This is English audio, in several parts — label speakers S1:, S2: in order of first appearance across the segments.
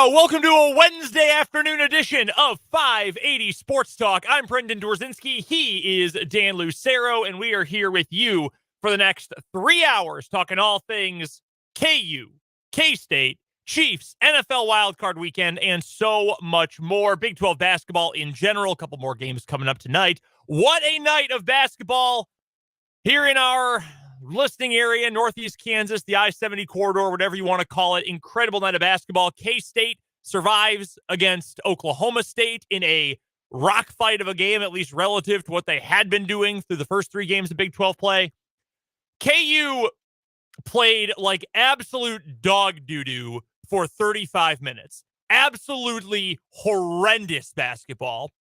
S1: Welcome to a Wednesday afternoon edition of 580 Sports Talk. I'm Brendan Dorzinski. He is Dan Lucero, and we are here with you for the next 3 hours talking all things KU, K-State, Chiefs, NFL Wildcard Weekend, and so much more. Big 12 basketball in general. A couple more games coming up tonight. What a night of basketball here in our listening area, Northeast Kansas, the I-70 corridor, whatever you want to call it. Incredible night of basketball. K-State survives against Oklahoma State in a rock fight of a game, at least relative to what they had been doing through the first 3 games of Big 12 play. KU played like absolute dog doo-doo for 35 minutes. Absolutely horrendous basketball.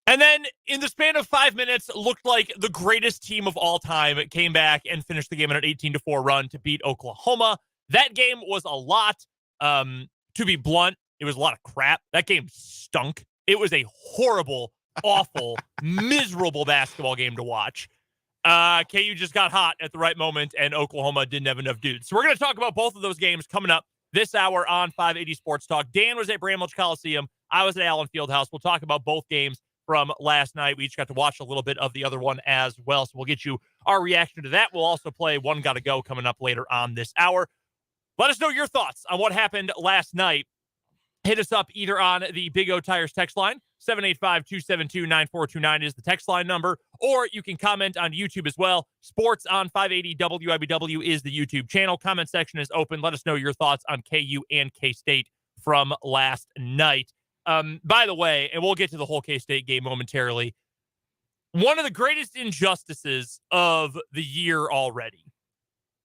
S1: And then in the span of 5 minutes, looked like the greatest team of all time. It came back and finished the game in an 18-4 run to beat Oklahoma. That game was a lot. To be blunt, it was a lot of crap. That game stunk. It was a horrible, awful, miserable basketball game to watch. KU just got hot at the right moment, and Oklahoma didn't have enough dudes. So we're going to talk about both of those games coming up this hour on 580 Sports Talk. Dan was at Bramlage Coliseum. I was at Allen Fieldhouse. We'll talk about both games from last night. We each got to watch a little bit of the other one as well, so we'll get you our reaction to that. We'll also play One Gotta Go coming up later on this hour. Let us know your thoughts on what happened last night. Hit us up either on the Big O Tires text line, 785-272-9429 is the text line number, or you can comment on YouTube as well. Sports on 580 WIBW is the YouTube channel. Comment section is open. Let us know your thoughts on KU and K-State from last night. By the way, and we'll get to the whole K-State game momentarily, one of the greatest injustices of the year already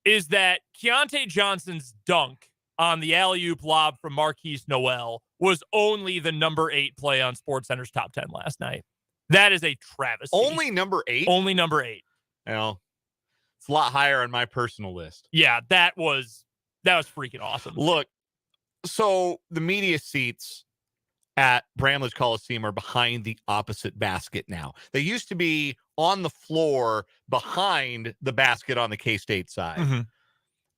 S1: is that Keontae Johnson's dunk on the alley-oop lob from Marquise Noel was only the number 8 play on SportsCenter's top 10 last night. That is a travesty.
S2: Only number 8?
S1: Only number 8.
S2: Well, it's a lot higher on my personal list.
S1: Yeah, that was freaking awesome.
S2: Look, so the media seats at Bramlage Coliseum are behind the opposite basket now. They used to be on the floor behind the basket on the K-State side. Mm-hmm.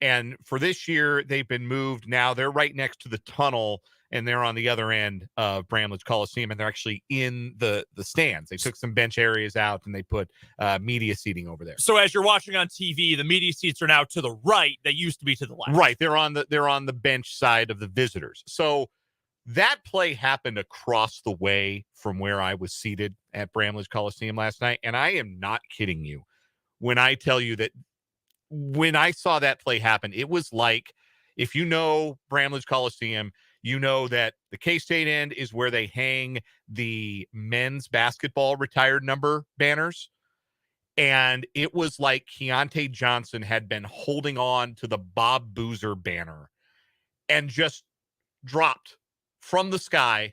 S2: And for this year, they've been moved. Now they're right next to the tunnel, and they're on the other end of Bramlage Coliseum, and they're actually in the stands. They took some bench areas out, and they put media seating over there.
S1: So as you're watching on TV, the media seats are now to the right. They used to be to the left.
S2: Right. They're on the bench side of the visitors. So that play happened across the way from where I was seated at Bramlage Coliseum last night, and I am not kidding you when I tell you that when I saw that play happen, it was like, if you know Bramlage Coliseum, you know that the K-State end is where they hang the men's basketball retired number banners. And it was like Keontae Johnson had been holding on to the Bob Boozer banner and just dropped from the sky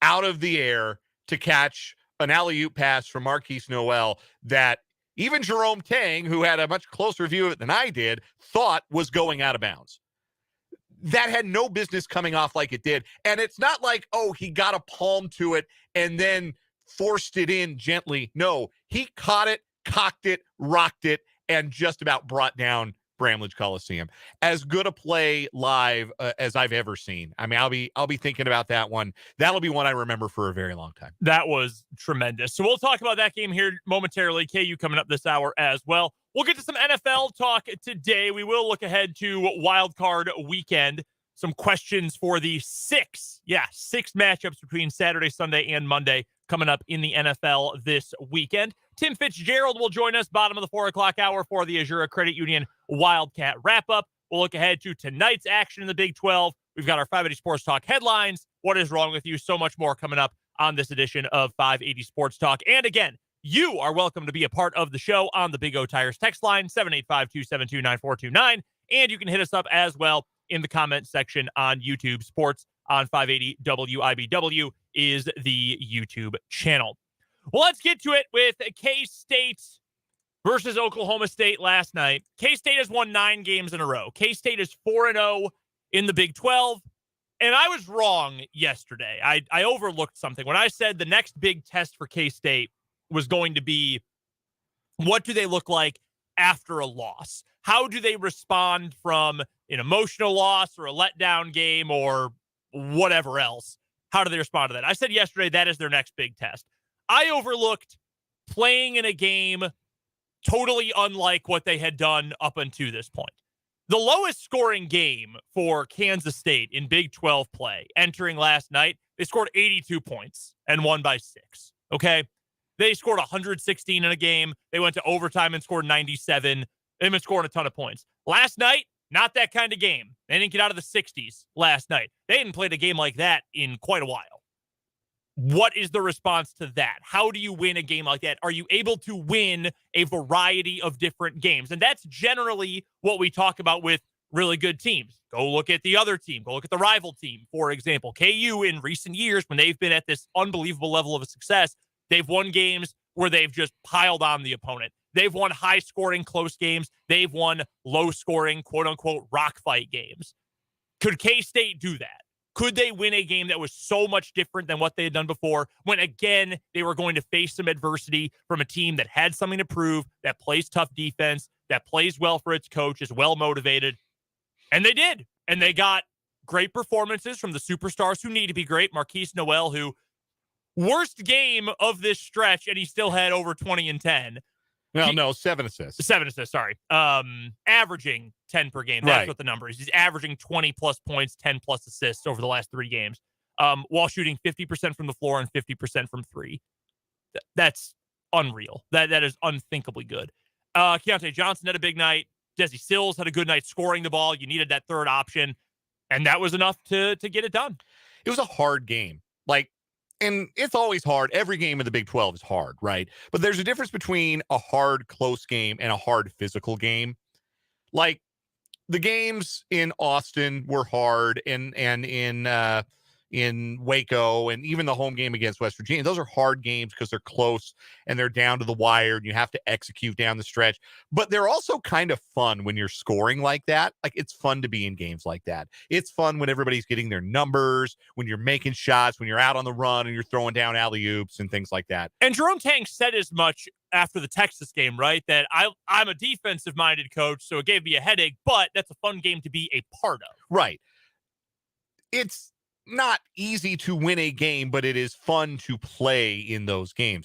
S2: out of the air to catch an alley-oop pass from Marquise Noel that even Jerome Tang, who had a much closer view of it than I did, thought was going out of bounds. That had no business coming off like it did. And it's not like, oh, he got a palm to it and then forced it in gently. No, he caught it, cocked it, rocked it, and just about brought down Bramlage Coliseum. As good a play live as I've ever seen. I mean, I'll be thinking about that one. That'll be one I remember for a very long time.
S1: That was tremendous. So we'll talk about that game here momentarily. KU coming up this hour as well. We'll get to some NFL talk today. We will look ahead to Wildcard Weekend. Some questions for the 6 matchups between Saturday, Sunday, and Monday coming up in the NFL this weekend. Tim Fitzgerald will join us bottom of the 4 o'clock hour for the Azura Credit Union Wildcat wrap-up. We'll look ahead to tonight's action in the Big 12. We've got our 580 Sports Talk headlines. What is wrong with you? So much more coming up on this edition of 580 Sports Talk. And again, you are welcome to be a part of the show on the Big O Tires text line, 785-272-9429. And you can hit us up as well in the comment section on YouTube. Sports on 580 WIBW is the YouTube channel. Well, let's get to it with K-State versus Oklahoma State last night. K-State has won 9 games in a row. K-State is 4-0 in the Big 12. And I was wrong yesterday. I overlooked something. When I said the next big test for K-State was going to be, what do they look like after a loss? How do they respond from an emotional loss or a letdown game or whatever else. How do they respond to that? I said yesterday that is their next big test. I overlooked playing in a game totally unlike what they had done up until this point. The lowest scoring game for Kansas State in Big 12 play entering last night, they scored 82 points and won by 6. Okay? They scored 116 in a game. They went to overtime and scored 97. They've been scoring a ton of points. Last night, not that kind of game. They didn't get out of the 60s last night. They hadn't played a game like that in quite a while. What is the response to that? How do you win a game like that? Are you able to win a variety of different games? And that's generally what we talk about with really good teams. Go look at the other team. Go look at the rival team, for example. KU in recent years, when they've been at this unbelievable level of success, they've won games where they've just piled on the opponent. They've won high-scoring, close games. They've won low-scoring, quote-unquote, rock fight games. Could K-State do that? Could they win a game that was so much different than what they had done before when, again, they were going to face some adversity from a team that had something to prove, that plays tough defense, that plays well for its coach, is well-motivated? And they did. And they got great performances from the superstars who need to be great. Marquise Noel, who worst game of this stretch, and he still had over 20 and 10.
S2: No, 7 assists.
S1: 7 assists, sorry. Averaging 10 per game. That's what the number is. He's averaging 20-plus points, 10-plus assists over the last 3 games, while shooting 50% from the floor and 50% from 3. That's unreal. That is unthinkably good. Keontae Johnson had a big night. Desi Sills had a good night scoring the ball. You needed that third option, and that was enough to get it done.
S2: It was a hard game. And it's always hard. Every game in the Big 12 is hard, right? But there's a difference between a hard, close game and a hard, physical game. Like, the games in Austin were hard, and in Waco, and even the home game against West Virginia, those are hard games because they're close and they're down to the wire and you have to execute down the stretch. But they're also kind of fun when you're scoring like that. Like, it's fun to be in games like that. It's fun when everybody's getting their numbers, when you're making shots, when you're out on the run and you're throwing down alley-oops and things like that.
S1: And Jerome Tang said as much after the Texas game, right? That I'm a defensive-minded coach, so it gave me a headache, but that's a fun game to be a part of.
S2: Right. It's not easy to win a game, but it is fun to play in those games.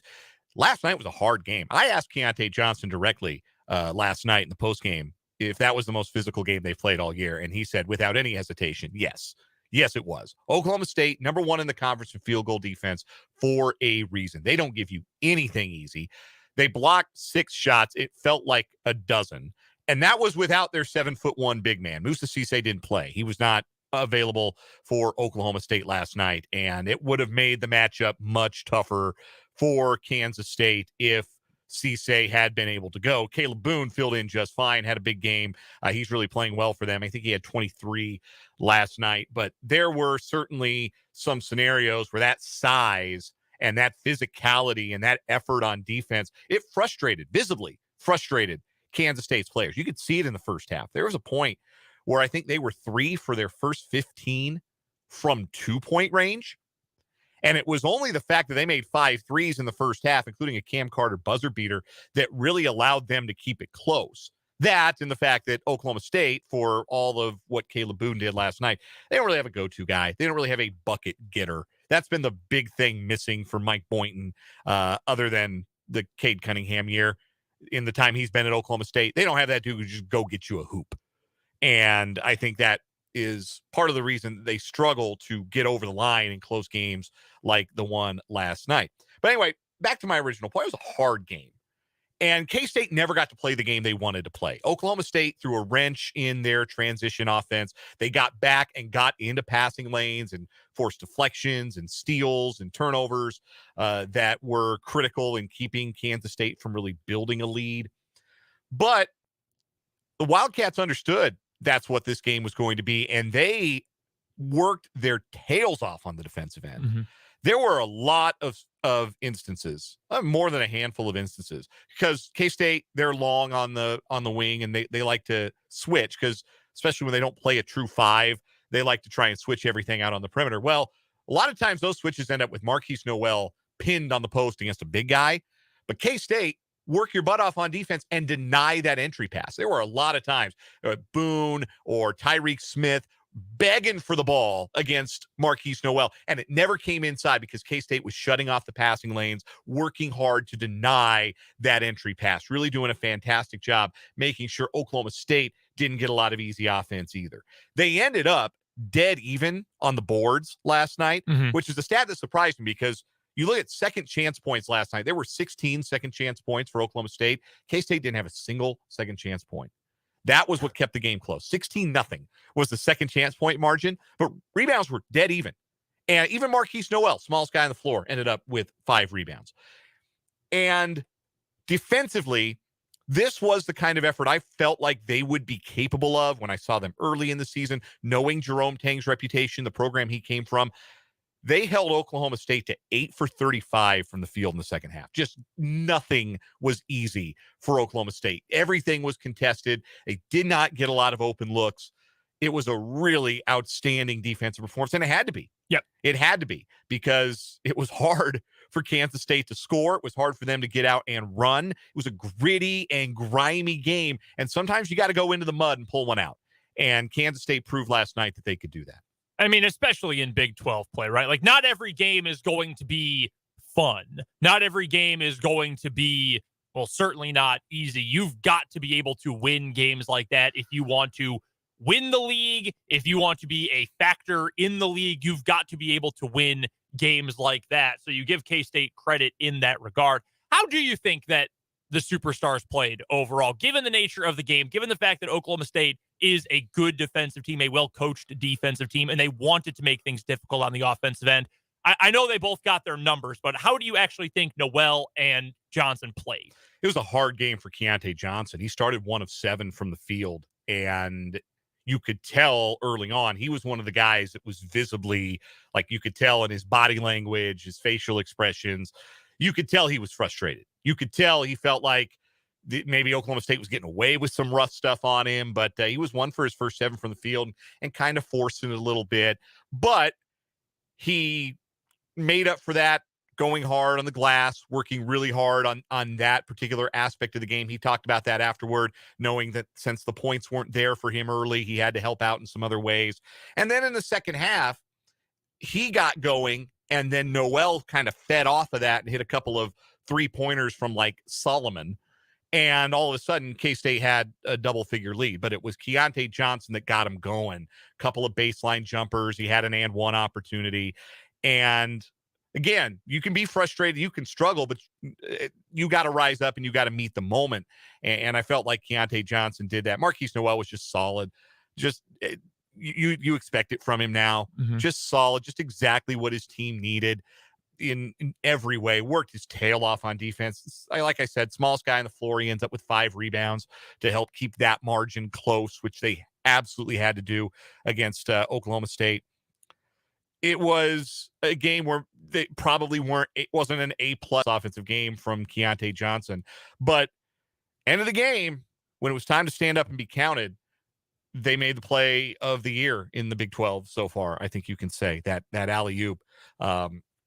S2: Last night was a hard game. I asked Keontae Johnson directly last night in the postgame if that was the most physical game they've played all year, and he said without any hesitation, yes. Yes, it was. Oklahoma State, number 1 in the conference in field goal defense for a reason. They don't give you anything easy. They blocked 6 shots. It felt like a dozen, and that was without their 7'1" big man. Musa Cisse didn't play. He was not available for Oklahoma State last night, and it would have made the matchup much tougher for Kansas State if Cisse had been able to go. Caleb Boone filled in just fine, had a big game. He's really playing well for them. I think he had 23 last night, but there were certainly some scenarios where that size and that physicality and that effort on defense, it visibly frustrated Kansas State's players. You could see it in the first half. There was a point where I think they were 3 for their first 15 from 2-point range. And it was only the fact that they made 5 threes in the first half, including a Cam Carter buzzer beater, that really allowed them to keep it close. That and the fact that Oklahoma State, for all of what Caleb Boone did last night, they don't really have a go-to guy. They don't really have a bucket getter. That's been the big thing missing for Mike Boynton, other than the Cade Cunningham year. In the time he's been at Oklahoma State, they don't have that dude who just go get you a hoop. And I think that is part of the reason they struggle to get over the line in close games like the one last night. But anyway, back to my original point. It was a hard game. And K-State never got to play the game they wanted to play. Oklahoma State threw a wrench in their transition offense. They got back and got into passing lanes and forced deflections and steals and turnovers that were critical in keeping Kansas State from really building a lead. But the Wildcats understood that's what this game was going to be, and they worked their tails off on the defensive end. Mm-hmm. There were a lot of instances, more than a handful of instances, because K-State, they're long on the wing, and they like to switch, because especially when they don't play a true 5, they like to try and switch everything out on the perimeter. Well, a lot of times those switches end up with Marquise Noel pinned on the post against a big guy, but K-State work your butt off on defense and deny that entry pass. There were a lot of times Boone or Tyreek Smith begging for the ball against Marquise Noel, and it never came inside because K-State was shutting off the passing lanes, working hard to deny that entry pass, really doing a fantastic job making sure Oklahoma State didn't get a lot of easy offense either. They ended up dead even on the boards last night, which is a stat that surprised me because you look at second chance points last night. There were 16 second chance points for Oklahoma State. K-State didn't have a single second chance point. That was what kept the game close. 16-0 was the second chance point margin, but rebounds were dead even. And even Marquise Noel, smallest guy on the floor, ended up with 5 rebounds. And defensively, this was the kind of effort I felt like they would be capable of when I saw them early in the season, knowing Jerome Tang's reputation, the program he came from. They held Oklahoma State to 8 for 35 from the field in the second half. Just nothing was easy for Oklahoma State. Everything was contested. They did not get a lot of open looks. It was a really outstanding defensive performance, and it had to be.
S1: Yep.
S2: It had to be because it was hard for Kansas State to score. It was hard for them to get out and run. It was a gritty and grimy game, and sometimes you got to go into the mud and pull one out. And Kansas State proved last night that they could do that.
S1: I mean, especially in Big 12 play, right? Like, not every game is going to be fun. Not every game is going to be, well, certainly not easy. You've got to be able to win games like that if you want to win the league. If you want to be a factor in the league, you've got to be able to win games like that. So you give K-State credit in that regard. How do you think that the Superstars played overall, given the nature of the game, given the fact that Oklahoma State is a good defensive team, a well-coached defensive team, and they wanted to make things difficult on the offensive end? I know they both got their numbers, but how do you actually think Noel and Johnson played?
S2: It was a hard game for Keontae Johnson. He started 1 of 7 from the field, and you could tell early on he was one of the guys that was visibly, like, you could tell in his body language, his facial expressions, you could tell he was frustrated. You could tell he felt like maybe Oklahoma State was getting away with some rough stuff on him, but he was 1 for his first 7 from the field and kind of forcing it a little bit. But he made up for that going hard on the glass, working really hard on that particular aspect of the game. He talked about that afterward, knowing that since the points weren't there for him early, he had to help out in some other ways. And then in the second half, he got going, and then Noel kind of fed off of that and hit a couple of 3-pointers from like Solomon. And all of a sudden, K-State had a double-figure lead, but it was Keontae Johnson that got him going. A couple of baseline jumpers. He had an and one opportunity. And again, you can be frustrated, you can struggle, but you got to rise up and you got to meet the moment. And I felt like Keontae Johnson did that. Marquise Noel was just solid. Just you expect it from him now. Just solid, just exactly what his team needed. In every way, worked his tail off on defense. Like I said, smallest guy on the floor. He ends up with 5 rebounds to help keep that margin close, which they absolutely had to do against Oklahoma State. It was a game where they probably weren't. It wasn't an A-plus offensive game from Keontae Johnson, but end of the game, when it was time to stand up and be counted, they made the play of the year in the Big 12 so far. I think you can say that alley-oop.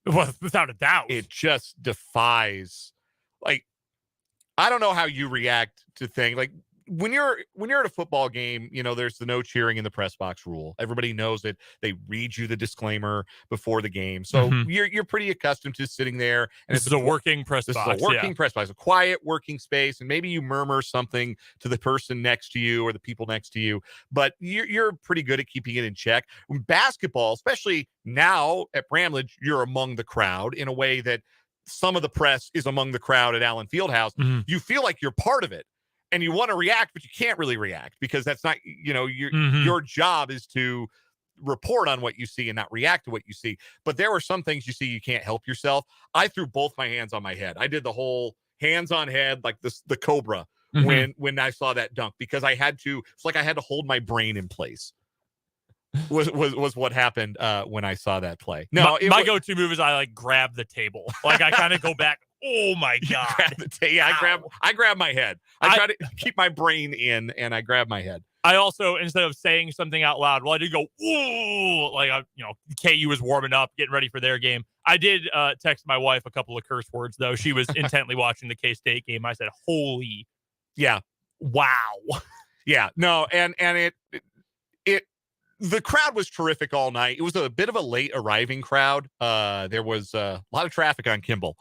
S1: Well, without a doubt.
S2: It just defies, like, I don't know how you react to things. Like, when you're at a football game, you know, there's the no cheering in the press box rule. Everybody knows it. They read you the disclaimer before the game. So you're pretty accustomed to sitting there. And
S1: this is a working press box.
S2: This is a working press box, a quiet working space. And maybe you murmur something to the person next to you or the people next to you, but you're pretty good at keeping it in check. When basketball, especially now at Bramlage, you're among the crowd in a way that some of the press is among the crowd at Allen Fieldhouse. You feel like you're part of it. And you want to react, but you can't really react because that's not, you know, your job is to report on what you see and not react to what you see. But there were some things you see you can't help yourself. I threw both my hands on my head. I did the whole hands on head, like the Cobra when I saw that dunk, because I had to. It's like I had to hold my brain in place. Was what happened when I saw that play. No,
S1: my go-to move is I like grab the table, like I kind of go back. Oh my God!
S2: I grab my head. I try to keep my brain in, and I grab my head.
S1: I also, instead of saying something out loud, well, I did go ooh, like KU was warming up, getting ready for their game. I did text my wife a couple of curse words though. She was intently watching the K-State game. I said, "Holy,
S2: yeah,
S1: wow,
S2: yeah, no," and it The crowd was terrific all night. It was a bit of a late arriving crowd. There was a lot of traffic on Kimball.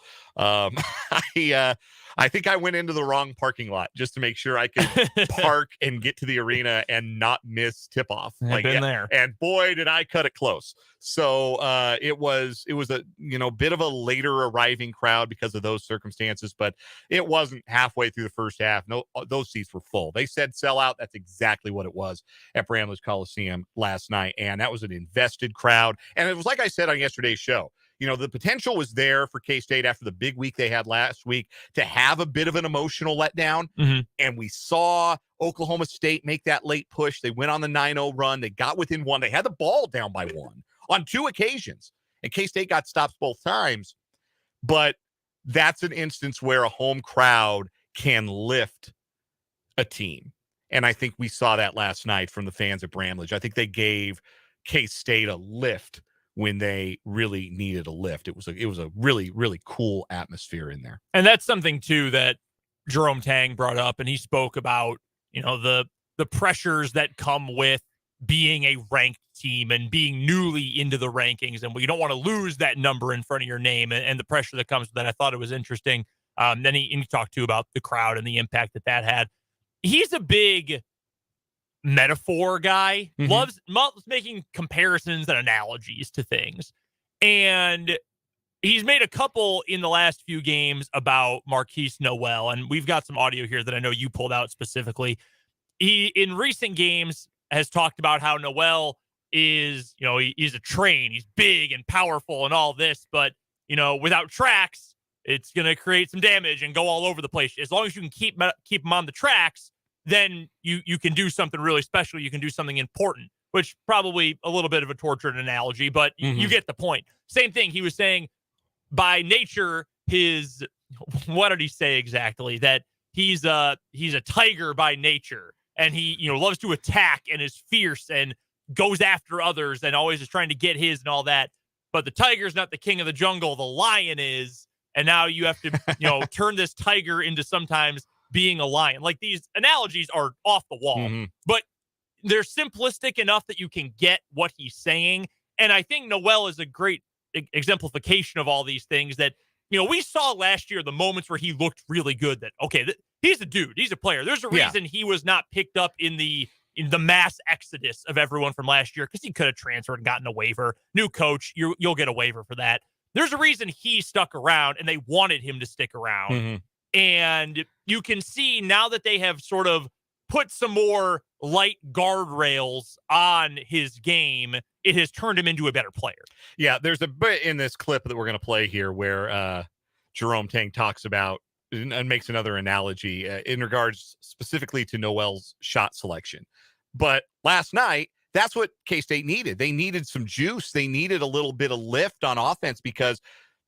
S2: I think I went into the wrong parking lot just to make sure I could park and get to the arena and not miss tip off.
S1: I've been there.
S2: And boy, did I cut it close. So it was a bit of a later arriving crowd because of those circumstances, but it wasn't halfway through the first half. No, those seats were full. They said sell out. That's exactly what it was at Bramlage Coliseum last night, and that was an invested crowd. And it was like I said on yesterday's show. The potential was there for K-State after the big week they had last week to have a bit of an emotional letdown.
S1: Mm-hmm.
S2: And we saw Oklahoma State make that late push. They went on the 9-0 run. They got within one. They had the ball down by one on two occasions. And K-State got stops both times. But that's an instance where a home crowd can lift a team. And I think we saw that last night from the fans at Bramlage. I think they gave K-State a lift when they really needed a lift. It was a really, really cool atmosphere in there.
S1: And that's something too that Jerome Tang brought up, and he spoke about, the pressures that come with being a ranked team and being newly into the rankings, and you don't want to lose that number in front of your name and the pressure that comes with that. I thought it was interesting. Then he talked too about the crowd and the impact that had. He's a big metaphor guy, loves making comparisons and analogies to things. And he's made a couple in the last few games about Marquise Noel. And we've got some audio here that I know you pulled out specifically. He, in recent games, has talked about how Noel is, he's a train. He's big and powerful and all this, but, without tracks, it's going to create some damage and go all over the place. As long as you can keep him on the tracks, then you can do something really special. You can do something important, which probably a little bit of a tortured analogy, but you get the point. Same thing. He was saying by nature, what did he say exactly? That he's a tiger by nature, and he, loves to attack and is fierce and goes after others and always is trying to get his and all that. But the tiger's not the king of the jungle. The lion is. And now you have to, turn this tiger into sometimes being a lion. Like, these analogies are off the wall, but they're simplistic enough that you can get what he's saying. And I think Noel is a great exemplification of all these things that, we saw last year, the moments where he looked really good, that, okay, he's a dude, he's a player. There's a reason he was not picked up in the mass exodus of everyone from last year, because he could have transferred and gotten a waiver. New coach, you'll get a waiver for that. There's a reason he stuck around, and they wanted him to stick around. And you can see now that they have sort of put some more light guardrails on his game, it has turned him into a better player.
S2: Yeah, there's a bit in this clip that we're going to play here where Jerome Tang talks about and makes another analogy in regards specifically to Noel's shot selection. But last night, that's what K-State needed. They needed some juice. They needed a little bit of lift on offense because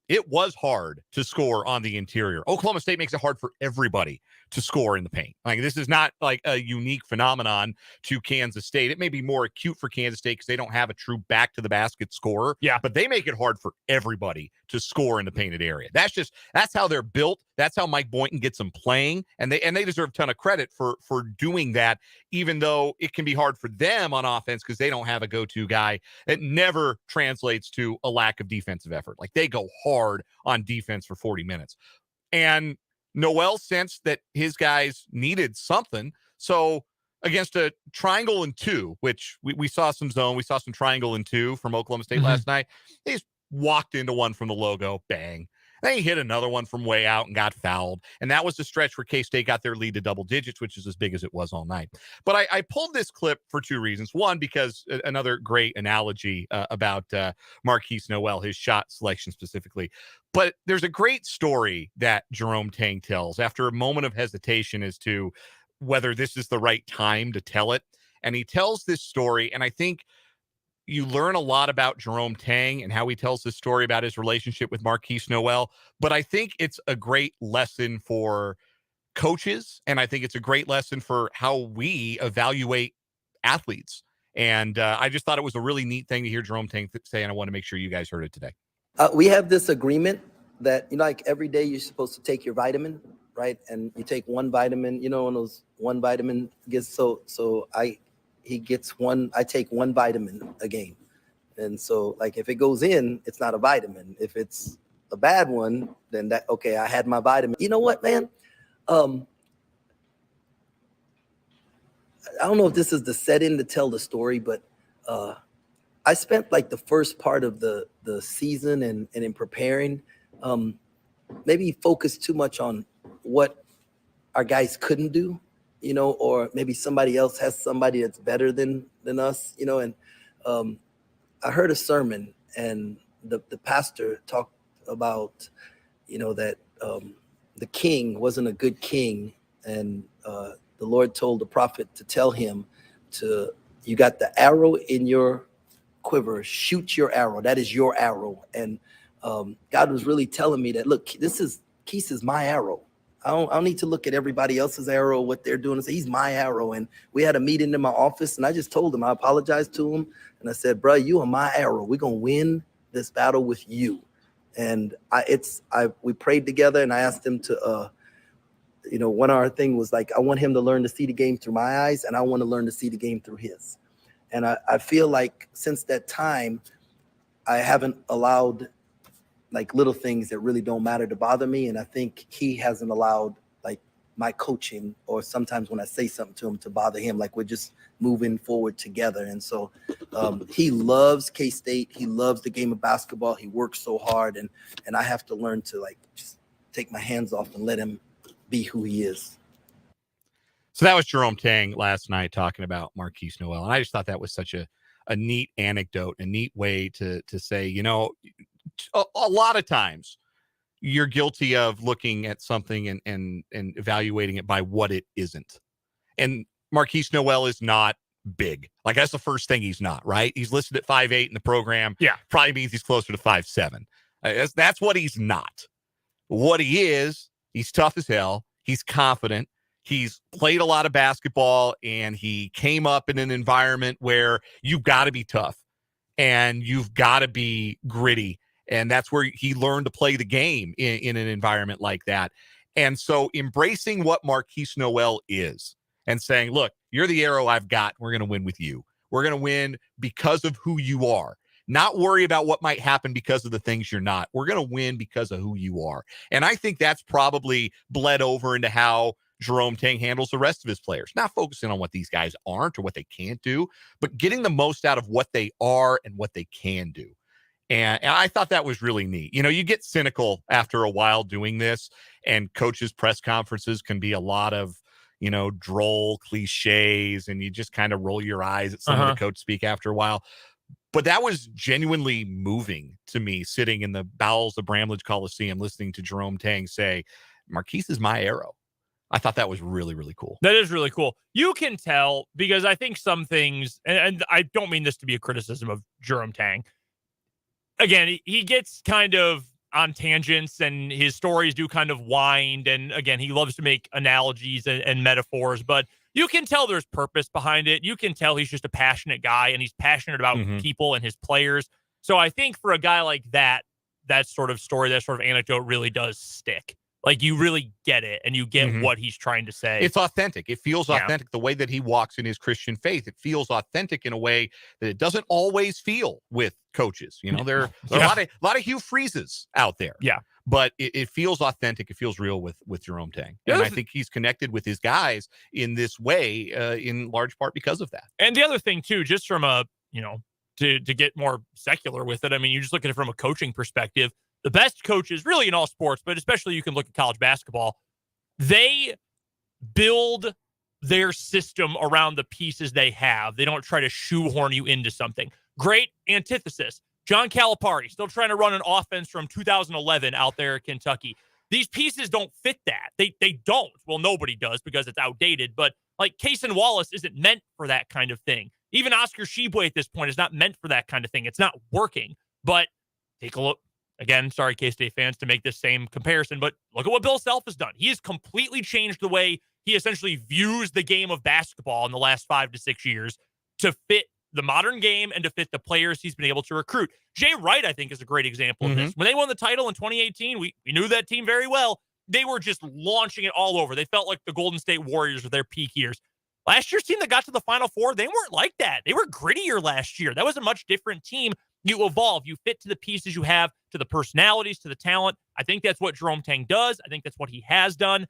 S2: it was hard to score on the interior. Oklahoma State makes it hard for everybody to score in the paint. Like, this is not like a unique phenomenon to Kansas State. It may be more acute for Kansas State because they don't have a true back to the basket scorer.
S1: Yeah.
S2: But they make it hard for everybody to score in the painted area. That's how they're built. That's how Mike Boynton gets them playing. And they deserve a ton of credit for doing that, even though it can be hard for them on offense because they don't have a go-to guy. It never translates to a lack of defensive effort. Like, they go hard on defense for 40 minutes. And Noel sensed that his guys needed something. So against a triangle and two, which we saw some zone, we saw some triangle and two from Oklahoma State last night. They just walked into one from the logo, bang. Then he hit another one from way out and got fouled. And that was the stretch where K-State got their lead to double digits, which is as big as it was all night. But I pulled this clip for two reasons. One, because another great analogy about Marquise Noel, his shot selection specifically. But there's a great story that Jerome Tang tells after a moment of hesitation as to whether this is the right time to tell it. And he tells this story, and I think you learn a lot about Jerome Tang and how he tells this story about his relationship with Marquise Noel. But I think it's a great lesson for coaches, and I think it's a great lesson for how we evaluate athletes. And I just thought it was a really neat thing to hear Jerome Tang say, and I want to make sure you guys heard it today.
S3: We have this agreement that, like, every day you're supposed to take your vitamin, right? And you take one vitamin, when those one vitamin gets so he gets one. I take one vitamin a game, and so like if it goes in, it's not a vitamin. If it's a bad one, then that okay. I had my vitamin. You know what, man? I don't know if this is the set-in to tell the story, but I spent like the first part of the season and in preparing, maybe focused too much on what our guys couldn't do, or maybe somebody else has somebody that's better than us, and I heard a sermon and the pastor talked about, that the king wasn't a good king, and the Lord told the prophet to tell him you got the arrow in your quiver, shoot your arrow. That is your arrow. And God was really telling me that, look, Keith is my arrow. I don't need to look at everybody else's arrow, what they're doing, and say, he's my arrow. And we had a meeting in my office, and I just told him, I apologized to him. And I said, bro, you are my arrow. We're going to win this battle with you. And we prayed together, and I asked him to, one of our thing was like, I want him to learn to see the game through my eyes, and I want to learn to see the game through his. And I feel like since that time, I haven't allowed like little things that really don't matter to bother me. And I think he hasn't allowed like my coaching, or sometimes when I say something to him, to bother him. Like we're just moving forward together. And so he loves K-State. He loves the game of basketball. He works so hard. And I have to learn to like just take my hands off and let him be who he is.
S2: So that was Jerome Tang last night talking about Marquise Noel. And I just thought that was such a neat anecdote, a neat way to say, a lot of times you're guilty of looking at something and evaluating it by what it isn't. And Marquise Noel is not big. Like that's the first thing he's not, right? He's listed at 5'8" in the program.
S1: Yeah.
S2: Probably means he's closer to 5'7". That's what he's not. What he is, he's tough as hell. He's confident. He's played a lot of basketball, and he came up in an environment where you've got to be tough and you've got to be gritty. And that's where he learned to play the game in an environment like that. And so embracing what Marquise Noel is and saying, look, you're the arrow I've got. We're going to win with you. We're going to win because of who you are. Not worry about what might happen because of the things you're not. We're going to win because of who you are. And I think that's probably bled over into how Jerome Tang handles the rest of his players, not focusing on what these guys aren't or what they can't do, but getting the most out of what they are and what they can do. And I thought that was really neat. You get cynical after a while doing this, and coaches' press conferences can be a lot of, droll cliches, and you just kind of roll your eyes at some of the coach speak after a while. But that was genuinely moving to me, sitting in the bowels of Bramlage Coliseum, listening to Jerome Tang say, Marquise is my arrow. I thought that was really, really cool.
S1: That is really cool. You can tell, because I think some things, and I don't mean this to be a criticism of Jerome Tang. Again, he gets kind of on tangents, and his stories do kind of wind. And again, he loves to make analogies and metaphors, but you can tell there's purpose behind it. You can tell he's just a passionate guy, and he's passionate about people and his players. So I think for a guy like that sort of story, that sort of anecdote really does stick. Like you really get it, and you get what he's trying to say.
S2: It's authentic. It feels authentic. The way that he walks in his Christian faith, it feels authentic in a way that it doesn't always feel with coaches. There are a lot of Hugh Freezes out there.
S1: Yeah.
S2: But it feels authentic. It feels real with Jerome Tang. And I think he's connected with his guys in this way, in large part because of that.
S1: And the other thing too, just from a, to get more secular with it, I mean, you just look at it from a coaching perspective. The best coaches, really in all sports, but especially you can look at college basketball, they build their system around the pieces they have. They don't try to shoehorn you into something. Great antithesis. John Calipari, still trying to run an offense from 2011 out there at Kentucky. These pieces don't fit that. They don't. Well, nobody does because it's outdated, but like Cason Wallace isn't meant for that kind of thing. Even Oscar Tshiebwe at this point is not meant for that kind of thing. It's not working. But take a look. Again, sorry, K-State fans, to make this same comparison, but look at what Bill Self has done. He has completely changed the way he essentially views the game of basketball in the last 5 to 6 years to fit the modern game and to fit the players he's been able to recruit. Jay Wright, I think, is a great example of this. When they won the title in 2018, we knew that team very well. They were just launching it all over. They felt like the Golden State Warriors of their peak years. Last year's team that got to the Final Four, they weren't like that. They were grittier last year. That was a much different team. You evolve. You fit to the pieces you have, to the personalities, to the talent. I think that's what Jerome Tang does. I think that's what he has done.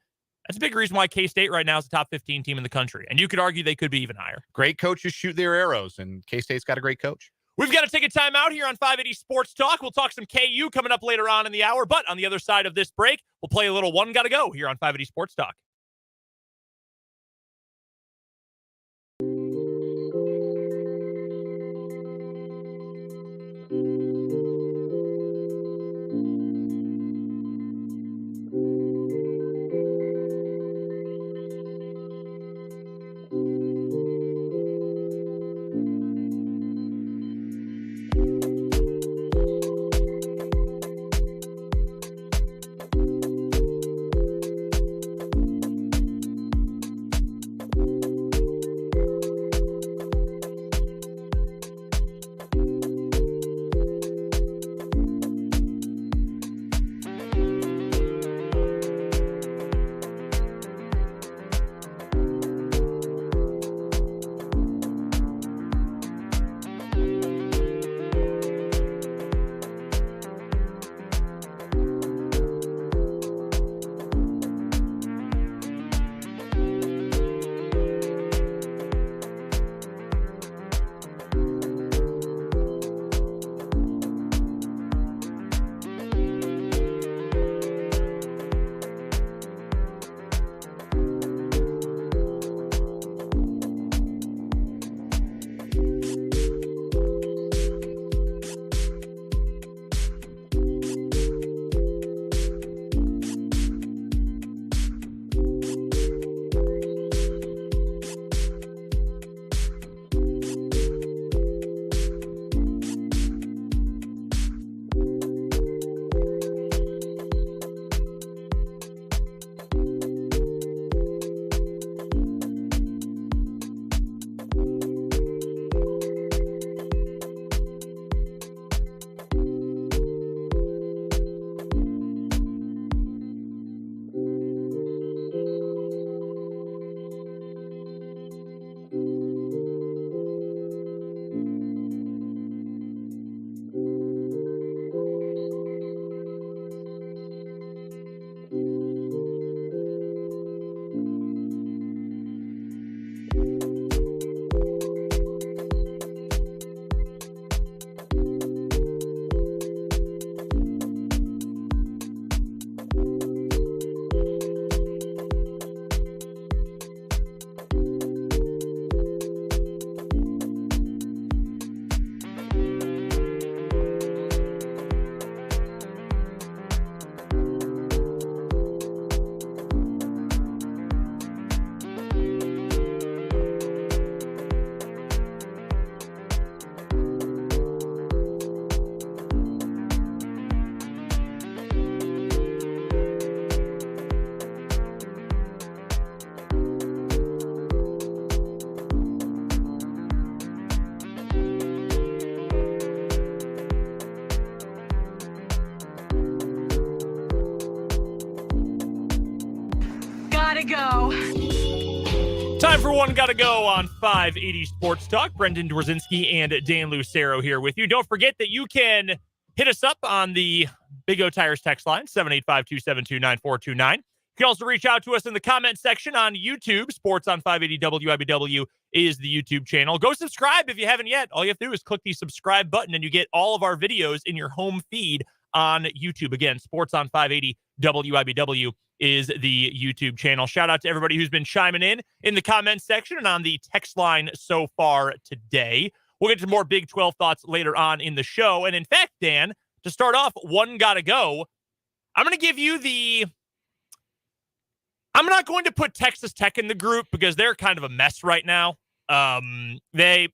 S1: That's a big reason why K-State right now is a top 15 team in the country. And you could argue they could be even higher.
S2: Great coaches shoot their arrows, and K-State's got a great coach.
S1: We've got to take a time out here on 580 Sports Talk. We'll talk some KU coming up later on in the hour. But on the other side of this break, we'll play a little One Gotta Go here on 580 Sports Talk.
S4: Gotta go.
S1: Time for One Gotta Go on 580 Sports Talk. Brendan Dworzinski and Dan Lucero here with you. Don't forget that you can hit us up on the Big O Tires text line, 785-272-9429. You can also reach out to us in the comment section on YouTube. Sports on 580 WIBW is the YouTube channel. Go subscribe if you haven't yet. All you have to do is click the subscribe button and you get all of our videos in your home feed on YouTube. Again, Sports on 580 WIBW is the YouTube channel. Shout out to everybody who's been chiming in the comment section and on the text line so far today. We'll get to more Big 12 thoughts later on in the show. And in fact, Dan, to start off, One Gotta Go, I'm going to give you I'm not going to put Texas Tech in the group because they're kind of a mess right now. They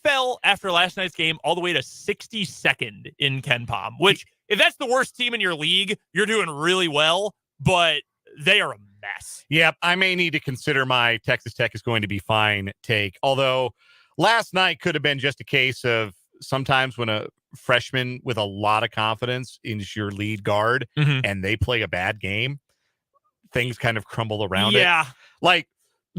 S1: fell after last night's game all the way to 62nd in KenPom, which if that's the worst team in your league, you're doing really well, but they are a mess.
S2: Yep, I may need to consider my Texas Tech is going to be fine take, although last night could have been just a case of sometimes when a freshman with a lot of confidence is your lead guard and they play a bad game, things kind of crumble around it.
S1: Yeah.
S2: Like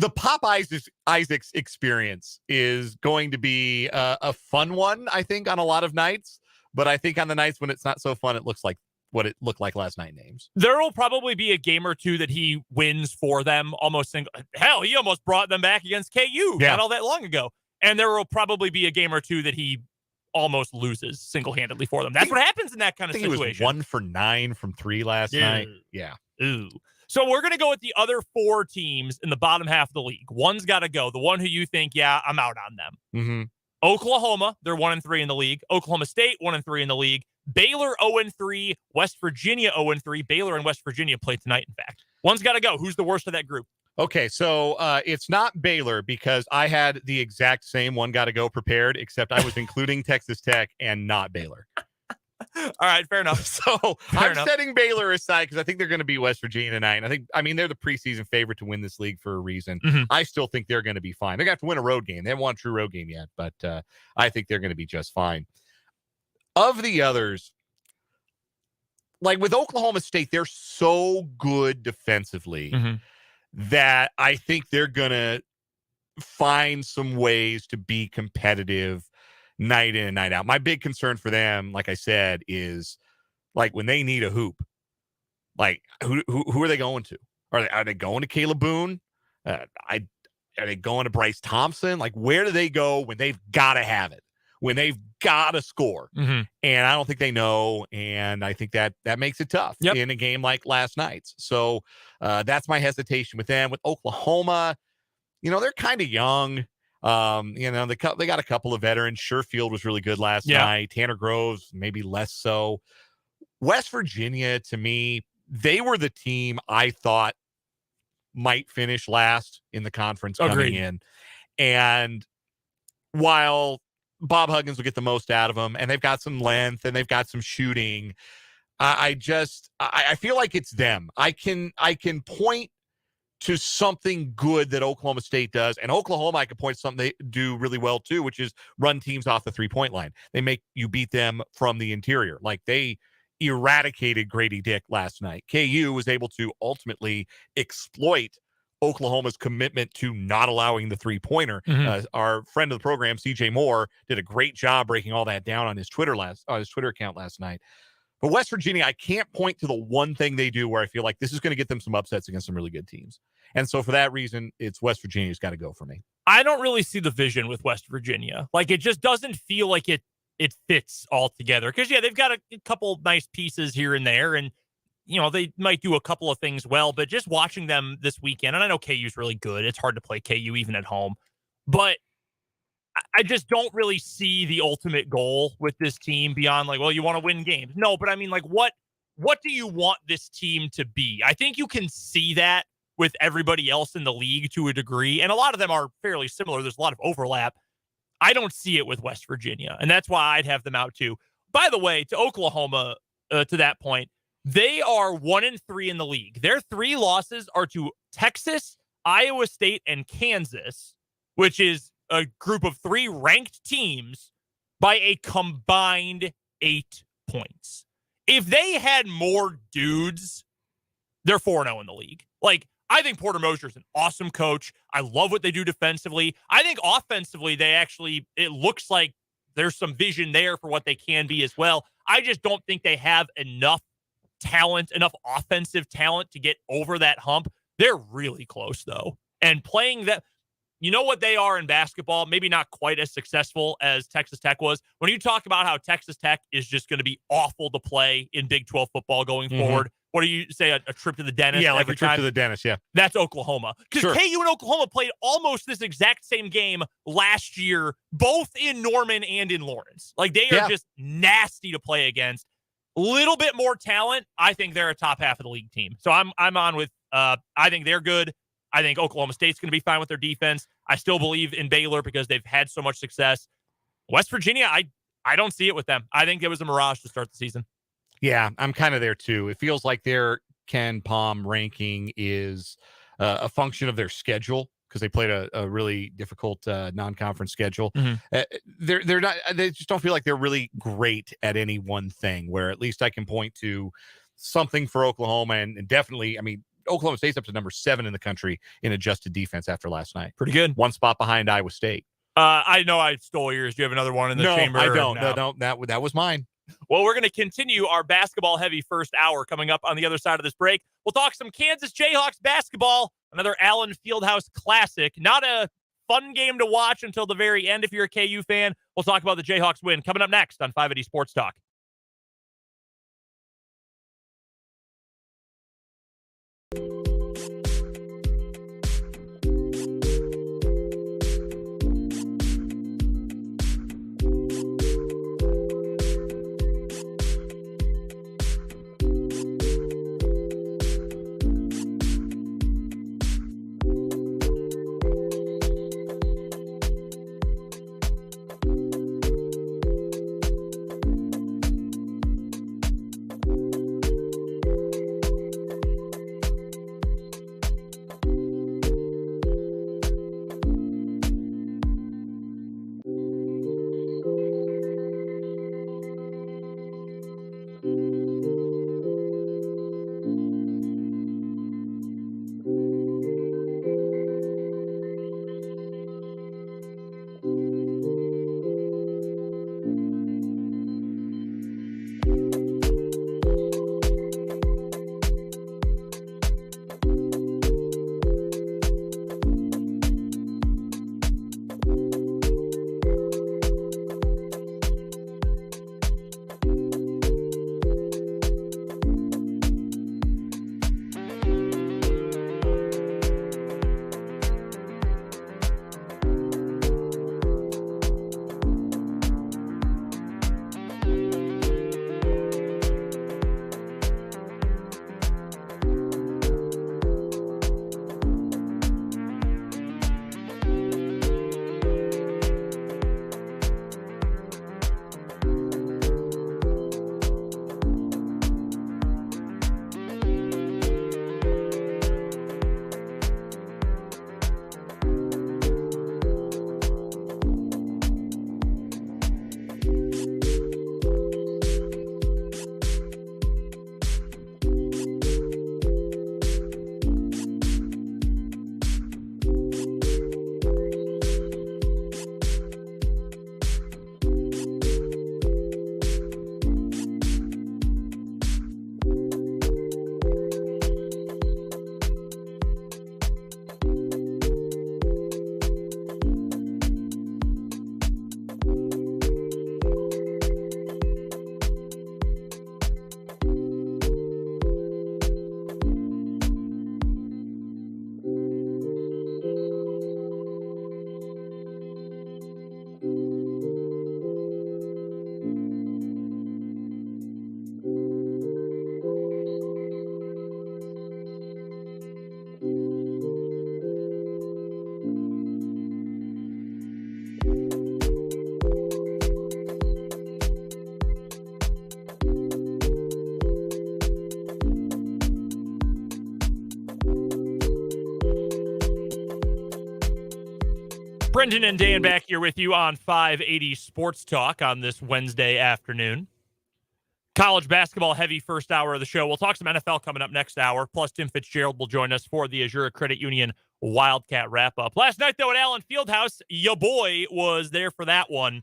S2: the Pop Isaacs experience is going to be a fun one, I think, on a lot of nights. But I think on the nights when it's not so fun, it looks like what it looked like last night in Ames.
S1: There will probably be a game or two that he wins for them almost single. Hell, he almost brought them back against KU not all that long ago. And there will probably be a game or two that he almost loses single-handedly for them. That's what happens in that kind of situation.
S2: He was 1 for 9 from 3 last night. Yeah.
S1: Ooh. So we're going to go with the other 4 teams in the bottom half of the league. One's got to go. The one who you think, yeah, I'm out on them.
S2: Mm-hmm.
S1: Oklahoma, they're 1-3 in the league. Oklahoma State, 1-3 in the league. Baylor, 0-3. West Virginia, 0-3. Baylor and West Virginia play tonight, in fact. One's got to go. Who's the worst of that group?
S2: Okay, so it's not Baylor because I had the exact same one got to go prepared, except I was including Texas Tech and not Baylor.
S1: All right, fair enough.
S2: So I'm setting Baylor aside because I think they're going to be West Virginia tonight. I mean, they're the preseason favorite to win this league for a reason.
S1: Mm-hmm.
S2: I still think they're going to be fine. They're going to have to win a road game. They haven't won a true road game yet, but I think they're going to be just fine. Of the others, like with Oklahoma State, they're so good defensively that I think they're going to find some ways to be competitive night in and night out. My big concern for them, like I said, is like when they need a hoop, like who are they going to? Are they going to Caleb Boone? Are they going to Bryce Thompson? Like where do they go when they've got to have it? When they've got to score? And I don't think they know, and I think that makes it tough in a game like last night's. So that's my hesitation with them. With Oklahoma, they're kind of young. They got a couple of veterans. Sherfield was really good last night. Tanner Groves, maybe less so. West Virginia, to me, they were the team I thought might finish last in the conference coming in. And while Bob Huggins will get the most out of them, and they've got some length and they've got some shooting, I feel like it's them. I can point to something good that Oklahoma State does. And Oklahoma, I can point to something they do really well too, which is run teams off the 3-point line. They make you beat them from the interior. Like they eradicated Grady Dick last night. KU was able to ultimately exploit Oklahoma's commitment to not allowing the 3-pointer. Our friend of the program, CJ Moore, did a great job breaking all that down on his Twitter account last night. But West Virginia, I can't point to the one thing they do where I feel like this is going to get them some upsets against some really good teams. And so for that reason, it's West Virginia's got to go for me.
S1: I don't really see the vision with West Virginia. Like, it just doesn't feel like it fits all together. Because, they've got a couple nice pieces here and there. And, they might do a couple of things well. But just watching them this weekend, and I know KU's really good. It's hard to play KU even at home. But I just don't really see the ultimate goal with this team beyond like, well, you want to win games. No, but I mean, like, what do you want this team to be? I think you can see that with everybody else in the league to a degree, and a lot of them are fairly similar. There's a lot of overlap. I don't see it with West Virginia, and that's why I'd have them out too. By the way, to Oklahoma, to that point, they are 1-3 in the league. Their 3 losses are to Texas, Iowa State, and Kansas, which is a group of 3 ranked teams by a combined 8 points. If they had more dudes, they're 4-0 in the league. Like, I think Porter Mosier's an awesome coach. I love what they do defensively. I think offensively, it looks like there's some vision there for what they can be as well. I just don't think they have enough talent, enough offensive talent to get over that hump. They're really close, though. And playing that, you know what they are in basketball, maybe not quite as successful as Texas Tech was. When you talk about how Texas Tech is just going to be awful to play in Big 12 football going forward, what do you say, a trip to the dentist?
S2: Yeah, like
S1: every
S2: a trip
S1: time?
S2: to the dentist, yeah.
S1: That's Oklahoma. Because KU and Oklahoma played almost this exact same game last year, both in Norman and in Lawrence. Like, they are just nasty to play against. A little bit more talent. I think they're a top half of the league team. So I'm on with, I think they're good. I think Oklahoma State's going to be fine with their defense. I still believe in Baylor because they've had so much success. West Virginia, I don't see it with them. I think it was a mirage to start the season.
S2: Yeah, I'm kind of there too. It feels like their Ken Palm ranking is a function of their schedule because they played a really difficult non-conference schedule. They're not. They just don't feel like they're really great at any one thing. Where at least I can point to something for Oklahoma and definitely, I mean, Oklahoma State's up to number 7 in the country in adjusted defense after last night.
S1: Pretty good.
S2: One spot behind Iowa State.
S1: I know I stole yours. Do you have another one in the chamber?
S2: I don't. No, that was mine.
S1: Well, we're going to continue our basketball-heavy first hour coming up on the other side of this break. We'll talk some Kansas Jayhawks basketball, another Allen Fieldhouse classic. Not a fun game to watch until the very end if you're a KU fan. We'll talk about the Jayhawks win coming up next on 580 Sports Talk. Brendan and Dan back here with you on 580 Sports Talk on this Wednesday afternoon. College basketball heavy first hour of the show. We'll talk some NFL coming up next hour. Plus, Tim Fitzgerald will join us for the Azure Credit Union Wildcat wrap-up. Last night, though, at Allen Fieldhouse, your boy was there for that one.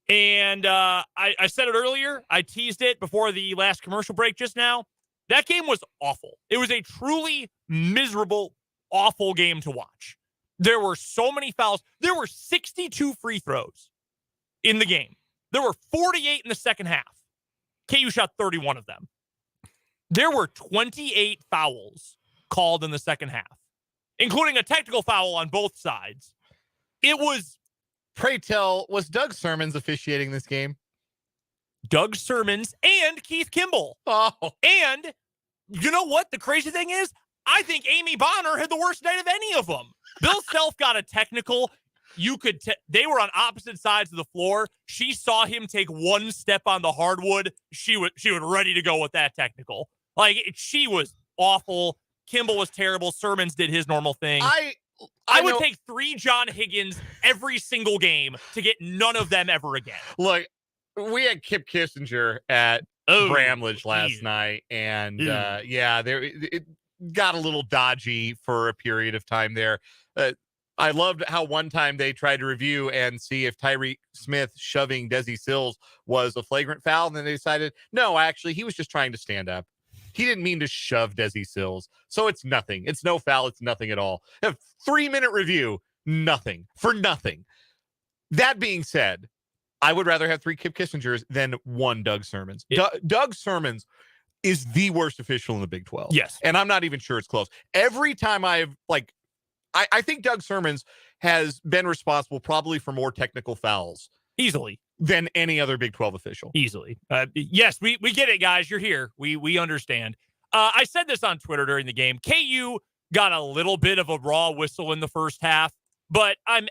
S1: And I said it earlier. I teased it before the last commercial break just now. That game was awful. It was a truly miserable, awful game to watch. There were so many fouls. There were 62 free throws in the game. There were 48 in the second half. KU shot 31 of them. There were 28 fouls called in the second half, including a technical foul on both sides. It was...
S2: Pray tell, was Doug Sermons officiating this game?
S1: Doug Sermons and Keith Kimball.
S2: Oh.
S1: And you know what? The crazy thing is, I think Amy Bonner had the worst night of any of them. Bill Self got a technical. They were on opposite sides of the floor. She saw him take one step on the hardwood. She was ready to go with that technical. She was awful. Kimball was terrible. Sermons did his normal thing. I would take 3 John Higgins every single game to get none of them ever again.
S2: Look, we had Kip Kissinger at Bramlage last night, and got a little dodgy for a period of time there. I loved how one time they tried to review and see if Tyreke Smith shoving Desi Sills was a flagrant foul. And then they decided, no, actually, he was just trying to stand up. He didn't mean to shove Desi Sills. So it's nothing. It's no foul. It's nothing at all. A 3-minute review, nothing for nothing. That being said, I would rather have 3 Kip Kissingers than 1 Doug Sermons. Doug Sermons is the worst official in the Big 12.
S1: Yes.
S2: And I'm not even sure it's close. Every time I think Doug Sermons has been responsible probably for more technical fouls
S1: easily
S2: than any other Big 12 official.
S1: Easily. Yes, we get it, guys. You're here. We understand. I said this on Twitter during the game. KU got a little bit of a raw whistle in the first half, but I'm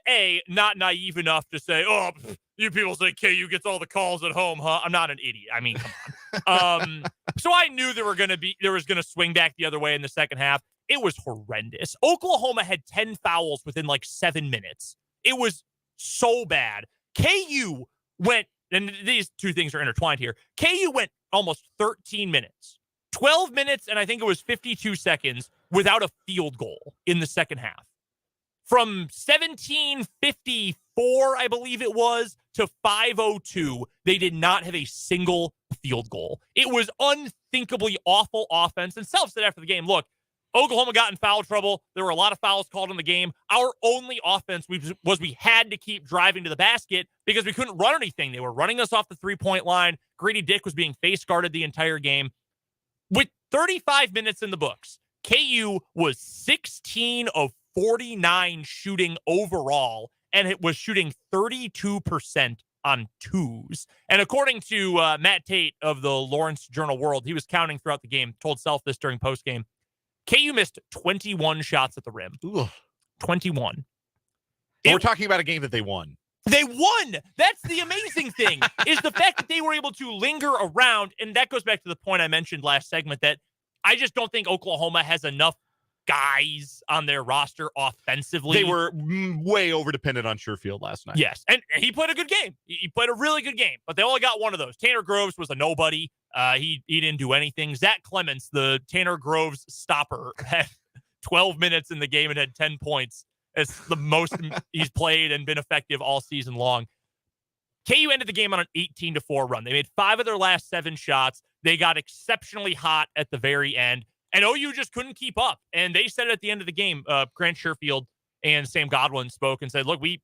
S1: not naive enough to say, oh, you people say KU gets all the calls at home, huh? I'm not an idiot. I mean, come on. So I knew there was going to swing back the other way in the second half. It was horrendous. Oklahoma had 10 fouls within like 7 minutes. It was so bad. KU went, and these two things are intertwined here. KU went almost 13 minutes, 12 minutes, and I think it was 52 seconds without a field goal in the second half. From 1754, I believe it was, to 5:02, they did not have a single field goal. It was unthinkably awful offense. And Self said after the game, look, Oklahoma got in foul trouble. There were a lot of fouls called in the game. Our only offense was we had to keep driving to the basket because we couldn't run anything. They were running us off the 3-point line. Grady Dick was being face guarded the entire game. With 35 minutes in the books, KU was 16 of 49 shooting overall, and it was shooting 32% on twos. And according to Matt Tate of the Lawrence Journal-World, he was counting throughout the game, told Self this during postgame. KU missed 21 shots at the rim.
S2: Ugh.
S1: 21.
S2: We're talking about a game that they won.
S1: They won. That's the amazing thing, is the fact that they were able to linger around. And that goes back to the point I mentioned last segment that I just don't think Oklahoma has enough guys on their roster offensively.
S2: They were way over dependent on Sherfield last night.
S1: Yes, and he played a good game. He played a really good game, but they only got one of those. Tanner Groves was a nobody. He didn't do anything. Zach Clements, the Tanner Groves stopper, had 12 minutes in the game and had 10 points. It's the most he's played and been effective all season long. KU ended the game on an 18-4 run. They made 5 of their last 7 shots. They got exceptionally hot at the very end. And OU just couldn't keep up. And they said it at the end of the game. Grant Sherfield and Sam Godwin spoke and said, look, we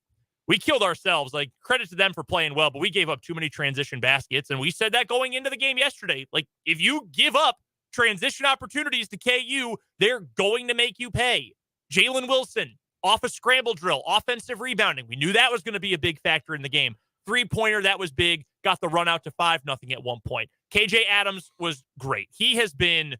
S1: killed ourselves. Like, credit to them for playing well, but we gave up too many transition baskets. And we said that going into the game yesterday. Like, if you give up transition opportunities to KU, they're going to make you pay. Jalen Wilson, off a scramble drill, offensive rebounding. We knew that was going to be a big factor in the game. 3-pointer, that was big. Got the run out to 5-0 at one point. KJ Adams was great. He has been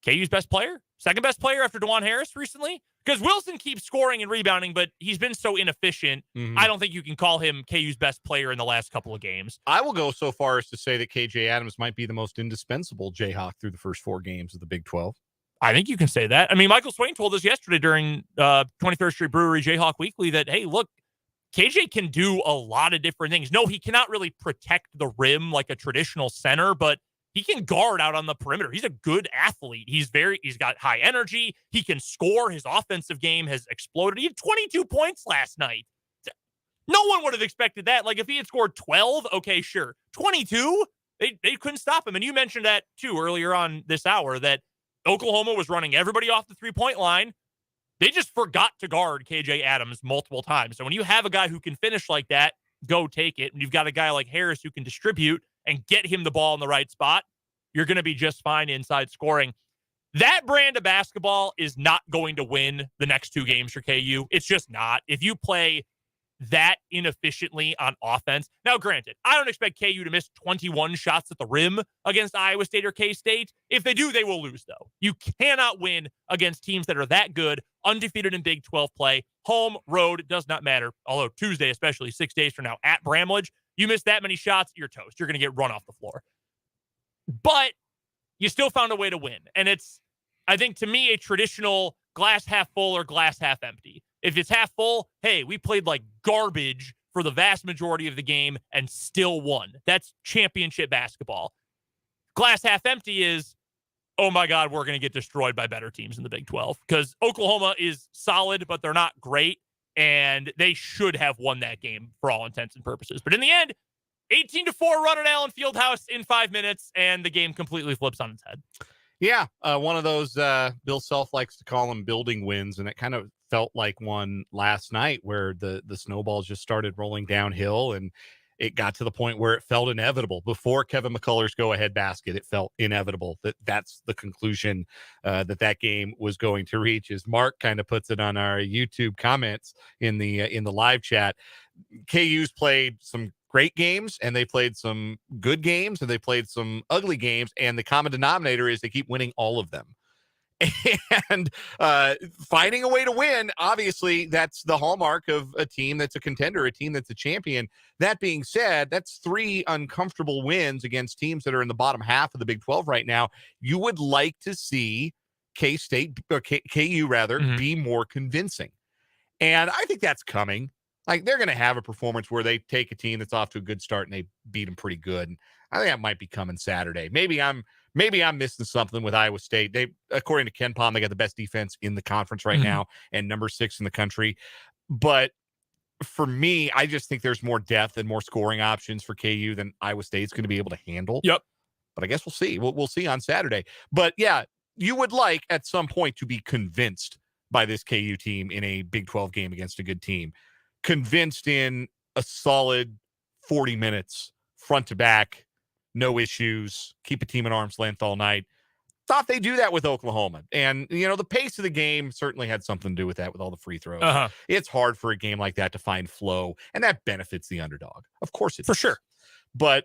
S1: KU's best player, second best player after DeJuan Harris recently, because Wilson keeps scoring and rebounding, but he's been so inefficient. Mm-hmm. I don't think you can call him KU's best player in the last couple of games.
S2: I will go so far as to say that KJ Adams might be the most indispensable Jayhawk through the first 4 games of the Big 12.
S1: I think you can say that. I mean, Michael Swain told us yesterday during 23rd Street Brewery Jayhawk Weekly that, hey, look, KJ can do a lot of different things. No, he cannot really protect the rim like a traditional center, but he can guard out on the perimeter. He's a good athlete. He's got high energy. He can score. His offensive game has exploded. He had 22 points last night. No one would have expected that. Like, if he had scored 12, okay, sure. 22, they couldn't stop him. And you mentioned that, too, earlier on this hour, that Oklahoma was running everybody off the 3-point line. They just forgot to guard KJ Adams multiple times. So when you have a guy who can finish like that, go take it. And you've got a guy like Harris who can distribute and get him the ball in the right spot, you're going to be just fine inside scoring. That brand of basketball is not going to win the next 2 games for KU. It's just not. If you play that inefficiently on offense. Now, granted, I don't expect KU to miss 21 shots at the rim against Iowa State or K-State. If they do, they will lose, though. You cannot win against teams that are that good, undefeated in Big 12 play. Home, road, it does not matter. Although Tuesday, especially 6 days from now, at Bramlage, you miss that many shots, you're toast. You're going to get run off the floor. But you still found a way to win. And it's, I think, to me, a traditional glass half full or glass half empty. If it's half full, hey, we played like garbage for the vast majority of the game and still won. That's championship basketball. Glass half empty is oh my God, we're going to get destroyed by better teams in the Big 12, because Oklahoma is solid, but they're not great, and they should have won that game for all intents and purposes. But in the end, 18-4 run at Allen Fieldhouse in 5 minutes, and the game completely flips on its head.
S2: Yeah, one of those Bill Self likes to call them building wins, and it kind of felt like one last night where the snowballs just started rolling downhill, and it got to the point where it felt inevitable. Before Kevin McCullough's go-ahead basket, it felt inevitable that's the conclusion that game was going to reach. As Mark kind of puts it on our YouTube comments in the live chat, KU's played some great games, and they played some good games, and they played some ugly games, and the common denominator is they keep winning all of them. And finding a way to win, obviously, that's the hallmark of a team that's a contender, a team that's a champion. That being said, that's 3 uncomfortable wins against teams that are in the bottom half of the Big 12 right now. You would like to see K-State, or KU rather, be more convincing. And I think that's coming. Like, they're going to have a performance where they take a team that's off to a good start and they beat them pretty good. And I think that might be coming Saturday. Maybe I'm missing something with Iowa State. They, according to Ken Palm, they got the best defense in the conference right now and number 6 in the country. But for me, I just think there's more depth and more scoring options for KU than Iowa State's going to be able to handle.
S1: Yep.
S2: But I guess we'll see. We'll see on Saturday. But yeah, you would like at some point to be convinced by this KU team in a Big 12 game against a good team. Convinced in a solid 40 minutes, front to back, no issues, keep a team at arm's length all night. Thought they do that with Oklahoma. And, the pace of the game certainly had something to do with that, with all the free throws. It's hard for a game like that to find flow, and that benefits the underdog. Of course it
S1: For
S2: does.
S1: sure.
S2: But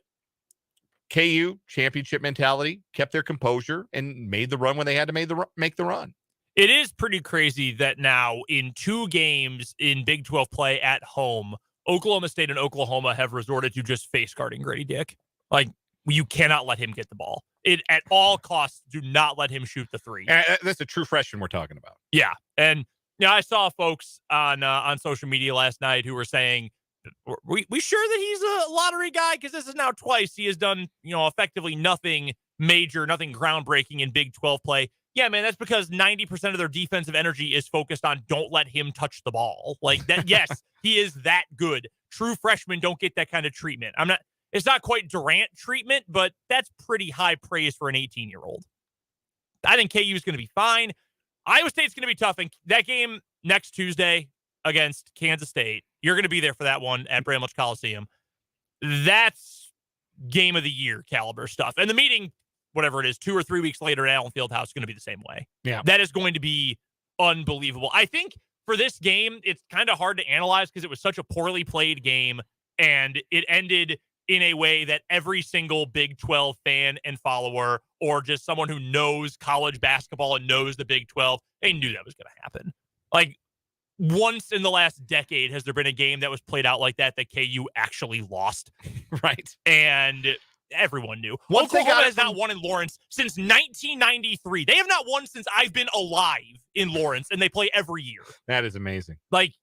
S2: KU, championship mentality, kept their composure and made the run when they had to make the run.
S1: It is pretty crazy that now in 2 games in Big 12 play at home, Oklahoma State and Oklahoma have resorted to just face guarding Grady Dick. Like, you cannot let him get the ball. At all costs, do not let him shoot the 3.
S2: That's a true freshman we're talking about.
S1: Yeah. And I saw folks on social media last night who were saying, we sure that he's a lottery guy? Because this is now twice he has done, effectively nothing major, nothing groundbreaking in Big 12 play. Yeah, man, that's because 90% of their defensive energy is focused on don't let him touch the ball. Like that, yes, he is that good. True freshmen don't get that kind of treatment. It's not quite Durant treatment, but that's pretty high praise for an 18-year-old. I think KU is going to be fine. Iowa State's going to be tough. And that game next Tuesday against Kansas State, you're going to be there for that one at Bramlage Coliseum. That's game of the year caliber stuff. And the meeting, whatever it is, 2 or 3 weeks later at Allen Fieldhouse is going to be the same way.
S2: Yeah.
S1: That is going to be unbelievable. I think for this game, it's kind of hard to analyze because it was such a poorly played game, and it ended in a way that every single Big 12 fan and follower, or just someone who knows college basketball and knows the Big 12, they knew that was going to happen. Like, once in the last decade has there been a game that was played out like that KU actually lost.
S2: Right.
S1: And everyone knew.
S2: Once
S1: Oklahoma has not won in Lawrence since 1993. They have not won since I've been alive in Lawrence, and they play every year.
S2: That is amazing.
S1: Like,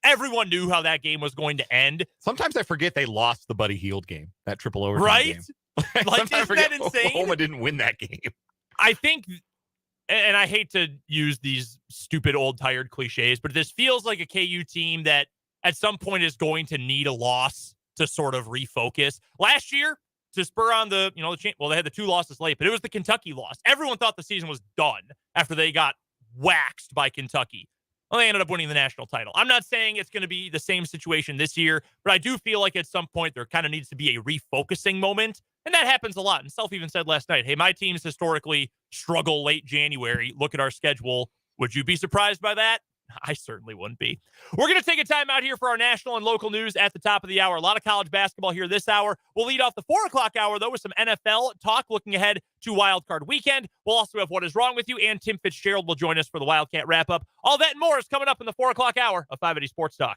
S1: everyone knew how that game was going to end.
S2: Sometimes I forget they lost the Buddy Hield game, that triple overtime
S1: right?
S2: game.
S1: Like, isn't that insane?
S2: Oklahoma didn't win that game.
S1: I think, and I hate to use these stupid old tired cliches, but this feels like a KU team that at some point is going to need a loss to sort of refocus. Last year, to spur on they had the 2 losses late, but it was the Kentucky loss. Everyone thought the season was done after they got waxed by Kentucky. Well, they ended up winning the national title. I'm not saying it's going to be the same situation this year, but I do feel like at some point there kind of needs to be a refocusing moment, and that happens a lot. And Self even said last night, hey, my teams historically struggle late January. Look at our schedule. Would you be surprised by that? I certainly wouldn't be. We're going to take a time out here for our national and local news at the top of the hour. A lot of college basketball here this hour. We'll lead off the 4 o'clock hour, though, with some NFL talk looking ahead to Wildcard Weekend. We'll also have What Is Wrong With You, and Tim Fitzgerald will join us for the Wildcat wrap-up. All that and more is coming up in the 4 o'clock hour of 580 Sports Talk.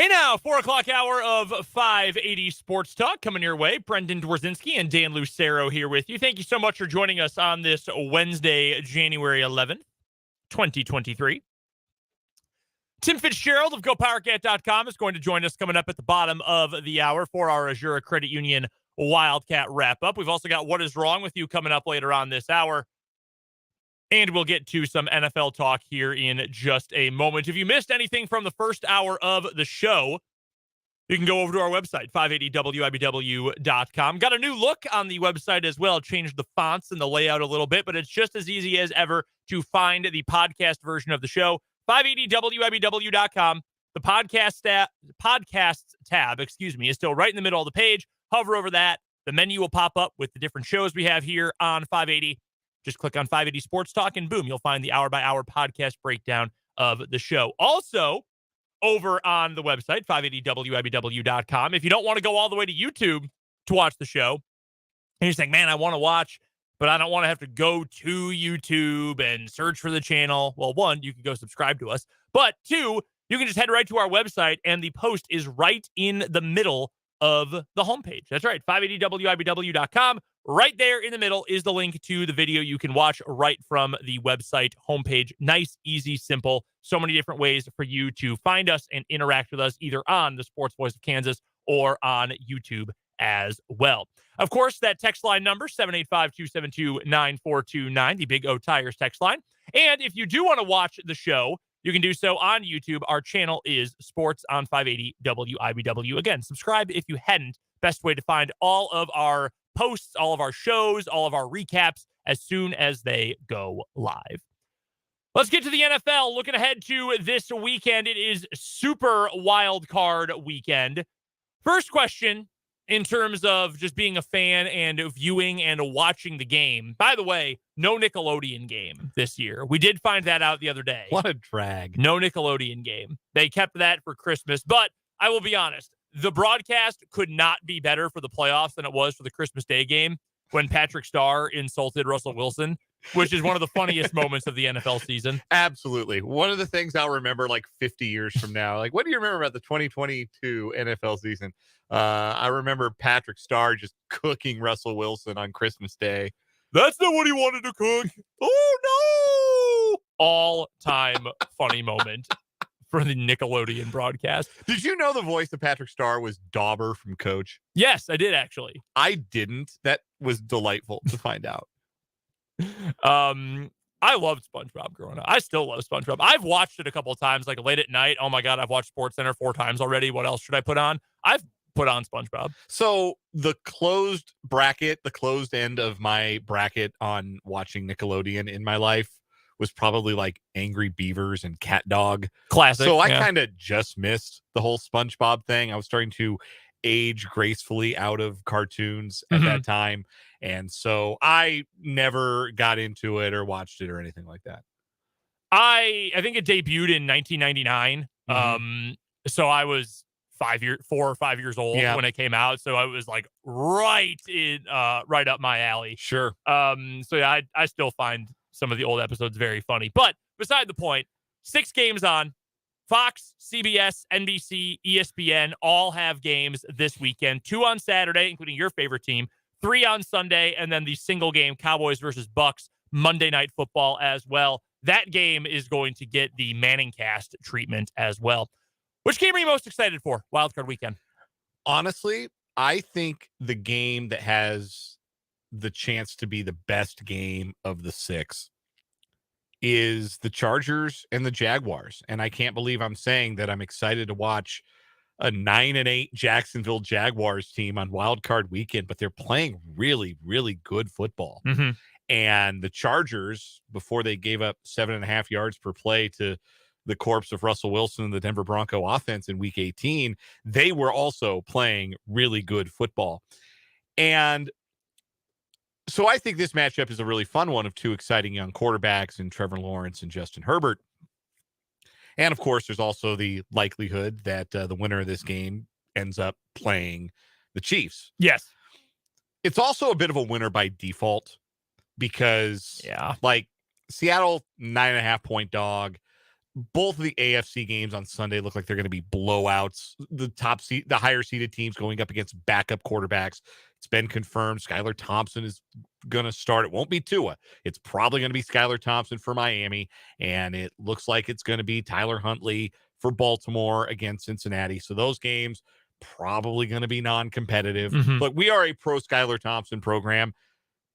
S1: Hey now, 4 o'clock hour of 580 Sports Talk coming your way. Brendan Dworzinski and Dan Lucero here with you. Thank you so much for joining us on this Wednesday, January 11th, 2023. Tim Fitzgerald of GoPowerCat.com is going to join us coming up at the bottom of the hour for our Azura Credit Union Wildcat wrap-up. We've also got What Is Wrong With You coming up later on this hour. And we'll get to some NFL talk here in just a moment. If you missed anything from the first hour of the show, you can go over to our website, 580wibw.com. Got a new look on the website as well. Changed the fonts and the layout a little bit, but it's just as easy as ever to find the podcast version of the show. 580wibw.com. The podcasts tab, is still right in the middle of the page. Hover over that. The menu will pop up with the different shows we have here on 580. Just click on 580 Sports Talk and boom, you'll find the hour-by-hour podcast breakdown of the show. Also, over on the website, 580wibw.com, if you don't want to go all the way to YouTube to watch the show, and you're saying, man, I want to watch, but I don't want to have to go to YouTube and search for the channel. Well, one, you can go subscribe to us. But two, you can just head right to our website, and the post is right in the middle of the homepage. That's right, 580wibw.com. Right there in the middle is the link to the video you can watch right from the website homepage. Nice, easy, simple. So many different ways for you to find us and interact with us either on the Sports Voice of Kansas or on YouTube as well. Of course, that text line number, 785-272-9429, the Big O Tires text line. And if you do want to watch the show, you can do so on YouTube. Our channel is Sports on 580 WIBW. Again, subscribe if you hadn't. Best way to find all of our posts, all of our shows, all of our recaps as soon as they go live. Let's get to the NFL. Looking ahead to this weekend, it is Super Wildcard Weekend. First question in terms of just being a fan and viewing and watching the game. By the way, no Nickelodeon game this year. We did find that out the other day.
S2: What a drag.
S1: No Nickelodeon game. They kept that for Christmas, but I will be honest. The broadcast could not be better for the playoffs than it was for the Christmas Day game when Patrick Starr insulted Russell Wilson, which is one of the funniest moments of the NFL season.
S2: Absolutely. One of the things I'll remember like 50 years from now. Like, what do you remember about the 2022 NFL season? I remember Patrick Starr just cooking Russell Wilson on Christmas Day.
S1: That's not what he wanted to cook. Oh, no. All-time funny moment for the Nickelodeon broadcast.
S2: Did you know the voice of Patrick Starr was Dauber from Coach?
S1: Yes, I did actually.
S2: I didn't. That was delightful to find out.
S1: I loved SpongeBob growing up. I still love SpongeBob. I've watched it a couple of times, like late at night. Oh my God, I've watched SportsCenter 4 times already. What else should I put on? I've put on SpongeBob.
S2: So the closed bracket, the closed end of my bracket on watching Nickelodeon in my life was probably like Angry Beavers and Cat Dog.
S1: Classic.
S2: So I kind of just missed the whole SpongeBob thing. I was starting to age gracefully out of cartoons at that time. And so I never got into it or watched it or anything like that.
S1: I think it debuted in 1999. So I was 4 or 5 years old when it came out. So I was like right up my alley.
S2: Sure.
S1: So yeah, I still find some of the old episodes very funny. But beside the point, 6 games on. Fox, CBS, NBC, ESPN all have games this weekend. 2 on Saturday, including your favorite team. 3 on Sunday, and then the single game Cowboys versus Bucks Monday Night Football as well. That game is going to get the Manning cast treatment as well. Which game are you most excited for, Wildcard Weekend?
S2: Honestly, I think the game that has the chance to be the best game of the 6 is the Chargers and the Jaguars. And I can't believe I'm saying that I'm excited to watch a 9-8 Jacksonville Jaguars team on Wildcard Weekend, but they're playing really, really good football. And the Chargers, before they gave up 7.5 yards per play to the corpse of Russell Wilson and the Denver Bronco offense in week 18, they were also playing really good football. And so I think this matchup is a really fun one of 2 exciting young quarterbacks in Trevor Lawrence and Justin Herbert. And, of course, there's also the likelihood that the winner of this game ends up playing the Chiefs.
S1: Yes.
S2: It's also a bit of a winner by default because, like, Seattle, 9.5-point dog. both of the AFC games on Sunday look like they're going to be blowouts. The higher seeded teams going up against backup quarterbacks. It's been confirmed. Skylar Thompson is going to start. It won't be Tua. It's probably going to be Skylar Thompson for Miami. And it looks like it's going to be Tyler Huntley for Baltimore against Cincinnati. So those games probably going to be non-competitive. But we are a pro Skylar Thompson program.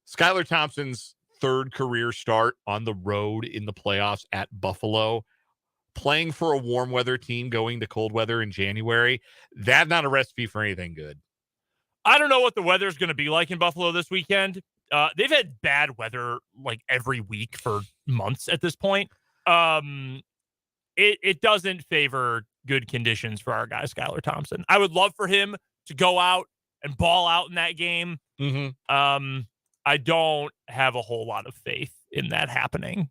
S2: Skylar Thompson's third career start on the road in the playoffs at Buffalo, playing for a warm weather team going to cold weather in January, that's not a recipe for anything good.
S1: I don't know what the weather is going to be like in Buffalo this weekend. They've had bad weather like every week for months at this point. It doesn't favor good conditions for our guy, Skylar Thompson. I would love for him to go out and ball out in that game. I don't have a whole lot of faith in that happening.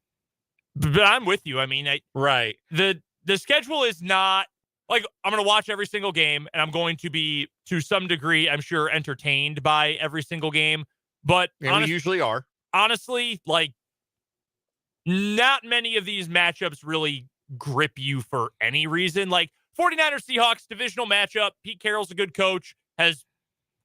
S1: But I'm with you. I mean,
S2: right.
S1: The schedule is not like I'm going to watch every single game and I'm going to be, to some degree, I'm sure, entertained by every single game. But
S2: we usually are.
S1: Honestly, like, not many of these matchups really grip you for any reason. Like 49ers Seahawks divisional matchup. Pete Carroll's a good coach, has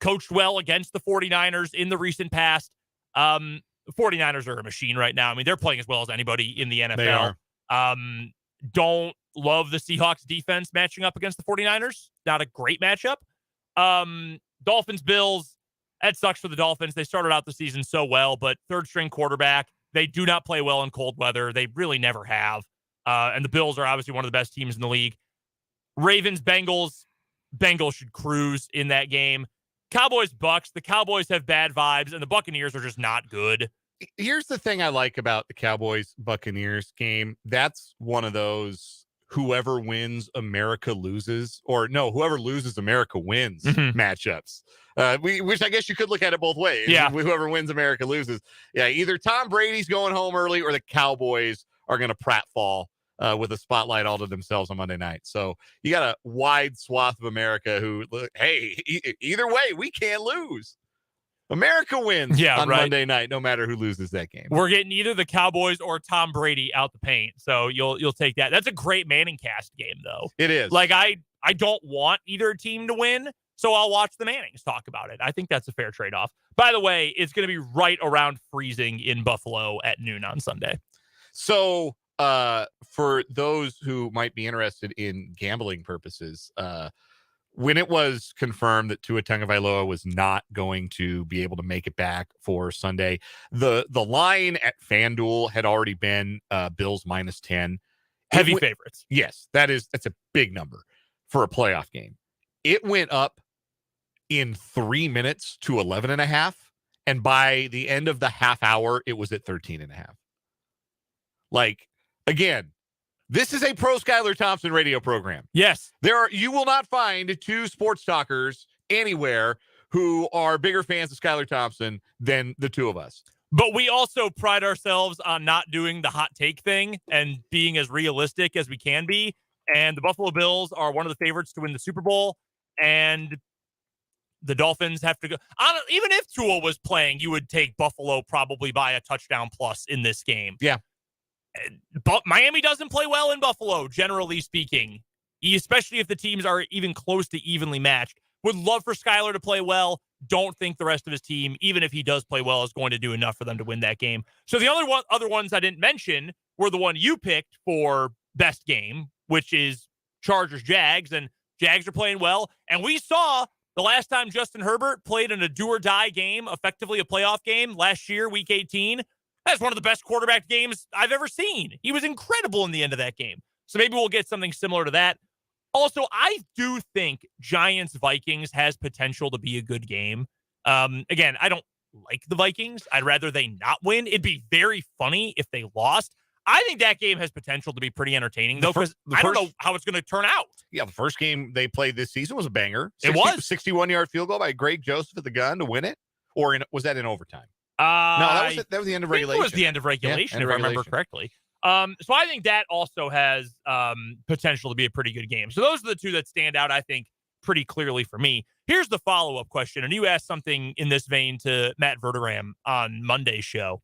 S1: coached well against the 49ers in the recent past. 49ers are a machine right now. I mean, they're playing as well as anybody in the NFL.
S2: They are.
S1: Don't love the Seahawks defense matching up against the 49ers. Not a great matchup. Dolphins, Bills. That sucks for the Dolphins. They started out the season so well, but third string quarterback. They do not play well in cold weather. They really never have. And the Bills are obviously one of the best teams in the league. Ravens, Bengals. Bengals should cruise in that game. Cowboys, Bucks. The Cowboys have bad vibes, and the Buccaneers are just not good.
S2: Here's the thing I like about the Cowboys-Buccaneers game. That's one of those whoever wins, America loses, or no, whoever loses, America wins matchups. Which I guess you could look at it both ways.
S1: Yeah.
S2: Whoever wins, America loses. Yeah, either Tom Brady's going home early or the Cowboys are going to pratfall with a spotlight all to themselves on Monday night. So you got a wide swath of America who, hey, either way, we can't lose. America wins on Monday night, no matter who loses that game.
S1: We're getting either the Cowboys or Tom Brady out the paint. So you'll take that. That's a great Manning cast game, though.
S2: It is.
S1: Like, I don't want either team to win, so I'll watch the Mannings talk about it. I think that's a fair trade-off. By the way, it's going to be right around freezing in Buffalo at noon on Sunday.
S2: So for those who might be interested in gambling purposes, when it was confirmed that Tua Tagovailoa was not going to be able to make it back for Sunday, the line at FanDuel had already been Bills -10.
S1: Heavy favorites.
S2: Yes, that's a big number for a playoff game. It went up in 3 minutes to 11.5, and by the end of the half hour, it was at 13.5. Like, again, this is a pro Skylar Thompson radio program.
S1: Yes.
S2: You will not find two sports talkers anywhere who are bigger fans of Skylar Thompson than the two of us.
S1: But we also pride ourselves on not doing the hot take thing and being as realistic as we can be. And the Buffalo Bills are one of the favorites to win the Super Bowl. And the Dolphins have to go. Even if Tua was playing, you would take Buffalo probably by a touchdown plus in this game.
S2: Yeah.
S1: But Miami doesn't play well in Buffalo, generally speaking, especially if the teams are even close to evenly matched. Would love for Skylar to play well. Don't think the rest of his team, even if he does play well, is going to do enough for them to win that game. So the other ones I didn't mention were the one you picked for best game, which is Chargers-Jags, and Jags are playing well. And we saw the last time Justin Herbert played in a do-or-die game, effectively a playoff game, last year, Week 18. That's one of the best quarterback games I've ever seen. He was incredible in the end of that game. So maybe we'll get something similar to that. Also, I do think Giants-Vikings has potential to be a good game. Again, I don't like the Vikings. I'd rather they not win. It'd be very funny if they lost. I think that game has potential to be pretty entertaining, though, because I don't know how it's going to turn out.
S2: Yeah, the first game they played this season was a banger.
S1: It was.
S2: 61-yard field goal by Greg Joseph at the gun to win it? Or was that in overtime?
S1: No,
S2: that was the end of regulation.
S1: It was the end of regulation, if I remember correctly. So I think that also has potential to be a pretty good game. So those are the two that stand out, I think, pretty clearly for me. Here's the follow-up question, and you asked something in this vein to Matt Verderam on Monday's show.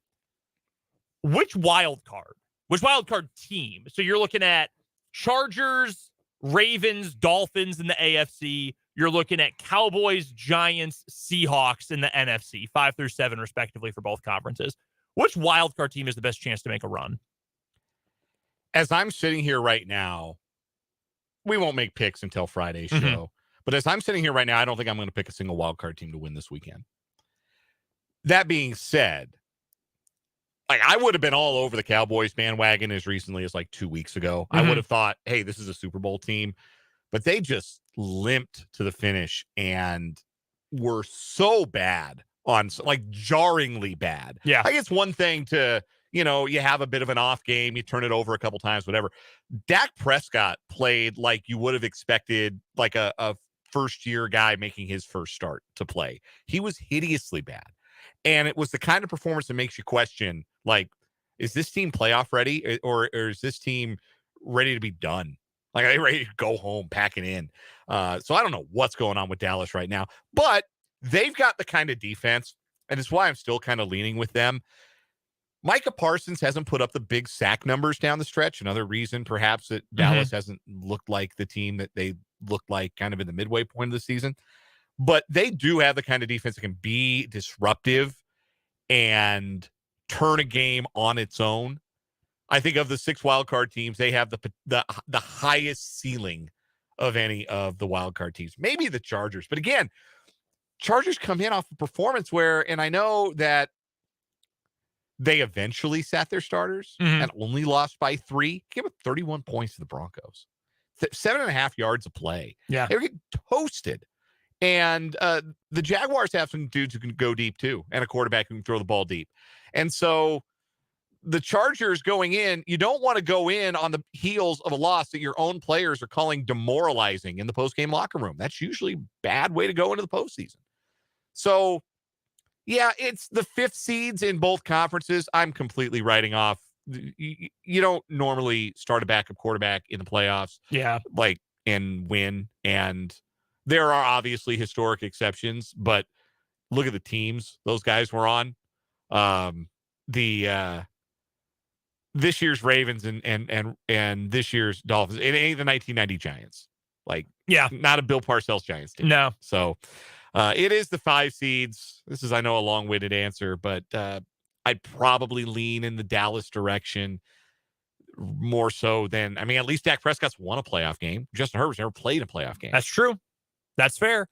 S1: Which wild card which wild card team? So you're looking at Chargers, Ravens, Dolphins in the AFC. You're looking at Cowboys, Giants, Seahawks in the NFC, 5 through 7 respectively for both conferences. Which wild card team has the best chance to make a run?
S2: As I'm sitting here right now, we won't make picks until Friday's show. But as I'm sitting here right now, I don't think I'm going to pick a single wild card team to win this weekend. That being said, like, I would have been all over the Cowboys bandwagon as recently as like 2 weeks ago. I would have thought, hey, this is a Super Bowl team. But they just limped to the finish and were so bad, like jarringly bad.
S1: Yeah.
S2: I guess one thing to, you have a bit of an off game, you turn it over a couple times, whatever. Dak Prescott played like you would have expected, like a first-year guy making his first start to play. He was hideously bad. And it was the kind of performance that makes you question, like, is this team playoff ready or is this team ready to be done? Like, are they ready to go home, packing in? So I don't know what's going on with Dallas right now, but they've got the kind of defense, and it's why I'm still kind of leaning with them. Micah Parsons hasn't put up the big sack numbers down the stretch. Another reason, perhaps, that Dallas hasn't looked like the team that they looked like kind of in the midway point of the season. But they do have the kind of defense that can be disruptive and turn a game on its own. I think of the 6 wildcard teams, they have the highest ceiling of any of the wildcard teams. Maybe the Chargers. But again, Chargers come in off a performance where, and I know that they eventually sat their starters and only lost by 3. Gave up 31 points to the Broncos. 7.5 yards of play.
S1: Yeah.
S2: They were getting toasted. And the Jaguars have some dudes who can go deep too, and a quarterback who can throw the ball deep. And so the Chargers going in, you don't want to go in on the heels of a loss that your own players are calling demoralizing in the postgame locker room. That's usually a bad way to go into the postseason. So, yeah, it's the 5th seeds in both conferences. I'm completely writing off. You don't normally start a backup quarterback in the playoffs.
S1: Yeah.
S2: Like, and win. And there are obviously historic exceptions, but look at the teams those guys were on. This year's Ravens and this year's Dolphins. It ain't the 1990 Giants. Like,
S1: yeah,
S2: not a Bill Parcells Giants team.
S1: No.
S2: So it is the 5 seeds. This is, I know, a long-winded answer, but I'd probably lean in the Dallas direction more so than, at least Dak Prescott's won a playoff game. Justin Herbert's never played a playoff game.
S1: That's true. That's fair.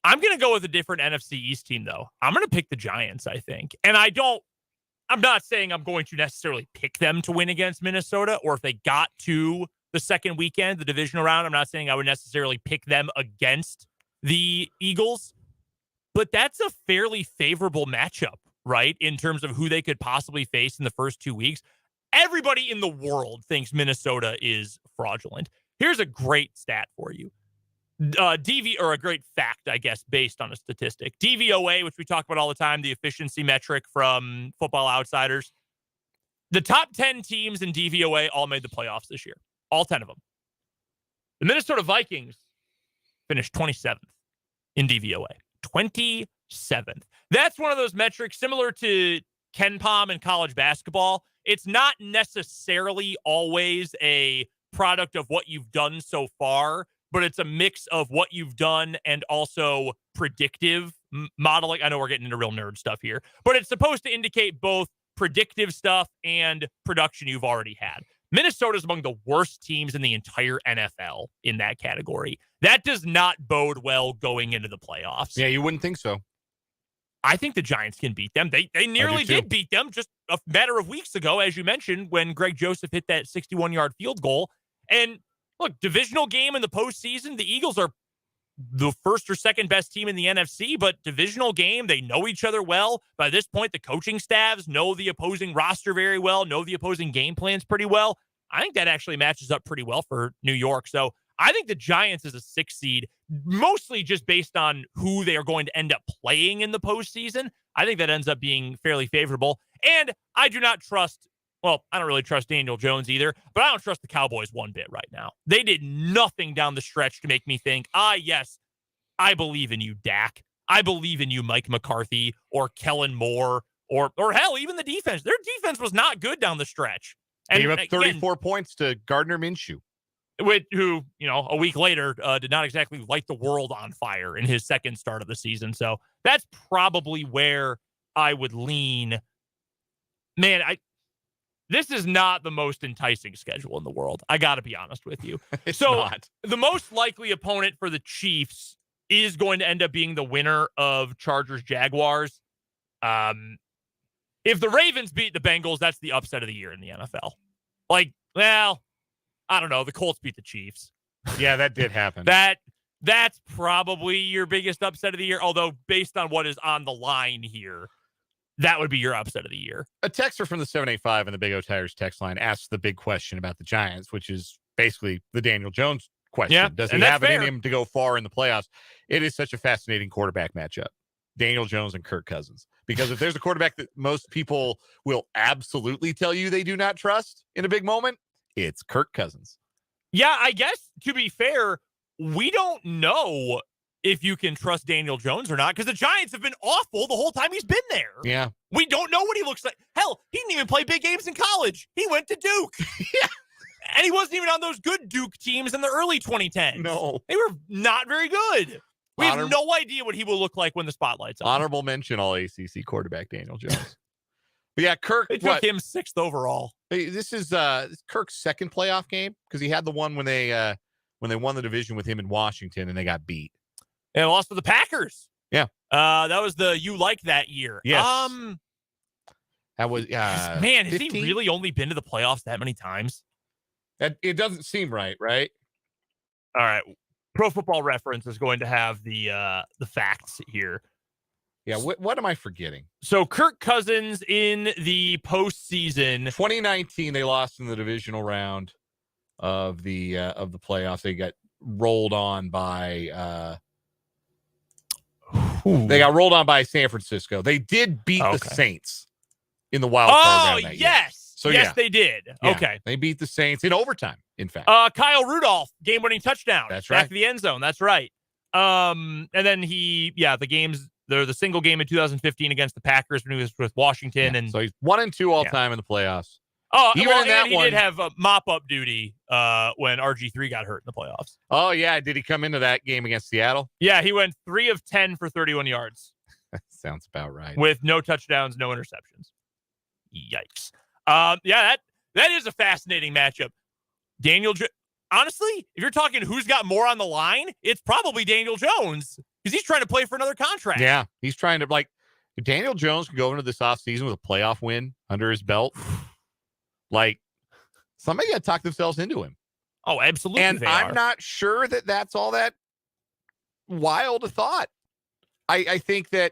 S1: I'm going to go with a different NFC East team, though. I'm going to pick the Giants, I think. And I'm not saying I'm going to necessarily pick them to win against Minnesota, or if they got to the second weekend, the divisional round, I'm not saying I would necessarily pick them against the Eagles. But that's a fairly favorable matchup, right, in terms of who they could possibly face in the first 2 weeks. Everybody in the world thinks Minnesota is fraudulent. Here's a great stat for you. Or a great fact, I guess, based on a statistic. DVOA, which we talk about all the time, the efficiency metric from Football Outsiders. The top 10 teams in DVOA all made the playoffs this year. All 10 of them. The Minnesota Vikings finished 27th in DVOA. 27th. That's one of those metrics similar to KenPom in college basketball. It's not necessarily always a product of what you've done so far, but it's a mix of what you've done and also predictive modeling. I know we're getting into real nerd stuff here, but it's supposed to indicate both predictive stuff and production you've already had. Minnesota's among the worst teams in the entire NFL in that category. That does not bode well going into the playoffs.
S2: Yeah, you wouldn't think so.
S1: I think the Giants can beat them. They nearly did beat them just a matter of weeks ago, as you mentioned, when Greg Joseph hit that 61-yard field goal. And look, divisional game in the postseason, the Eagles are the first or second best team in the NFC, but divisional game, they know each other well. By this point, the coaching staffs know the opposing roster very well, know the opposing game plans pretty well. I think that actually matches up pretty well for New York. So I think the Giants is a 6 seed, mostly just based on who they are going to end up playing in the postseason. I think that ends up being fairly favorable. And I do not trust, well, I don't really trust Daniel Jones either, but I don't trust the Cowboys one bit right now. They did nothing down the stretch to make me think, yes, I believe in you, Dak. I believe in you, Mike McCarthy or Kellen Moore or hell, even the defense. Their defense was not good down the stretch.
S2: And gave up 34 points to Gardner Minshew.
S1: Who, a week later did not exactly light the world on fire in his second start of the season. So that's probably where I would lean. Man, this is not the most enticing schedule in the world. I got to be honest with you.
S2: It's not.
S1: The most likely opponent for the Chiefs is going to end up being the winner of Chargers-Jaguars. If the Ravens beat the Bengals, that's the upset of the year in the NFL. I don't know. The Colts beat the Chiefs.
S2: Yeah, that did happen.
S1: That's probably your biggest upset of the year. Although, based on what is on the line here, that would be your upset of the year.
S2: A texter from the 785 and the Big O Tires text line asks the big question about the Giants, which is basically the Daniel Jones question.
S1: Yeah,
S2: does he have it in him to go far in the playoffs? It is such a fascinating quarterback matchup. Daniel Jones and Kirk Cousins. Because if there's a quarterback that most people will absolutely tell you they do not trust in a big moment, it's Kirk Cousins.
S1: Yeah, I guess to be fair, we don't know if you can trust Daniel Jones or not because the Giants have been awful the whole time he's been there.
S2: Yeah.
S1: We don't know what he looks like. Hell, he didn't even play big games in college. He went to Duke.
S2: Yeah.
S1: And he wasn't even on those good Duke teams in the early 2010s.
S2: No.
S1: They were not very good. We have no idea what he will look like when the spotlight's on.
S2: Honorable mention, all ACC quarterback Daniel Jones. But yeah, Kirk.
S1: They took him 6th overall.
S2: This is Kirk's second playoff game because he had the one when they won the division with him in Washington and they got beat.
S1: And lost to the Packers.
S2: Yeah.
S1: That was the you like that year.
S2: Yes. That was
S1: man, has
S2: 15?
S1: he really only been to the playoffs that many times?
S2: It doesn't seem right?
S1: All right. Pro Football Reference is going to have the facts here.
S2: Yeah, what am I forgetting?
S1: So Kirk Cousins in the postseason.
S2: 2019, they lost in the divisional round of the playoffs. They got rolled on by San Francisco. They did beat the Saints in the wild card round that year.
S1: So yes, they did.
S2: Yeah,
S1: okay.
S2: They beat the Saints in overtime, in fact.
S1: Kyle Rudolph, game-winning touchdown.
S2: That's
S1: back
S2: right.
S1: to the end zone. That's right. And then the single game in 2015 against the Packers when he was with Washington. And
S2: so he's 1-2 all time in the playoffs.
S1: Oh,
S2: Even in that
S1: he did have mop-up duty when RG3 got hurt in the playoffs.
S2: Oh, yeah. Did he come into that game against Seattle?
S1: Yeah, he went 3 of 10 for 31 yards.
S2: Sounds about right.
S1: With no touchdowns, no interceptions. Yikes. That is a fascinating matchup. Honestly, if you're talking who's got more on the line, it's probably Daniel Jones because he's trying to play for another contract.
S2: Yeah, he's trying to, if Daniel Jones can go into this offseason with a playoff win under his belt, somebody got to talk themselves into him.
S1: Oh, absolutely.
S2: And I'm not sure that that's all that wild a thought. I think that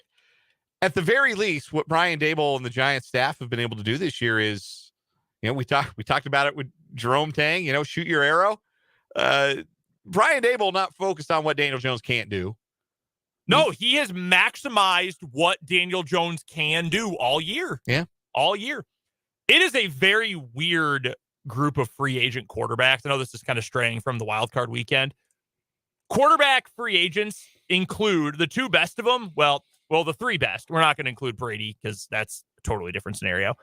S2: at the very least, what Brian Daboll and the Giants staff have been able to do this year is, we talked about it with Jerome Tang, shoot your arrow. Brian Daboll not focused on what Daniel Jones can't do.
S1: No, he has maximized what Daniel Jones can do all year.
S2: Yeah.
S1: All year. It is a very weird group of free agent quarterbacks. I know this is kind of straying from the Wildcard Weekend. Quarterback free agents include the 2 best of them. Well, the 3 best. We're not going to include Brady because that's a totally different scenario.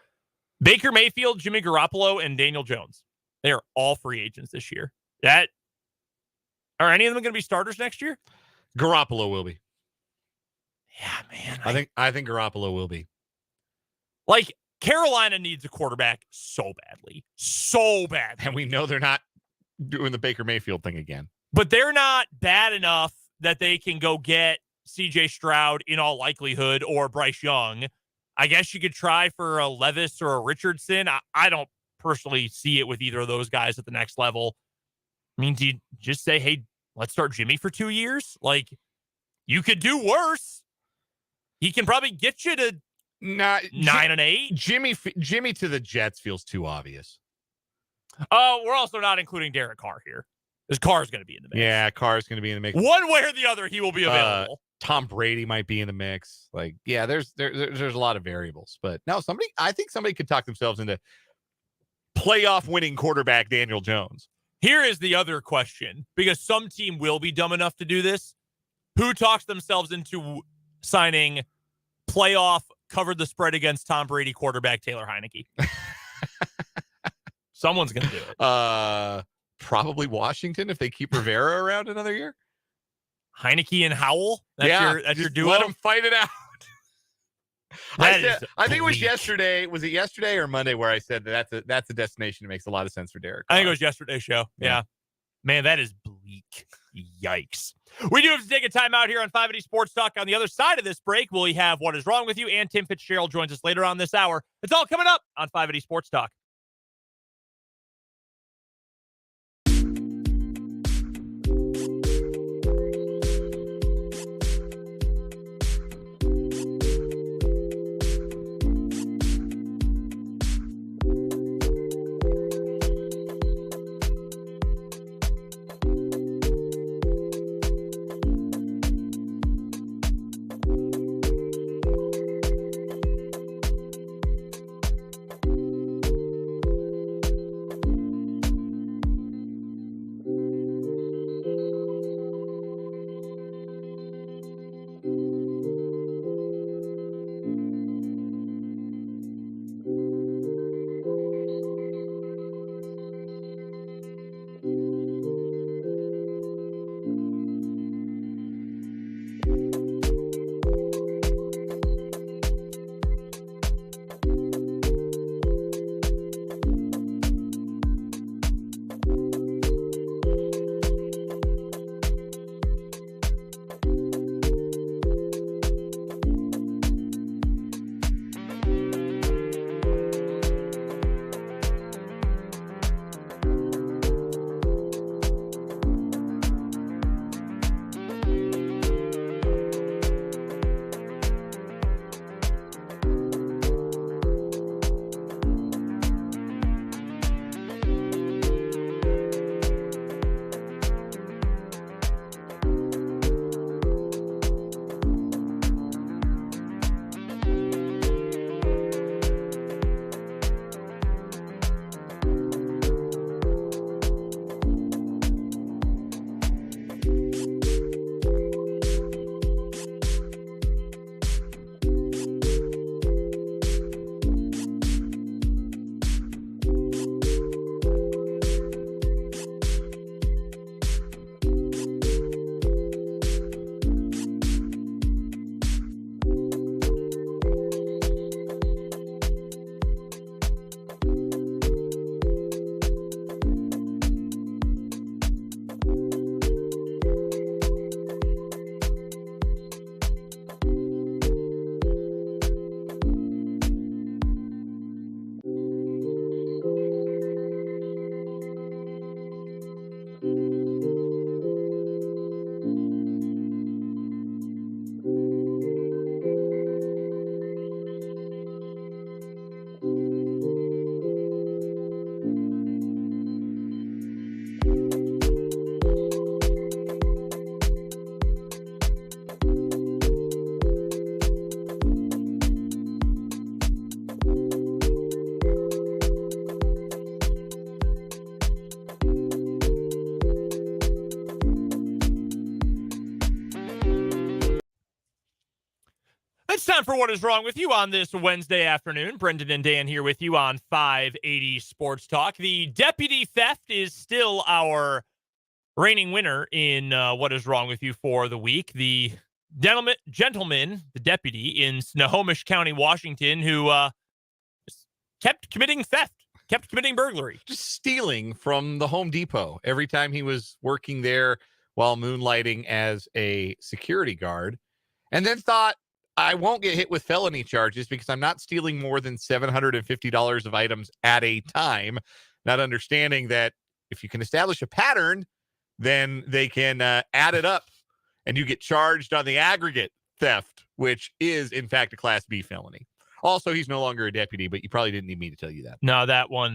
S1: Baker Mayfield, Jimmy Garoppolo, and Daniel Jones. They are all free agents this year. Are any of them going to be starters next year?
S2: Garoppolo will be.
S1: Yeah, man.
S2: I think Garoppolo will be.
S1: Carolina needs a quarterback so badly. So badly.
S2: And we know they're not doing the Baker Mayfield thing again.
S1: But they're not bad enough that they can go get CJ Stroud in all likelihood or Bryce Young. I guess you could try for a Levis or a Richardson. I don't personally see it with either of those guys at the next level. I mean, do you just say, hey, let's start Jimmy for 2 years? You could do worse. He can probably get you to 9-8.
S2: Jimmy to the Jets feels too obvious.
S1: We're also not including Derek Carr here. This Carr's going to be in the mix.
S2: Yeah, Carr's going to be in the mix.
S1: One way or the other, he will be available.
S2: Tom Brady might be in the mix. There's a lot of variables. But no, I think somebody could talk themselves into playoff winning quarterback Daniel Jones.
S1: Here is the other question, because some team will be dumb enough to do this. Who talks themselves into signing playoff covered the spread against Tom Brady quarterback Taylor Heineke? Someone's going to do it.
S2: Probably Washington if they keep Rivera around another year.
S1: Heineke and Howell. That's your duo.
S2: Let them fight it out.
S1: I
S2: think it was yesterday. Was it yesterday or Monday where I said that's a destination that makes a lot of sense for Derek?
S1: I think it was yesterday's show. Yeah. Man, that is bleak. Yikes. We do have to take a time out here on 580 Sports Talk. On the other side of this break, we have What Is Wrong With You, and Tim Fitzgerald joins us later on this hour. It's all coming up on 580 Sports Talk. It's time for What Is Wrong With You on this Wednesday afternoon. Brendan and Dan here with you on 580 Sports Talk. The deputy theft is still our reigning winner in What Is Wrong With You for the week. The gentleman, the deputy in Snohomish County, Washington, who kept committing theft, kept committing burglary.
S2: Just stealing from the Home Depot every time he was working there while moonlighting as a security guard, and then thought, I won't get hit with felony charges because I'm not stealing more than $750 of items at a time, not understanding that if you can establish a pattern, then they can add it up and you get charged on the aggregate theft, which is, in fact, a Class B felony. Also, he's no longer a deputy, but you probably didn't need me to tell you that.
S1: No, that one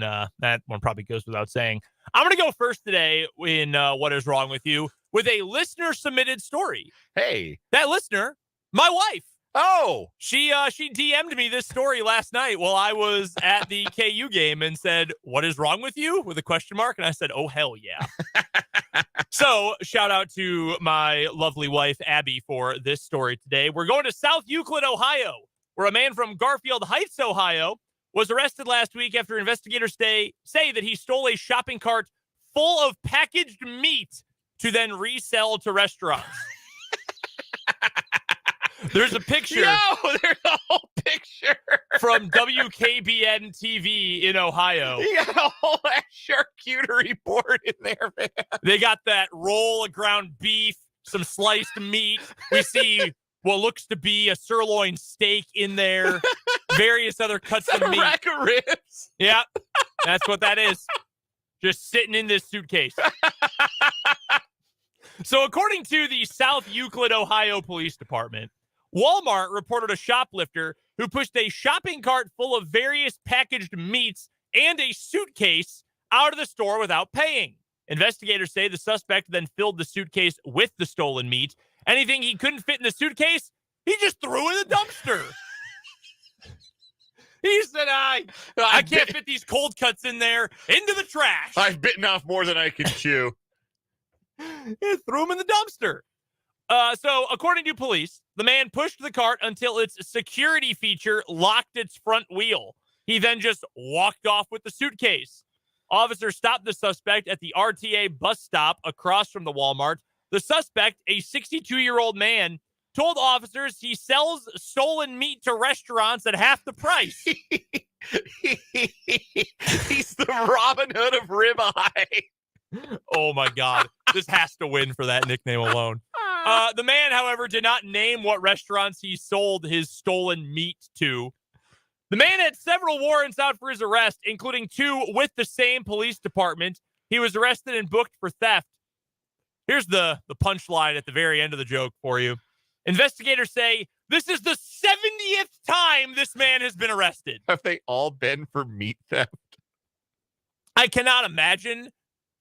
S1: probably goes without saying. I'm going to go first today in What Is Wrong With You with a listener-submitted story.
S2: Hey.
S1: That listener, my wife.
S2: Oh,
S1: she DM'd me this story last night while I was at the KU game and said, "What is wrong with you?" with a question mark. And I said, "Oh, hell yeah." So shout out to my lovely wife, Abby, for this story today. We're going to South Euclid, Ohio, where a man from Garfield Heights, Ohio, was arrested last week after investigators say that he stole a shopping cart full of packaged meat to then resell to restaurants. There's a picture.
S2: No, there's a whole picture
S1: from WKBN TV in Ohio.
S2: You got a whole charcuterie board in there, man.
S1: They got that roll of ground beef, some sliced meat. We see what looks to be a sirloin steak in there, various other cuts of meat.
S2: A rack of ribs.
S1: Yeah, that's what that is. Just sitting in this suitcase. So according to the South Euclid, Ohio Police Department, Walmart reported a shoplifter who pushed a shopping cart full of various packaged meats and a suitcase out of the store without paying. Investigators say the suspect then filled the suitcase with the stolen meat. Anything he couldn't fit in the suitcase, he just threw in the dumpster. He said, I can't fit these cold cuts in there, into the trash.
S2: I've bitten off more than I can chew.
S1: He threw them in the dumpster. So, according to police, the man pushed the cart until its security feature locked its front wheel. He then just walked off with the suitcase. Officers stopped the suspect at the RTA bus stop across from the Walmart. The suspect, a 62-year-old man, told officers he sells stolen meat to restaurants at half the price.
S2: He's the Robin Hood of ribeye.
S1: Oh, my God. This has to win for that nickname alone. The man, however, did not name what restaurants he sold his stolen meat to. The man had several warrants out for his arrest, including 2 with the same police department. He was arrested and booked for theft. Here's the punchline at the very end of the joke for you. Investigators say this is the 70th time this man has been arrested.
S2: Have they all been for meat theft?
S1: I cannot imagine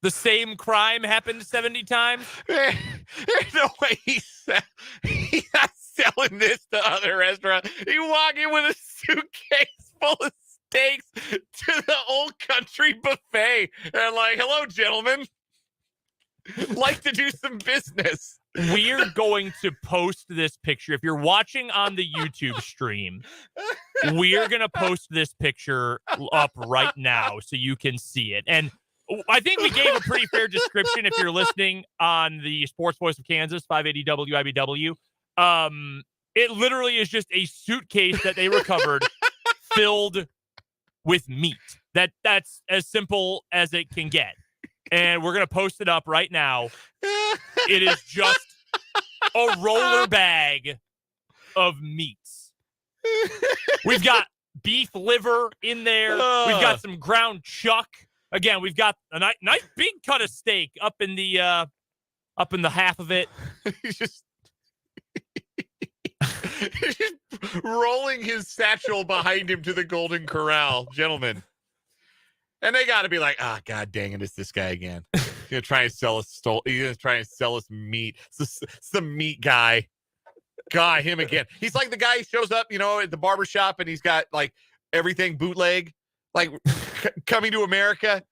S1: the same crime happened 70 times.
S2: There's no way he's not selling this to other restaurants. He walked in with a suitcase full of steaks to the Old Country buffet and like, hello, gentlemen. Like to do some business.
S1: We're going to post this picture. If you're watching on the YouTube stream, we're going to post this picture up right now so you can see it. And I think we gave a pretty fair description if you're listening on the Sports Voice of Kansas, 580 WIBW. It literally is just a suitcase that they recovered filled with meat. That's as simple as it can get. And we're going to post it up right now. It is just a roller bag of meats. We've got beef liver in there. We've got some ground chuck. Again, we've got a nice big cut of steak up in the half of it.
S2: He's just rolling his satchel behind him to the Golden Corral, gentlemen. And they got to be like, God dang it, it's this guy again. He's gonna try and sell us He's gonna try and sell us meat. It's the meat guy. God, him again. He's like the guy who shows up, at the barbershop and he's got like everything bootleg, like coming to America.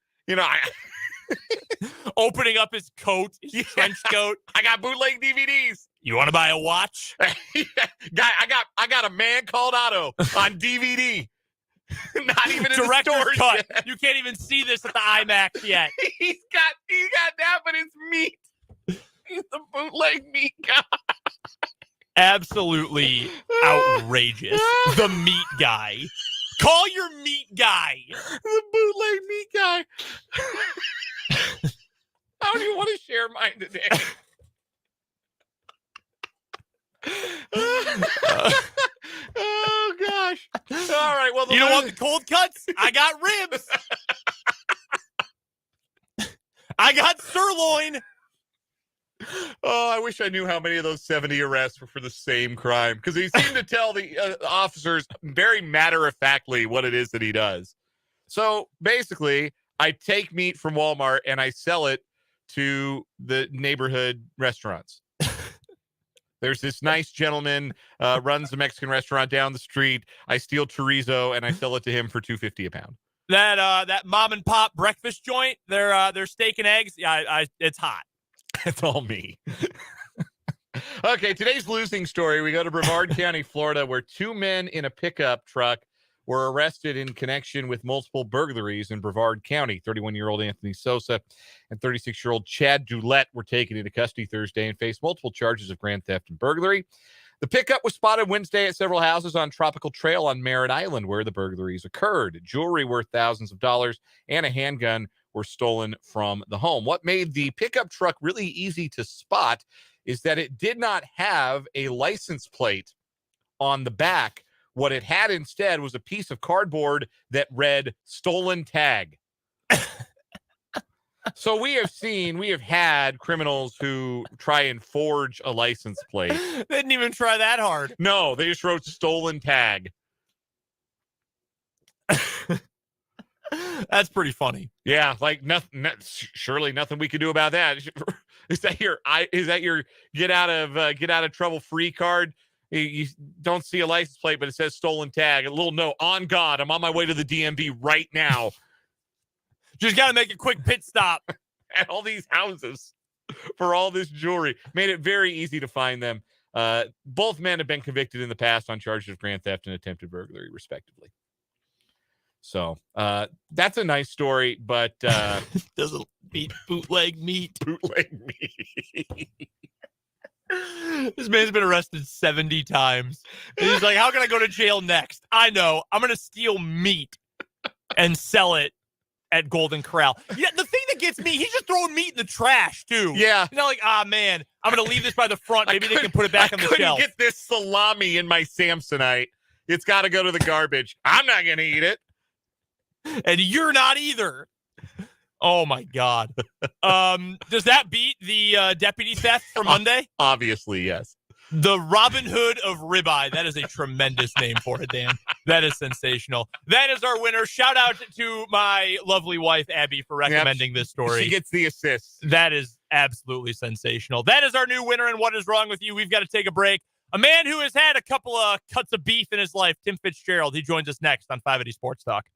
S1: Opening up his coat, his trench coat.
S2: I got bootleg DVDs.
S1: You want to buy a watch?
S2: Guy, I got a Man Called Otto on DVD. Not even in
S1: Director's
S2: the stores
S1: cut.
S2: yet.
S1: You can't even see this at the IMAX yet.
S2: He's got that, but it's meat. He's the bootleg meat guy.
S1: Absolutely outrageous. The meat guy. Call your meat guy.
S2: The bootleg meat guy. How do you want to share mine today? Oh gosh. All right. Well,
S1: you don't want the cold cuts? I got ribs. I got sirloin.
S2: Oh, I wish I knew how many of those 70 arrests were for the same crime, because he seemed to tell the officers very matter-of-factly what it is that he does. So basically, I take meat from Walmart and I sell it to the neighborhood restaurants. There's this nice gentleman runs a Mexican restaurant down the street. I steal chorizo and I sell it to him for $2.50 a pound.
S1: That mom and pop breakfast joint, their steak and eggs, it's hot.
S2: It's all me. Okay, today's losing story. We go to Brevard County, Florida, where 2 men in a pickup truck were arrested in connection with multiple burglaries in Brevard County. 31-year-old Anthony Sosa and 36-year-old Chad Dulett were taken into custody Thursday and faced multiple charges of grand theft and burglary. The pickup was spotted Wednesday at several houses on Tropical Trail on Merritt Island, where the burglaries occurred. Jewelry worth thousands of dollars and a handgun were stolen from the home. What made the pickup truck really easy to spot is that it did not have a license plate on the back. What it had instead was a piece of cardboard that read "stolen tag." So we have had criminals who try and forge a license plate.
S1: They didn't even try that hard.
S2: No, they just wrote "stolen tag."
S1: That's pretty funny.
S2: Yeah, like nothing. Surely nothing we can do about that. Is that your get out of trouble free card? You don't see a license plate, but it says "stolen tag." A little note: "On God, I'm on my way to the DMV right now."
S1: Just got to make a quick pit stop
S2: at all these houses for all this jewelry. Made it very easy to find them. Both men have been convicted in the past on charges of grand theft and attempted burglary, respectively. So that's a nice story, but
S1: doesn't beat bootleg meat.
S2: Bootleg meat.
S1: This man's been arrested 70 times. And he's like, how can I go to jail next? I know. I'm going to steal meat and sell it at Golden Corral. Yeah, the thing that gets me, he's just throwing meat in the trash, too.
S2: Yeah.
S1: You know, like, man, I'm going to leave this by the front. Maybe they can put it back on the shelf.
S2: I couldn't get this salami in my Samsonite. It's got to go to the garbage. I'm not going to eat it.
S1: And you're not either. Oh, my God. Does that beat the deputy theft from Monday?
S2: Obviously, yes.
S1: The Robin Hood of ribeye. That is a tremendous name for it, Dan. That is sensational. That is our winner. Shout out to my lovely wife, Abby, for recommending this story.
S2: She gets the assist.
S1: That is absolutely sensational. That is our new winner. And what is wrong with you? We've got to take a break. A man who has had a couple of cuts of beef in his life, Tim Fitzgerald. He joins us next on 580 Sports Talk.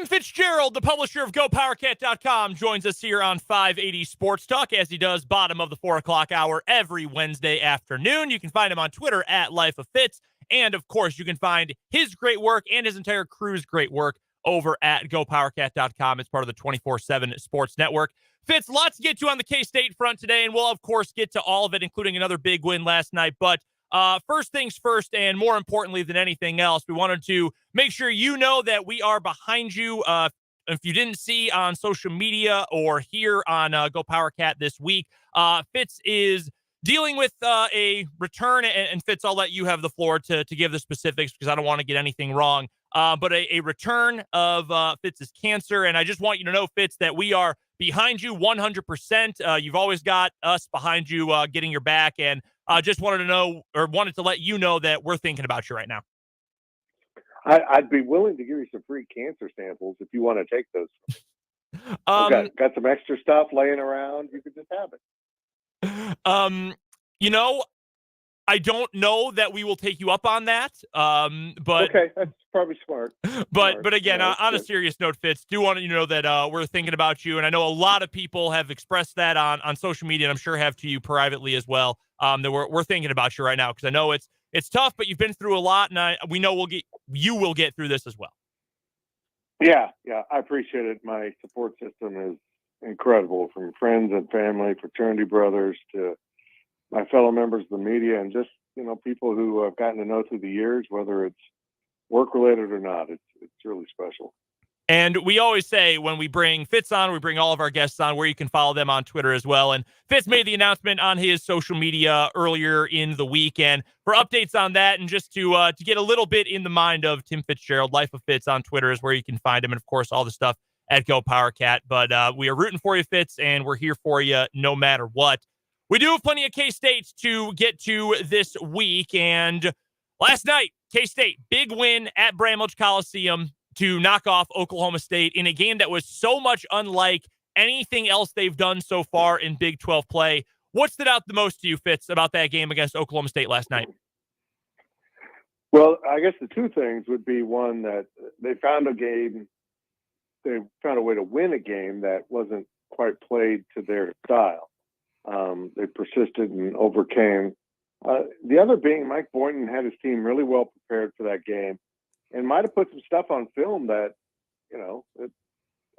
S1: Tim Fitzgerald, the publisher of GoPowerCat.com, joins us here on 580 Sports Talk as he does bottom of the 4 o'clock hour every Wednesday afternoon. You can find him on Twitter at Life of Fitz. And, of course, you can find his great work and his entire crew's great work over at GoPowerCat.com. It's part of the 24/7 Sports Network. Fitz, lots to get to on the K-State front today, and we'll, of course, get to all of it, including another big win last night. But first things first, and more importantly than anything else, we wanted to make sure you know that we are behind you. If you didn't see on social media or here on Go Power Cat this week, Fitz is dealing with a return, and Fitz, I'll let you have the floor to give the specifics because I don't want to get anything wrong. But a return of Fitz's cancer, and I just want you to know, Fitz, that we are behind you 100%. You've always got us behind you, getting your back, and just wanted to let you know that we're thinking about you right now.
S5: I'd be willing to give you some free cancer samples if you want to take those. Got some extra stuff laying around. You could just have it.
S1: I don't know that we will take you up on that. But
S5: okay, that's probably smart.
S1: But again, on a serious note, Fitz, do want you to know that we're thinking about you, and I know a lot of people have expressed that on social media, and I'm sure have to you privately as well. That we're thinking about you right now because I know it's tough, but you've been through a lot, and we know you will get through this as well.
S5: Yeah, I appreciate it. My support system is incredible, from friends and family, fraternity brothers, to my fellow members of the media, and just people who I've gotten to know through the years, whether it's work related or not. It's really special.
S1: And we always say when we bring Fitz on, we bring all of our guests on, where you can follow them on Twitter as well. And Fitz made the announcement on his social media earlier in the week. And for updates on that, and just to get a little bit in the mind of Tim Fitzgerald, Life of Fitz on Twitter is where you can find him. And of course, all the stuff at Go Power Cat. But we are rooting for you, Fitz, and we're here for you no matter what. We do have plenty of K-State to get to this week. And last night, K-State, big win at Bramlage Coliseum to knock off Oklahoma State in a game that was so much unlike anything else they've done so far in Big 12 play. What stood out the most to you, Fitz, about that game against Oklahoma State last night?
S5: Well, I guess the two things would be, one, that they found a way to win a game that wasn't quite played to their style. They persisted and overcame. The other being Mike Boynton had his team really well prepared for that game, and might have put some stuff on film that that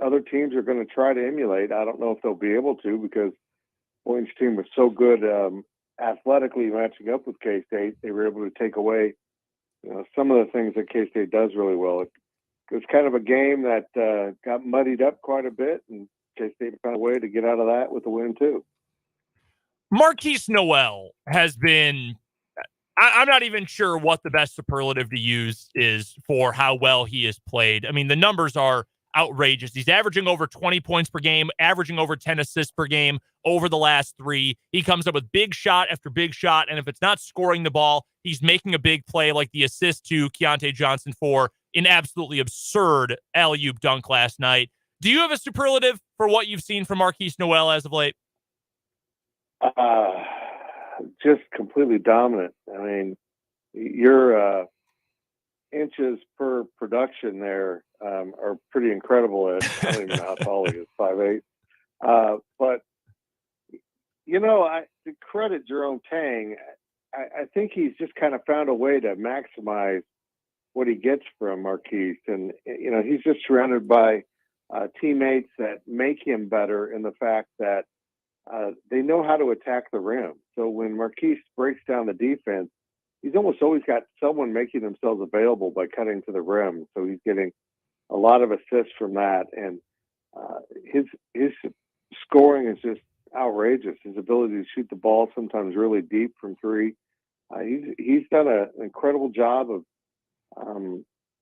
S5: other teams are going to try to emulate. I don't know if they'll be able to, because Boynton's team was so good athletically matching up with K-State. They were able to take away some of the things that K-State does really well. It was kind of a game that got muddied up quite a bit, and K-State found a way to get out of that with a win too.
S1: Marquise Noel has been, I'm not even sure what the best superlative to use is for how well he has played. I mean, the numbers are outrageous. He's averaging over 20 points per game, averaging over 10 assists per game over the last 3. He comes up with big shot after big shot, and if it's not scoring the ball, he's making a big play, like the assist to Keontae Johnson for an absolutely absurd alley-oop dunk last night. Do you have a superlative for what you've seen from Marquise Noel as of late?
S5: Just completely dominant. I mean, your inches per production there are pretty incredible. I don't even know how tall he is, 5'8". But to credit Jerome Tang, I think he's just kind of found a way to maximize what he gets from Marquise, and he's just surrounded by teammates that make him better in the fact that they know how to attack the rim. So when Marquise breaks down the defense, he's almost always got someone making themselves available by cutting to the rim. So he's getting a lot of assists from that. And his scoring is just outrageous. His ability to shoot the ball sometimes really deep from 3. He's done an incredible job of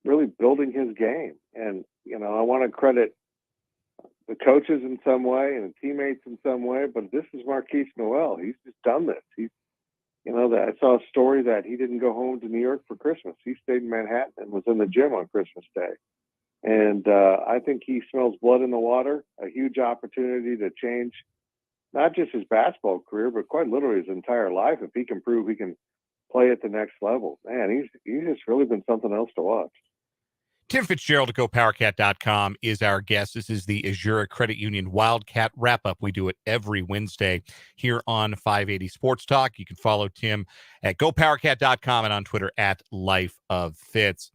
S5: really building his game. And, I want to credit the coaches in some way and the teammates in some way, but this is Marquise Noel. He's just done this. I saw a story that he didn't go home to New York for Christmas. He stayed in Manhattan and was in the gym on Christmas Day. And I think he smells blood in the water, a huge opportunity to change not just his basketball career, but quite literally his entire life. If he can prove he can play at the next level, man, he's just really been something else to watch.
S2: Tim Fitzgerald at GoPowerCat.com is our guest. This is the Azure Credit Union Wildcat Wrap-Up. We do it every Wednesday here on 580 Sports Talk. You can follow Tim at GoPowerCat.com and on Twitter at LifeOfFitz.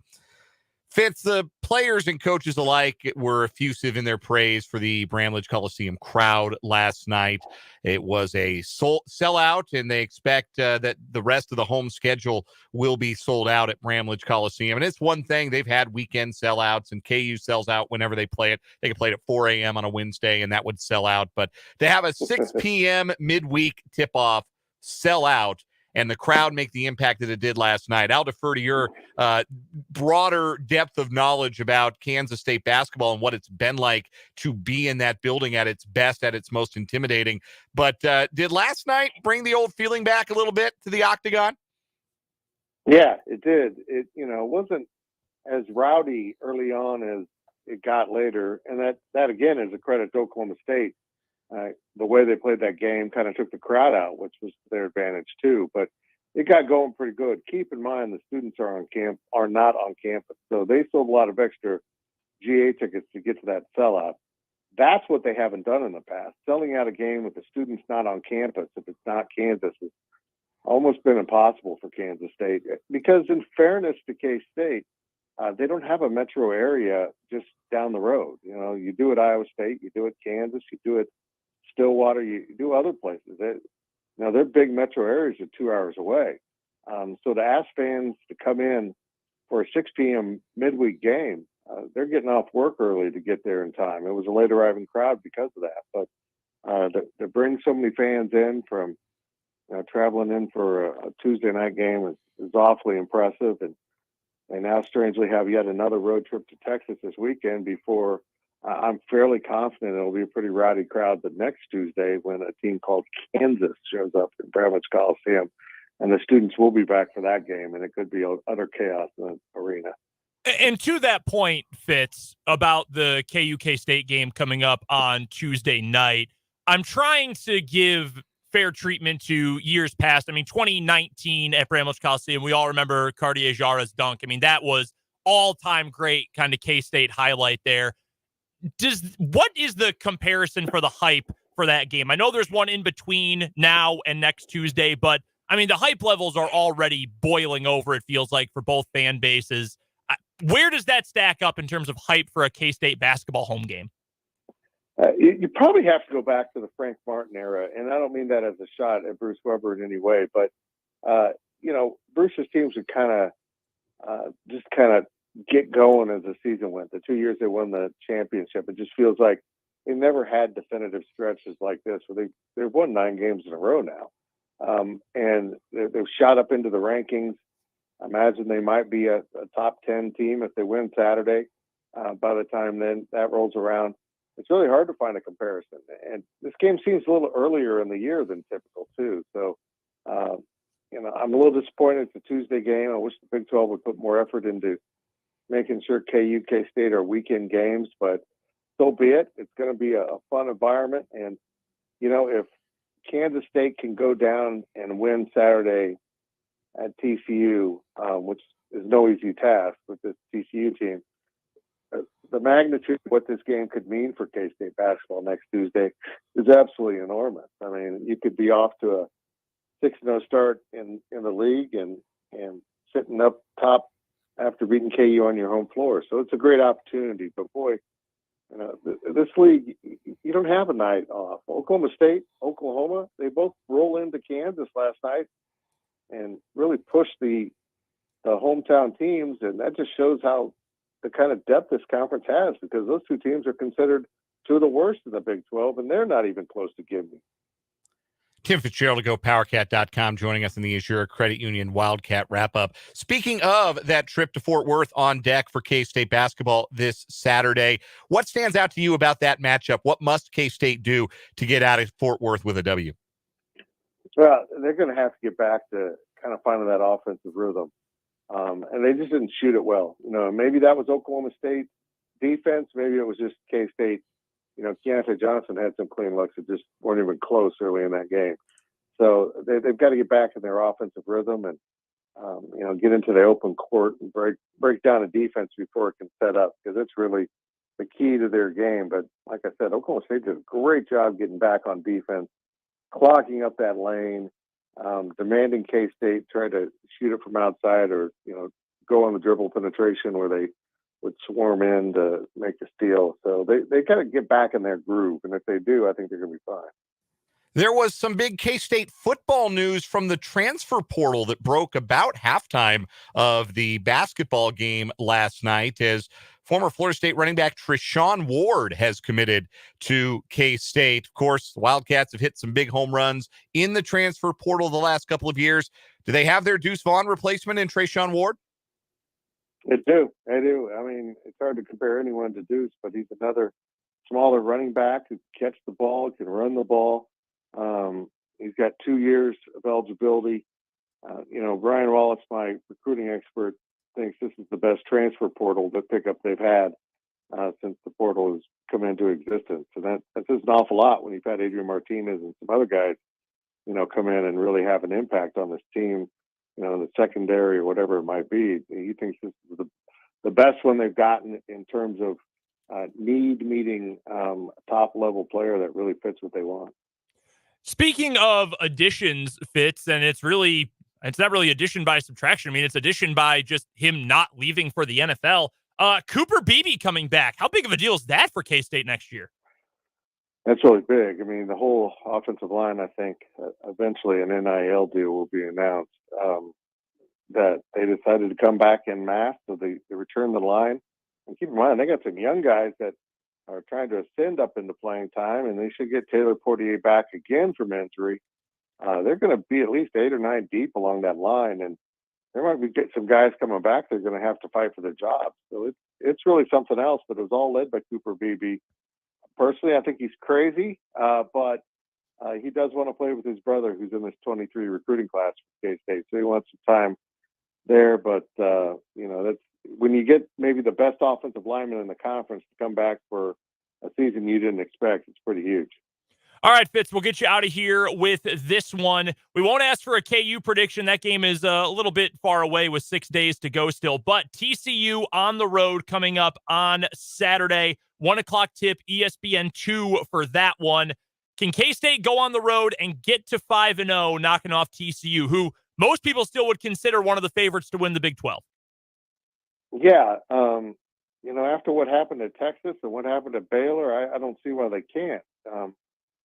S2: Fitz, the players and coaches alike were effusive in their praise for the Bramlage Coliseum crowd last night. It was a sellout, and they expect that the rest of the home schedule will be sold out at Bramlage Coliseum. And it's one thing, they've had weekend sellouts, and KU sells out whenever they play it. They can play it at 4 a.m. on a Wednesday, and that would sell out. But to have a 6 p.m. midweek tip-off sell out, and the crowd make the impact that it did last night. I'll defer to your broader depth of knowledge about Kansas State basketball and what it's been like to be in that building at its best, at its most intimidating. But did last night bring the old feeling back a little bit to the Octagon?
S5: Yeah, it did. It wasn't as rowdy early on as it got later, and that again is a credit to Oklahoma State. The way they played that game kind of took the crowd out, which was their advantage too. But it got going pretty good. Keep in mind the students are not on campus, so they sold a lot of extra GA tickets to get to that sellout. That's what they haven't done in the past. Selling out a game with the students not on campus, if it's not Kansas, has almost been impossible for Kansas State. Because in fairness to K-State, they don't have a metro area just down the road. You do it Iowa State, you do it Kansas, you do it Stillwater, you do other places. Their big metro areas are 2 hours away. So to ask fans to come in for a 6 p.m. midweek game, they're getting off work early to get there in time. It was a late arriving crowd because of that. But to bring so many fans in from traveling in for a Tuesday night game is awfully impressive. And they now strangely have yet another road trip to Texas this weekend before I'm fairly confident it'll be a pretty rowdy crowd the next Tuesday when a team called Kansas shows up in Bramlage Coliseum, and the students will be back for that game, and it could be utter chaos in the arena.
S1: And to that point, Fitz, about the KU State game coming up on Tuesday night, I'm trying to give fair treatment to years past. 2019 at Bramlage Coliseum, we all remember Cartier-Jara's dunk. That was all-time great kind of K-State highlight there. What is the comparison for the hype for that game? I know there's one in between now and next Tuesday, but the hype levels are already boiling over, it feels like, for both fan bases. Where does that stack up in terms of hype for a K-State basketball home game?
S5: You probably have to go back to the Frank Martin era, and I don't mean that as a shot at Bruce Weber in any way, but Bruce's teams would kind of get going as the season went. The 2 years they won the championship, it just feels like they never had definitive stretches like this where they've won 9 games in a row now. And they've shot up into the rankings. I imagine they might be a top 10 team if they win Saturday. By the time then that rolls around, it's really hard to find a comparison. And this game seems a little earlier in the year than typical too. So, I'm a little disappointed it's a Tuesday game. I wish the Big 12 would put more effort into making sure KU, K-State are weekend games, but so be it. It's going to be a fun environment. And, if Kansas State can go down and win Saturday at TCU, which is no easy task with this TCU team, the magnitude of what this game could mean for K-State basketball next Tuesday is absolutely enormous. You could be off to a 6-0 start in the league and sitting up top after beating KU on your home floor. So it's a great opportunity. But boy, this league, you don't have a night off. Oklahoma State, Oklahoma, they both roll into Kansas last night and really push the hometown teams. And that just shows how the kind of depth this conference has, because those two teams are considered two of the worst in the Big 12, and they're not even close to giving.
S2: Tim Fitzgerald, GoPowerCat.com, joining us in the Azure Credit Union Wildcat Wrap-Up. Speaking of that trip to Fort Worth, on deck for K-State basketball this Saturday, what stands out to you about that matchup? What must K-State do to get out of Fort Worth with a W?
S5: Well, they're going to have to get back to kind of finding that offensive rhythm. And they just didn't shoot it well. Maybe that was Oklahoma State defense. Maybe it was just K-State. Keontae Johnson had some clean looks that just weren't even close early in that game. So they've got to get back in their offensive rhythm. And get into the open court and break down a defense before it can set up, because it's really the key to their game. But like I said, Oklahoma State did a great job getting back on defense, clogging up that lane, demanding K-State try to shoot it from outside, or go on the dribble penetration where they would swarm in to make a steal. So they got to get back in their groove, and if they do, I think they're going to be fine.
S2: There was some big K-State football news from the transfer portal that broke about halftime of the basketball game last night, as former Florida State running back Treshaun Ward has committed to K-State. Of course, the Wildcats have hit some big home runs in the transfer portal the last couple of years. Do they have their Deuce Vaughn replacement in Treshaun Ward?
S5: They do. I mean, it's hard to compare anyone to Deuce, but he's another smaller running back who can catch the ball, can run the ball. He's got 2 years of eligibility. Brian Wallace, my recruiting expert, thinks this is the best transfer portal pickup they've had since the portal has come into existence. And that says an awful lot when you've had Adrian Martinez and some other guys, come in and really have an impact on this team, in the secondary or whatever it might be. He thinks this is the best one they've gotten in terms of meeting a top-level player that really fits what they want.
S1: Speaking of additions, Fitz, and it's not really addition by subtraction. I mean, it's addition by just him not leaving for the NFL. Cooper Beebe coming back. How big of a deal is that for K-State next year?
S5: That's really big. I mean, the whole offensive line, I think, eventually an NIL deal will be announced, that they decided to come back en masse, so they returned the line. And keep in mind, they got some young guys that are trying to ascend up into playing time, and they should get Taylor Portier back again from injury. They're going to be at least 8 or 9 deep along that line, and there might be some guys coming back. They're going to have to fight for their jobs. So it's really something else, but it was all led by Cooper Beebe. Personally, I think he's crazy, but he does want to play with his brother, who's in this 23 recruiting class for K-State. So he wants some time there, but that's when you get maybe the best offensive lineman in the conference to come back for a season you didn't expect. It's pretty huge.
S1: All right, Fitz, we'll get you out of here with this one. We won't ask for a KU prediction. That game is a little bit far away with 6 days to go still. But TCU on the road coming up on Saturday. 1 o'clock tip, ESPN2 for that one. Can K-State go on the road and get to 5-0, knocking off TCU, who most people still would consider one of the favorites to win the Big 12?
S5: Yeah. After what happened at Texas and what happened at Baylor, I don't see why they can't.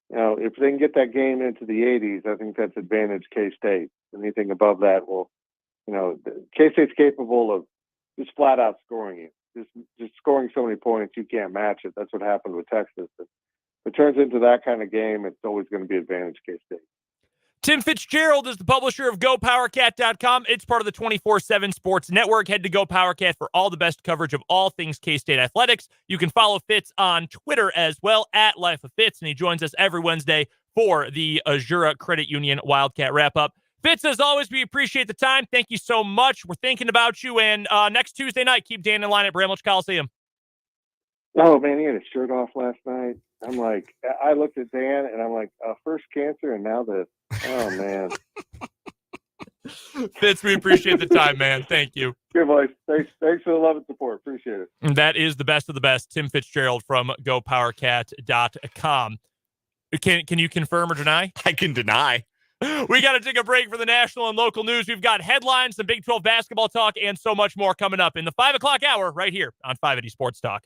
S5: If they can get that game into the 80s, I think that's advantage K-State. Anything above that K-State's capable of just flat out scoring you. Just scoring so many points, you can't match it. That's what happened with Texas. If it turns into that kind of game, it's always going to be advantage K-State.
S1: Tim Fitzgerald is the publisher of GoPowerCat.com. It's part of the 24/7 Sports Network. Head to GoPowerCat for all the best coverage of all things K-State athletics. You can follow Fitz on Twitter as well, at Life of Fitz, and he joins us every Wednesday for the Azura Credit Union Wildcat Wrap-Up. Fitz, as always, we appreciate the time. Thank you so much. We're thinking about you, and next Tuesday night, keep Dan in line at Bramlage Coliseum.
S5: Oh, man, he had his shirt off last night. I'm like, I looked at Dan, and I'm like, first cancer, and now this. Oh, man.
S1: Fitz, we appreciate the time, man. Thank you.
S5: Good, boys. Thanks for the love and support. Appreciate it.
S1: And that is the best of the best. Tim Fitzgerald from GoPowerCat.com. Can you confirm or deny?
S2: I can deny.
S1: We got to take a break for the national and local news. We've got headlines, some Big 12 basketball talk, and so much more coming up in the 5 o'clock hour right here on 580 Sports Talk.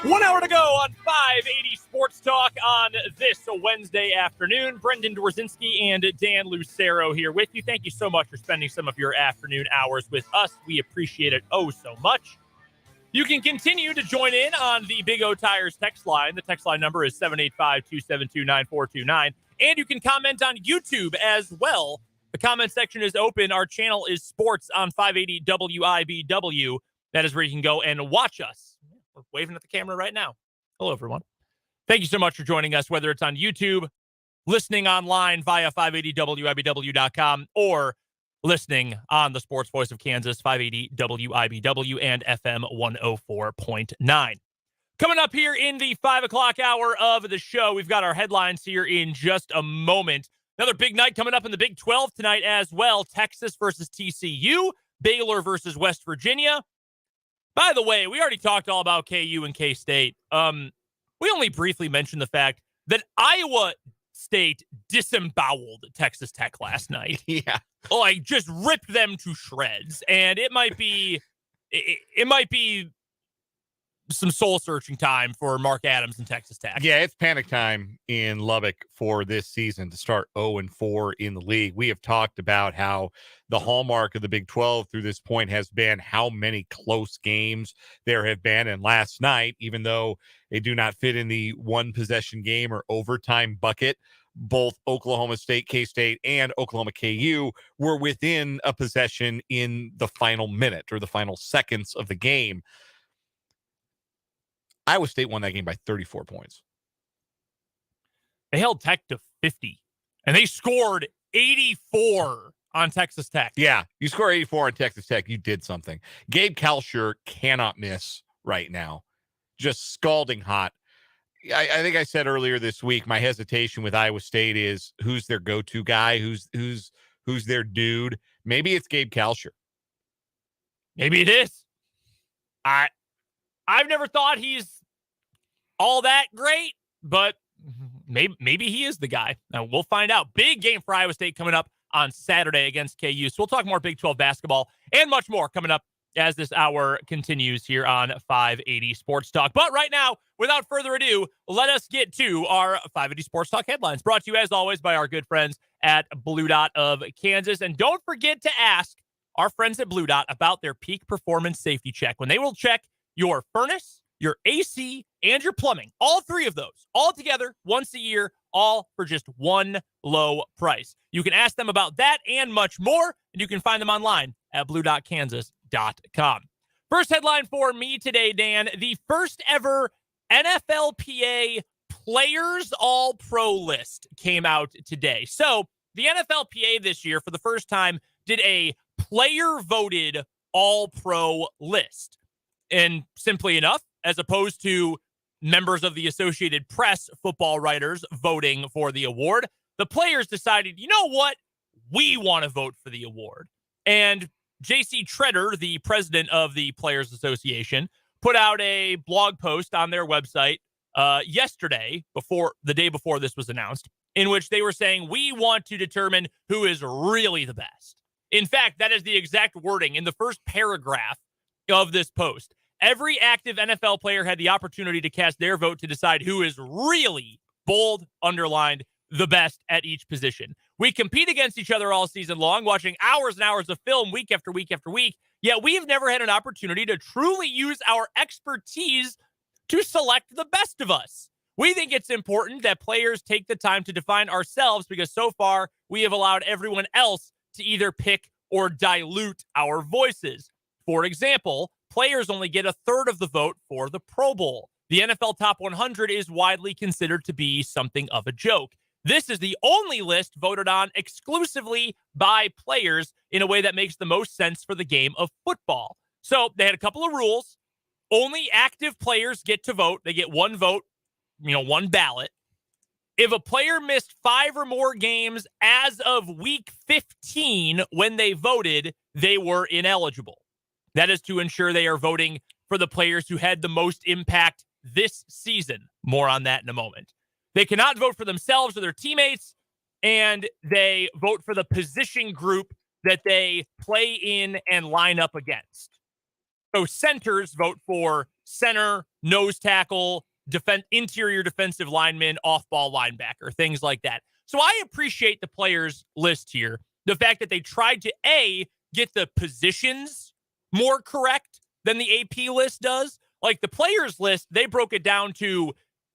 S1: 1 hour to go on 580 Sports Talk on this Wednesday afternoon. Brendan Dorzinski and Dan Lucero here with you. Thank you so much for spending some of your afternoon hours with us. We appreciate it oh so much. You can continue to join in on the Big O Tires text line. The text line number is 785-272-9429. And you can comment on YouTube as well. The comment section is open. Our channel is Sports on 580 WIBW. That is where you can go and watch us. We're waving at the camera right now. Hello, everyone. Thank you so much for joining us, whether it's on YouTube, listening online via 580WIBW.com, or listening on the Sports Voice of Kansas, 580 WIBW and FM 104.9. Coming up here in the 5 o'clock hour of the show, we've got our headlines here in just a moment. Another big night coming up in the Big 12 tonight as well. Texas versus TCU, Baylor versus West Virginia. By the way, we already talked all about KU and K-State. We only briefly mentioned the fact that Iowa State disemboweled Texas Tech last night.
S2: Yeah.
S1: Like, just ripped them to shreds. And it might be some soul-searching time for Mark Adams and Texas Tech.
S2: Yeah, it's panic time in Lubbock for this season to start 0-4 in the league. We have talked about how the hallmark of the Big 12 through this point has been how many close games there have been. And last night, even though they do not fit in the one-possession game or overtime bucket, both Oklahoma State, K-State, and Oklahoma KU were within a possession in the final minute or the final seconds of the game. Iowa State won that game by 34 points.
S1: They held Tech to 50, and they scored 84 on Texas Tech.
S2: Yeah, you score 84 on Texas Tech, you did something. Gabe Kalsher cannot miss right now. Just scalding hot. I think I said earlier this week, my hesitation with Iowa State is who's their go-to guy, who's their dude. Maybe it's Gabe Kalsher.
S1: Maybe it is. I've never thought he's all that great, but maybe he is the guy. Now, we'll find out. Big game for Iowa State coming up on Saturday against KU. So we'll talk more Big 12 basketball and much more coming up as this hour continues here on 580 Sports Talk. But right now, without further ado, let us get to our 580 Sports Talk headlines, brought to you as always by our good friends at Blue Dot of Kansas. And don't forget to ask our friends at Blue Dot about their peak performance safety check, when they will check your furnace, your AC, and your plumbing. All three of those, all together, once a year, all for just one low price. You can ask them about that and much more, and you can find them online at blue.kansas.com. First headline for me today, Dan, the first ever NFLPA Players All-Pro list came out today. So the NFLPA this year, for the first time, did a player-voted All-Pro list. And simply enough, as opposed to members of the Associated Press football writers voting for the award, the players decided, you know what? We want to vote for the award. And J.C. Treader, the president of the Players Association, put out a blog post on their website yesterday, the day before this was announced, in which they were saying, we want to determine who is really the best. In fact, that is the exact wording in the first paragraph of this post. Every active NFL player had the opportunity to cast their vote to decide who is really, bold, underlined, the best at each position. We compete against each other all season long, watching hours and hours of film week after week after week, yet we've never had an opportunity to truly use our expertise to select the best of us. We think it's important that players take the time to define ourselves because so far we have allowed everyone else to either pick or dilute our voices. For example, players only get a third of the vote for the Pro Bowl. The NFL Top 100 is widely considered to be something of a joke. This is the only list voted on exclusively by players in a way that makes the most sense for the game of football. So they had a couple of rules. Only active players get to vote. They get one vote, one ballot. If a player missed 5 or more games as of week 15 when they voted, they were ineligible. That is to ensure they are voting for the players who had the most impact this season. More on that in a moment. They cannot vote for themselves or their teammates, and they vote for the position group that they play in and line up against. So centers vote for center, nose tackle, interior defensive lineman, off-ball linebacker, things like that. So I appreciate the players list here. The fact that they tried to, get the positions more correct than the AP list does. Like the players list, they broke it down to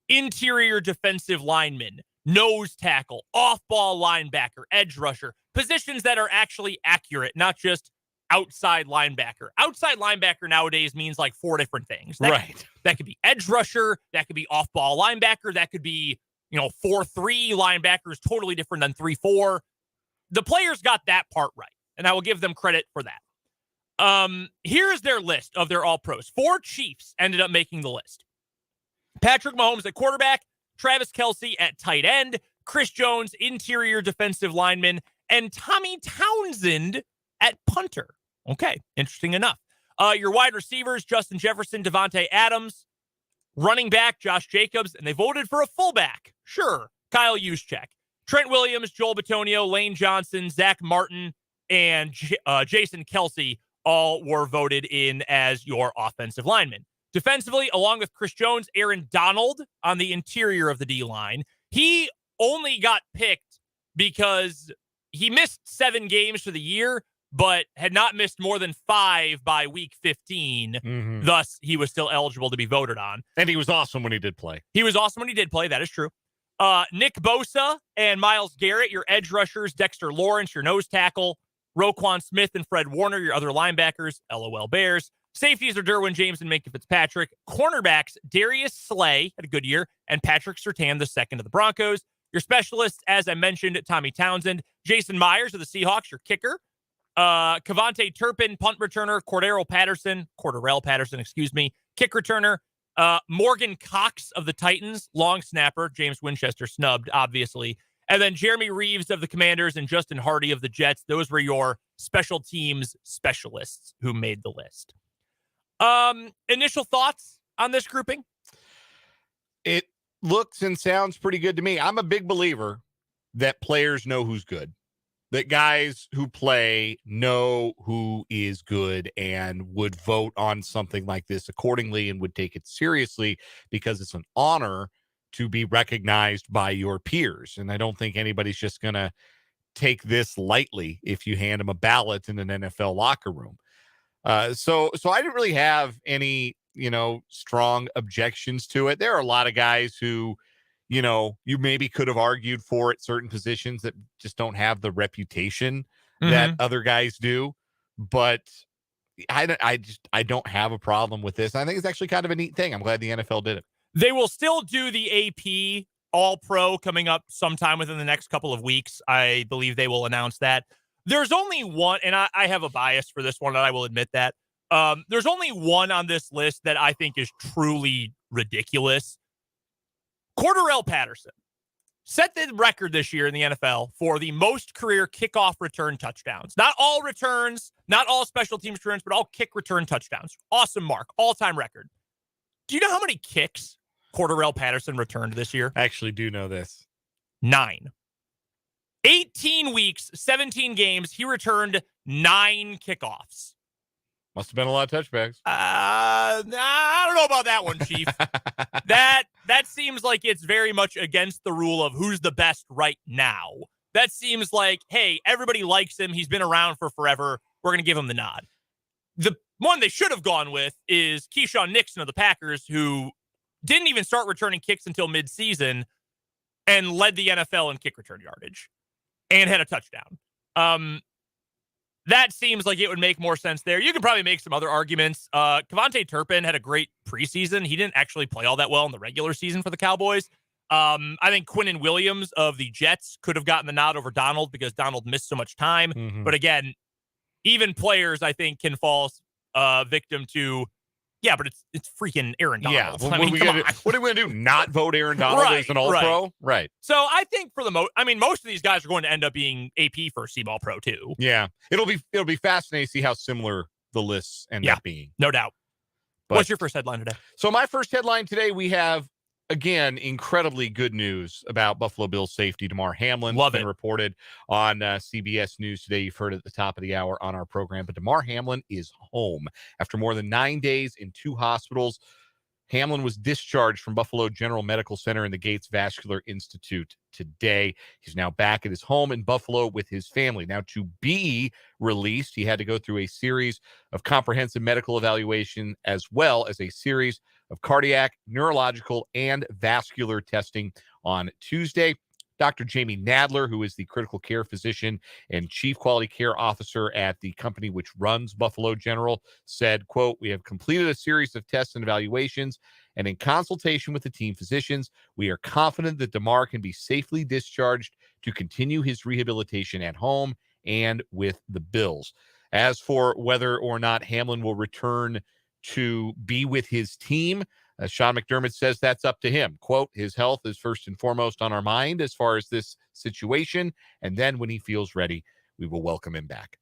S1: interior defensive lineman, nose tackle, off-ball linebacker, edge rusher, positions that are actually accurate, not just outside linebacker. Outside linebacker nowadays means like 4 different things. That could be edge rusher. That could be off-ball linebacker. That could be, 4-3 linebacker is totally different than 3-4. The players got that part right, and I will give them credit for that. Here's their list of their all-pros. 4 Chiefs ended up making the list. Patrick Mahomes at quarterback, Travis Kelce at tight end, Chris Jones, interior defensive lineman, and Tommy Townsend at punter. Okay, interesting enough. Your wide receivers, Justin Jefferson, Devontae Adams, running back, Josh Jacobs, and they voted for a fullback. Sure, Kyle Juszczyk. Trent Williams, Joel Bitonio, Lane Johnson, Zach Martin, and Jason Kelce all were voted in as your offensive linemen. Defensively, along with Chris Jones, Aaron Donald on the interior of the D-line. He only got picked because he missed 7 games for the year, but had not missed more than 5 by week 15.
S2: Mm-hmm.
S1: Thus, he was still eligible to be voted on.
S2: And he was awesome when he did play.
S1: That is true. Nick Bosa and Myles Garrett, your edge rushers, Dexter Lawrence, your nose tackle, Roquan Smith and Fred Warner, your other linebackers, LOL Bears. Safeties are Derwin James and Minkah Fitzpatrick. Cornerbacks, Darius Slay had a good year, and Patrick Surtain II of the Broncos. Your specialists, as I mentioned, Tommy Townsend, Jason Myers of the Seahawks, your kicker. Kavontae Turpin, punt returner, Cordero Patterson, kick returner. Morgan Cox of the Titans, long snapper, James Winchester snubbed, obviously. And then Jeremy Reeves of the Commanders and Justin Hardy of the Jets. Those were your special teams specialists who made the list. Initial thoughts on this grouping?
S2: It looks and sounds pretty good to me. I'm a big believer that players know who's good, that guys who play know who is good and would vote on something like this accordingly and would take it seriously because it's an honor to be recognized by your peers. And I don't think anybody's just going to take this lightly if you hand them a ballot in an NFL locker room. So I didn't really have any, strong objections to it. There are a lot of guys who, you maybe could have argued for at certain positions that just don't have the reputation that other guys do. But I don't have a problem with this. I think it's actually kind of a neat thing. I'm glad the NFL did it.
S1: They will still do the AP All-Pro coming up sometime within the next couple of weeks. I believe they will announce that. There's only one, and I have a bias for this one, and I will admit that. There's only one on this list that I think is truly ridiculous. Cordarrelle Patterson set the record this year in the NFL for the most career kickoff return touchdowns. Not all returns, not all special teams returns, but all kick return touchdowns. Awesome mark, all-time record. Do you know how many kicks Cordarrelle Patterson returned this year?
S2: I actually do know this.
S1: 9. 18 weeks, 17 games, he returned 9 kickoffs.
S2: Must have been a lot of touchbacks.
S1: I don't know about that one, Chief. That seems like it's very much against the rule of who's the best right now. That seems like, hey, everybody likes him. He's been around for forever. We're going to give him the nod. The one they should have gone with is Keyshawn Nixon of the Packers, who didn't even start returning kicks until midseason and led the NFL in kick return yardage and had a touchdown. That seems like it would make more sense there. You could probably make some other arguments. Kavontae Turpin had a great preseason. He didn't actually play all that well in the regular season for the Cowboys. I think Quinnen Williams of the Jets could have gotten the nod over Donald because Donald missed so much time.
S2: Mm-hmm.
S1: But again, even players, I think, can fall victim to, yeah, but it's freaking Aaron Donald.
S2: Yeah,
S1: I mean,
S2: what are we going to do? Not vote Aaron Donald as an All-Pro? Right.
S1: So I think for the most of these guys are going to end up being AP first team All-Pro too.
S2: Yeah, it'll be fascinating to see how similar the lists end up being.
S1: No doubt.
S2: But,
S1: what's your first headline today?
S2: So my first headline today, we have again, incredibly good news about Buffalo Bills safety Damar Hamlin.
S1: Love
S2: been
S1: it.
S2: reported on CBS News today. You've heard it at the top of the hour on our program. But Damar Hamlin is home after more than 9 days in 2 hospitals. Hamlin was discharged from Buffalo General Medical Center and the Gates Vascular Institute today. He's now back at his home in Buffalo with his family. Now, to be released, he had to go through a series of comprehensive medical evaluation as well as a series of cardiac, neurological, and vascular testing on Tuesday. Dr. Jamie Nadler, who is the critical care physician and chief quality care officer at the company which runs Buffalo General, said, quote, "We have completed a series of tests and evaluations, and in consultation with the team physicians, we are confident that Damar can be safely discharged to continue his rehabilitation at home and with the Bills." As for whether or not Hamlin will return to be with his team, Sean McDermott says that's up to him. Quote, "His health is first and foremost on our mind as far as this situation. And then when he feels ready, we will welcome him back."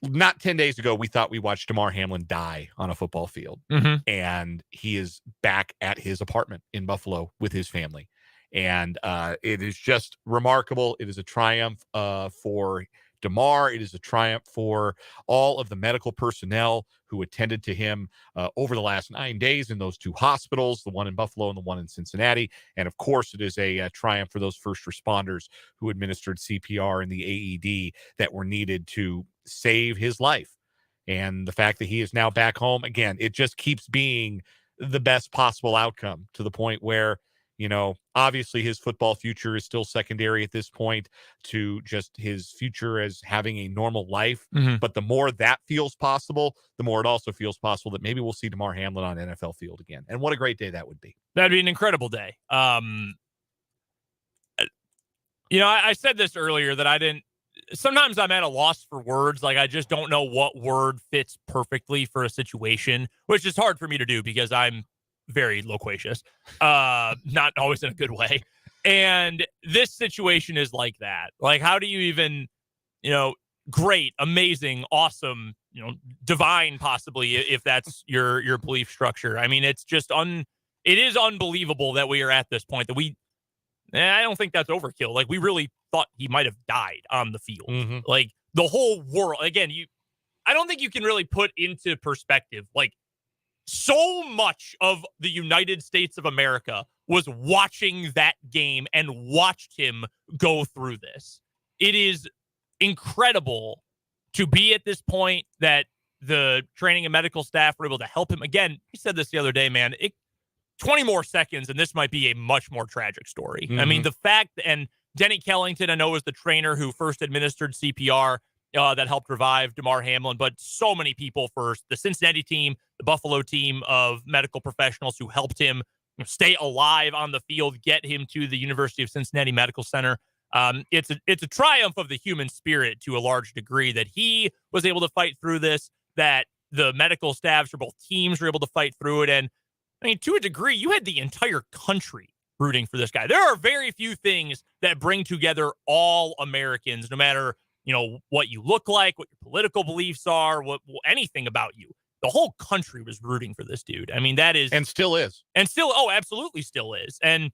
S2: Not 10 days ago, we thought we watched Damar Hamlin die on a football field. And he is back at his apartment in Buffalo with his family. And it is just remarkable. It is a triumph for Damar. It is a triumph for all of the medical personnel who attended to him over the last 9 days in those 2 hospitals, the one in Buffalo and the one in Cincinnati. And of course, it is a triumph for those first responders who administered CPR and the AED that were needed to save his life. And the fact that he is now back home, again, it just keeps being the best possible outcome, to the point where, you know, obviously his football future is still secondary at this point to just his future as having a normal life. But the more that feels possible, the more it also feels possible that maybe we'll see Damar Hamlin on NFL field again. And what a great day that would be.
S1: That'd be an incredible day. You know, I said this earlier that sometimes I'm at a loss for words. Like, I just don't know what word fits perfectly for a situation, which is hard for me to do because I'm very loquacious, not always in a good way. And this situation is like that. Like, how do you even, you know, great, amazing, awesome, you know, divine, possibly, if that's your belief structure. I mean, it's just it is unbelievable that we are at this point that I don't think that's overkill. Like, we really thought he might have died on the field. Like, the whole world, again, I don't think you can really put into perspective, like, so much of the United States of America was watching that game and watched him go through this. It is incredible to be at this point that the training and medical staff were able to help him. Again, he said this the other day, man, 20 more seconds and this might be a much more tragic story. I mean, the fact, and Denny Kellington, I know, is the trainer who first administered CPR that helped revive Damar Hamlin, but so many people for the Cincinnati team, the Buffalo team of medical professionals who helped him stay alive on the field, get him to the University of Cincinnati Medical Center. It's a triumph of the human spirit to a large degree that he was able to fight through this, that the medical staffs for both teams were able to fight through it. And I mean, to a degree, you had the entire country rooting for this guy. There are very few things that bring together all Americans, no matter, you know, what you look like, what your political beliefs are, anything about you. The whole country was rooting for this dude. I mean, that is,
S2: and still is,
S1: absolutely still is. And,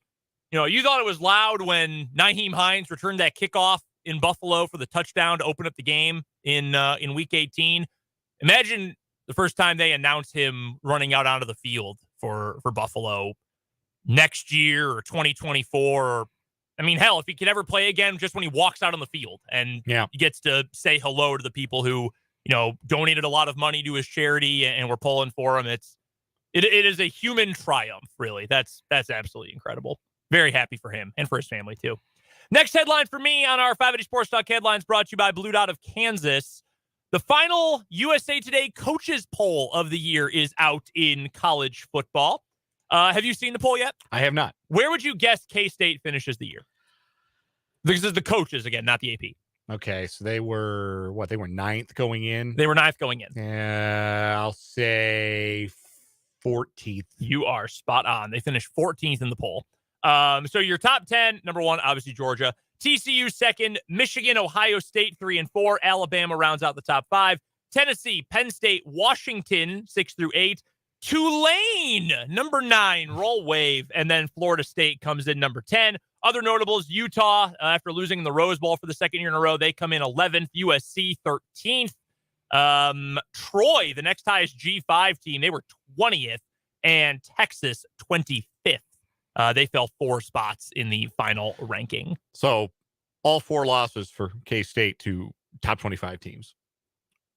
S1: you know, you thought it was loud when Nyheim Hines returned that kickoff in Buffalo for the touchdown to open up the game in Week 18. Imagine the first time they announced him running out onto the field for Buffalo next year or 2024. Or, I mean, hell, if he could ever play again, just when he walks out on the field and he gets to say hello to the people who, you know, donated a lot of money to his charity and were pulling for him. It is a human triumph, really. That's absolutely incredible. Very happy for him and for his family, too. Next headline for me on our 580 Sports Talk headlines, brought to you by Blue Dot of Kansas. The final USA Today coaches poll of the year is out in college football. Have you seen the poll yet?
S2: I have not.
S1: Where would you guess K-State finishes the year? This is the coaches again, not the AP.
S2: Okay, so they were what? They were 9th going in.
S1: They were 9th going in.
S2: I'll say 14th.
S1: You are spot on. They finished 14th in the poll. So your top 10, number 1, obviously Georgia. TCU 2nd, Michigan, Ohio State 3 and 4. Alabama rounds out the top 5. Tennessee, Penn State, Washington 6 through 8. Tulane, number 9, roll wave. And then Florida State comes in number 10. Other notables, Utah, after losing in the Rose Bowl for the second year in a row, they come in 11th. USC, 13th. Troy, the next highest G5 team, they were 20th. And Texas, 25th. They fell 4 spots in the final ranking.
S2: So all 4 losses for K-State to top 25 teams.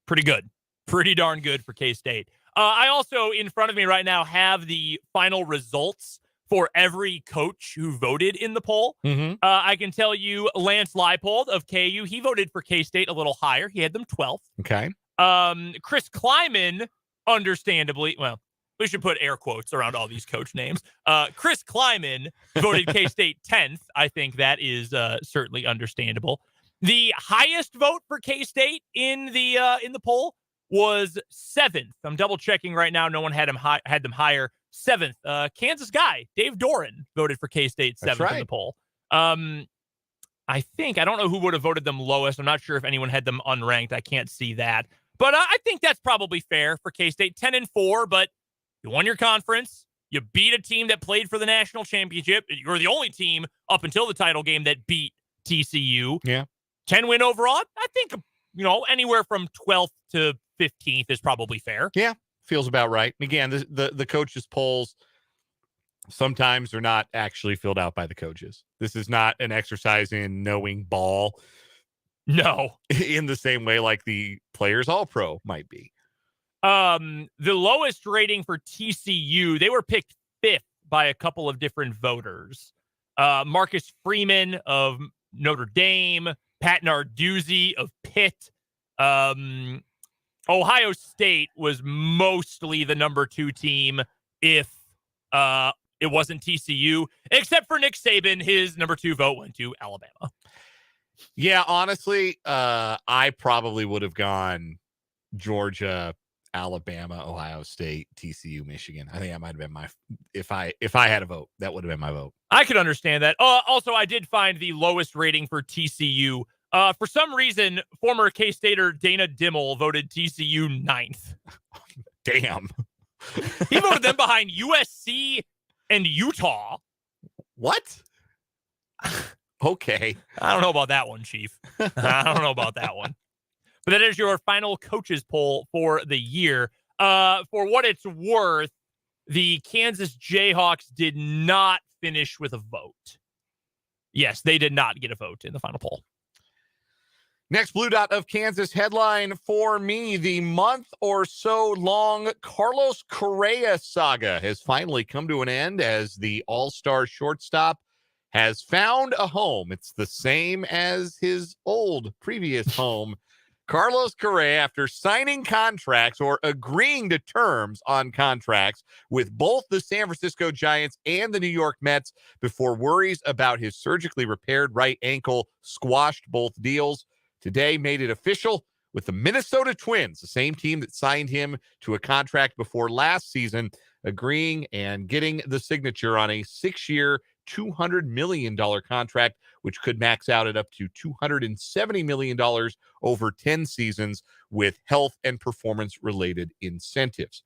S1: Pretty good. Pretty darn good for K-State. I also, in front of me right now, have the final results for every coach who voted in the poll. I can tell you Lance Leipold of KU, he voted for K-State a little higher. He had them 12th.
S2: Okay.
S1: Chris Kleiman, understandably, well, we should put air quotes around all these coach names. Chris Kleiman voted K-State 10th. I think that is certainly understandable. The highest vote for K-State in the poll was 7th. I'm double checking right now. No one had them higher. 7th. Kansas guy Dave Doran voted for K-State 7th in the poll. I don't know who would have voted them lowest. I'm not sure if anyone had them unranked. I can't see that, but I think that's probably fair for K-State. 10-4, but you won your conference. You beat a team that played for the national championship. You're the only team up until the title game that beat TCU.
S2: Yeah.
S1: 10 win overall. I think, anywhere from 12th to 15th is probably fair.
S2: Yeah, feels about right. Again, the coaches' polls sometimes are not actually filled out by the coaches. This is not an exercise in knowing ball.
S1: No.
S2: In the same way like the Players All-Pro might be.
S1: The lowest rating for TCU, they were picked 5th by a couple of different voters. Marcus Freeman of Notre Dame, Pat Narduzzi of Pitt. Ohio State was mostly the number 2 team if it wasn't TCU, except for Nick Saban. His number 2 vote went to Alabama.
S2: Yeah, honestly, I probably would have gone Georgia, Alabama, Ohio State, TCU, Michigan. I think that might have been my if I had a vote, that would have been my vote.
S1: I could understand that. Also, I did find the lowest rating for TCU. For some reason, former K-Stater Dana Dimmel voted TCU 9th.
S2: Damn.
S1: He voted them behind USC and Utah.
S2: What? Okay.
S1: I don't know about that one, Chief. I don't know about that one. But that is your final coaches poll for the year. For what it's worth, the Kansas Jayhawks did not finish with a vote. Yes, they did not get a vote in the final poll.
S2: Next Blue Dot of Kansas headline for me, the month or so long Carlos Correa saga has finally come to an end as the all-star shortstop has found a home. It's the same as his previous home. Carlos Correa, after signing contracts or agreeing to terms on contracts with both the San Francisco Giants and the New York Mets before worries about his surgically repaired right ankle squashed both deals, today made it official with the Minnesota Twins, the same team that signed him to a contract before last season, agreeing and getting the signature on a 6-year, $200 million contract, which could max out at up to $270 million over 10 seasons with health and performance-related incentives.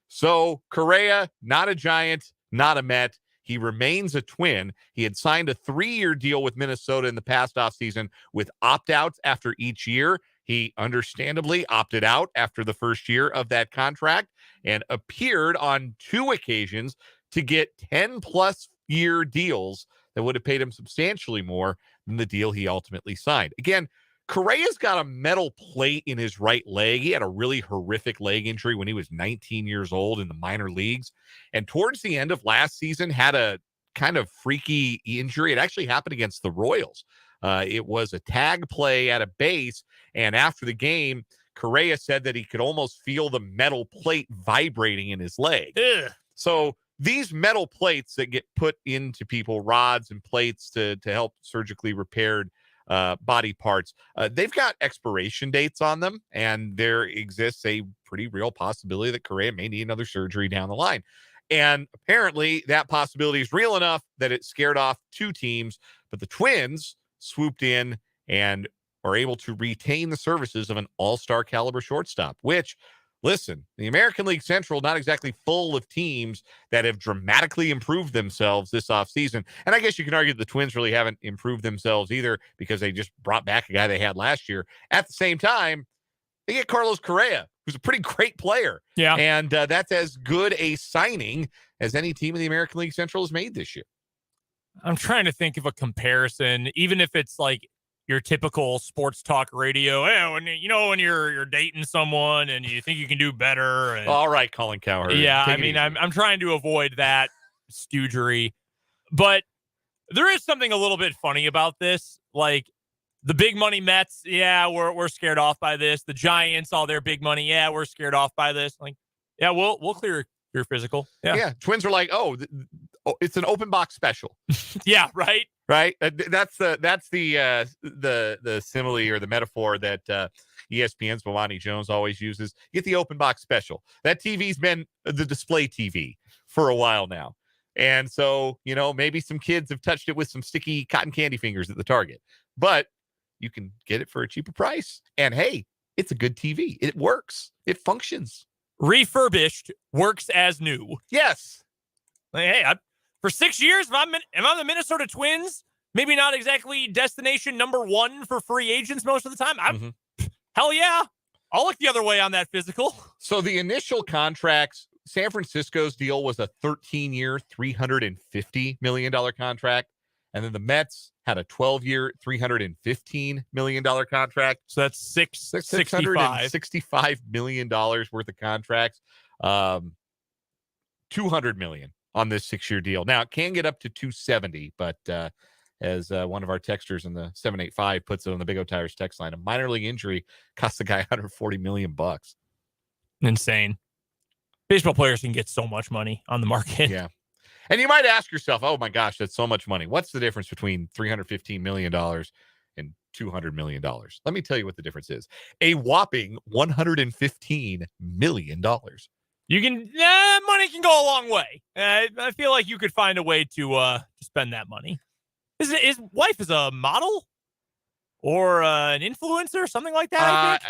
S2: So Correa, not a Giant, not a Met. He remains a Twin. He had signed a 3-year deal with Minnesota in the past offseason with opt-outs after each year. He understandably opted out after the first year of that contract and appeared on 2 occasions to get 10-plus year deals that would have paid him substantially more than the deal he ultimately signed. Again, Correa's got a metal plate in his right leg. He had a really horrific leg injury when he was 19 years old in the minor leagues. And towards the end of last season, had a kind of freaky injury. It actually happened against the Royals. It was a tag play at a base. And after the game, Correa said that he could almost feel the metal plate vibrating in his leg.
S1: Ugh.
S2: So these metal plates that get put into people, rods and plates to help surgically repaired body parts, they've got expiration dates on them, and there exists a pretty real possibility that Correa may need another surgery down the line. And apparently that possibility is real enough that it scared off 2 teams, but the Twins swooped in and are able to retain the services of an all-star caliber shortstop, which, listen, the American League Central, not exactly full of teams that have dramatically improved themselves this offseason. And I guess you can argue that the Twins really haven't improved themselves either because they just brought back a guy they had last year. At the same time, they get Carlos Correa, who's a pretty great player.
S1: Yeah.
S2: And that's as good a signing as any team in the American League Central has made this year.
S1: I'm trying to think of a comparison, even if it's like your typical sports talk radio. Hey, when you're dating someone and you think you can do better. And,
S2: all right, Colin Cowherd.
S1: Yeah, I mean, I'm trying to avoid that stoogery, but there is something a little bit funny about this. Like the big money Mets, yeah, we're scared off by this. The Giants, all their big money, yeah, we're scared off by this. Like, yeah, we'll clear your physical. Yeah.
S2: Twins are like, oh, it's an open box special.
S1: Yeah, right.
S2: Right. That's the simile or the metaphor that ESPN's Milani Jones always uses. Get the open box special. That TV's been the display TV for a while now. And so, maybe some kids have touched it with some sticky cotton candy fingers at the Target, but you can get it for a cheaper price. And hey, it's a good TV. It works. It functions.
S1: Refurbished, works as new.
S2: Yes.
S1: Like, hey, for 6 years, if I'm the Minnesota Twins, maybe not exactly destination number one for free agents most of the time. Hell yeah. I'll look the other way on that physical.
S2: So the initial contracts, San Francisco's deal was a 13-year, $350 million contract. And then the Mets had a 12-year, $315 million contract.
S1: So that's
S2: $665 million worth of contracts. $200 million on this 6-year deal. Now, it can get up to $270, but as one of our texters in the 785 puts it on the Big O Tires text line, a minor league injury costs the guy $140 million.
S1: Insane. Baseball players can get so much money on the market.
S2: Yeah. And you might ask yourself, oh my gosh, that's so much money. What's the difference between $315 million and $200 million? Let me tell you what the difference is. A whopping $115 million.
S1: Money can go a long way. I feel like you could find a way to spend that money. His wife is a model or an influencer, something like that.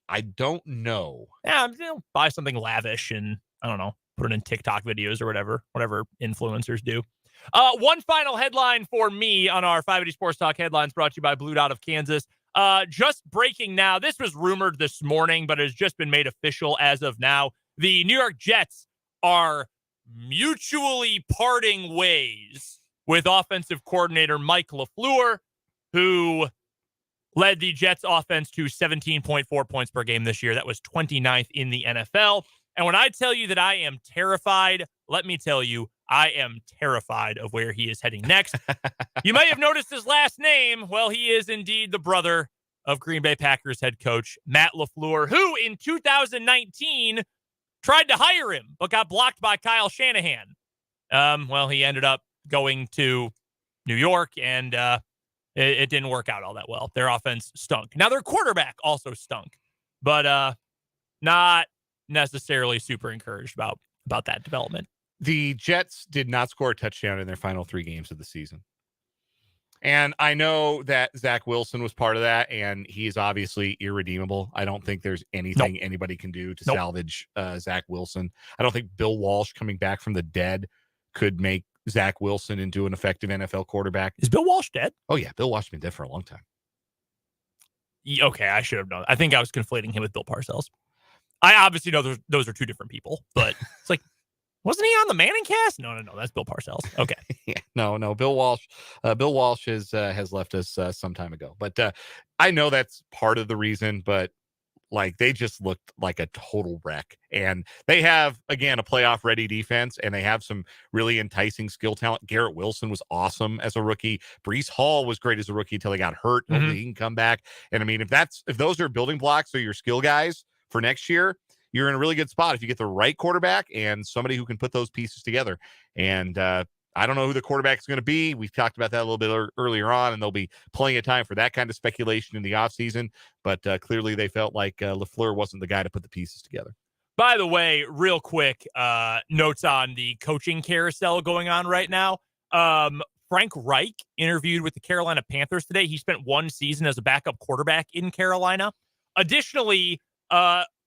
S2: I don't know.
S1: Yeah, buy something lavish and I don't know, put it in TikTok videos or whatever influencers do. One final headline for me on our 580 Sports Talk headlines brought to you by Blue Dot of Kansas. Just breaking now. This was rumored this morning, but has just been made official as of now. The New York Jets are mutually parting ways with offensive coordinator Mike LaFleur, who led the Jets offense to 17.4 points per game this year. That was 29th in the NFL. And when I tell you that I am terrified, let me tell you, I am terrified of where he is heading next. You may have noticed his last name. Well, he is indeed the brother of Green Bay Packers head coach Matt LaFleur, who in 2019 tried to hire him, but got blocked by Kyle Shanahan. Well, he ended up going to New York, and it didn't work out all that well. Their offense stunk. Now, their quarterback also stunk, but not necessarily super encouraged about that development.
S2: The Jets did not score a touchdown in their final 3 games of the season. And I know that Zach Wilson was part of that, and he is obviously irredeemable. I don't think there's anything anybody can do to salvage Zach Wilson. I don't think Bill Walsh coming back from the dead could make Zach Wilson into an effective NFL quarterback.
S1: Is Bill Walsh dead?
S2: Oh, yeah. Bill Walsh has been dead for a long time.
S1: Okay, I should have known. I think I was conflating him with Bill Parcells. I obviously know those are two different people, but it's like, wasn't he on the Manning cast? No, that's Bill Parcells. Okay.
S2: Yeah, no, Bill Walsh. Bill Walsh has left us some time ago, but I know that's part of the reason. But like, they just looked like a total wreck, and they have again a playoff ready defense, and they have some really enticing skill talent. Garrett Wilson was awesome as a rookie. Breece Hall was great as a rookie until he got hurt. Hopefully he can come back. And I mean, if those are building blocks or your skill guys for next year, you're in a really good spot if you get the right quarterback and somebody who can put those pieces together. And I don't know who the quarterback is going to be. We've talked about that a little bit earlier on, and there'll be plenty of time for that kind of speculation in the offseason. But clearly they felt like LaFleur wasn't the guy to put the pieces together.
S1: By the way, real quick, notes on the coaching carousel going on right now. Frank Reich interviewed with the Carolina Panthers today. He spent 1 season as a backup quarterback in Carolina. Additionally,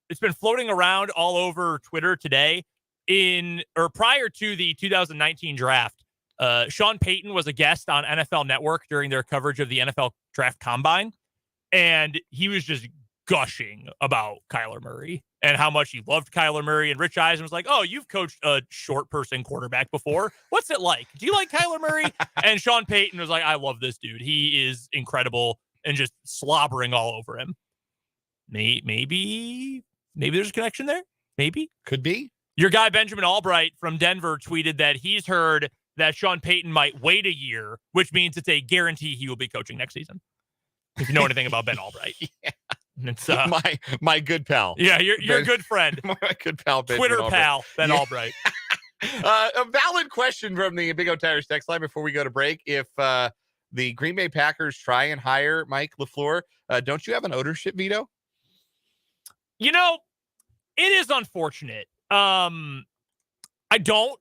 S1: it's been floating around all over Twitter today prior to the 2019 draft. Sean Payton was a guest on NFL Network during their coverage of the NFL Draft Combine, and he was just gushing about Kyler Murray and how much he loved Kyler Murray. And Rich Eisen was like, "Oh, you've coached a short person quarterback before. What's it like? Do you like Kyler Murray?" And Sean Payton was like, "I love this dude. He is incredible," and just slobbering all over him. Maybe there's a connection there. Maybe.
S2: Could be.
S1: Your guy, Benjamin Albright from Denver, tweeted that he's heard that Sean Payton might wait a year, which means it's a guarantee he will be coaching next season. If you know anything about Ben Albright.
S2: Yeah.
S1: It's
S2: my good pal.
S1: Yeah, your good friend.
S2: My good pal,
S1: Twitter pal, Ben Albright.
S2: A valid question from the Big O Tires text line before we go to break. If the Green Bay Packers try and hire Mike LaFleur, don't you have an ownership veto?
S1: You know, it is unfortunate. I don't.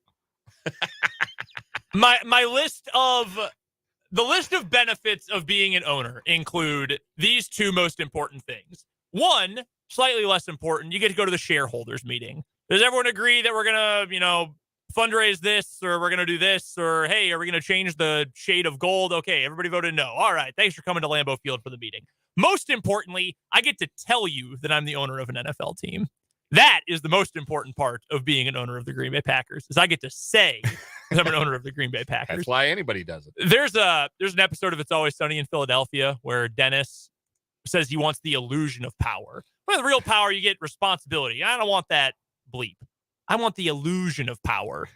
S1: My list of benefits of being an owner include these two most important things. One, slightly less important, you get to go to the shareholders meeting. Does everyone agree that we're going to, fundraise this, or we're going to do this, or hey, are we going to change the shade of gold? Okay, everybody voted no. All right, thanks for coming to Lambeau Field for the meeting. Most importantly, I get to tell you that I'm the owner of an NFL team. That is the most important part of being an owner of the Green Bay Packers, is I get to say that I'm an owner of the Green Bay Packers.
S2: That's why anybody does it.
S1: There's an episode of It's Always Sunny in Philadelphia where Dennis says he wants the illusion of power. Well, the real power, you get responsibility. I don't want that bleep. I want the illusion of power.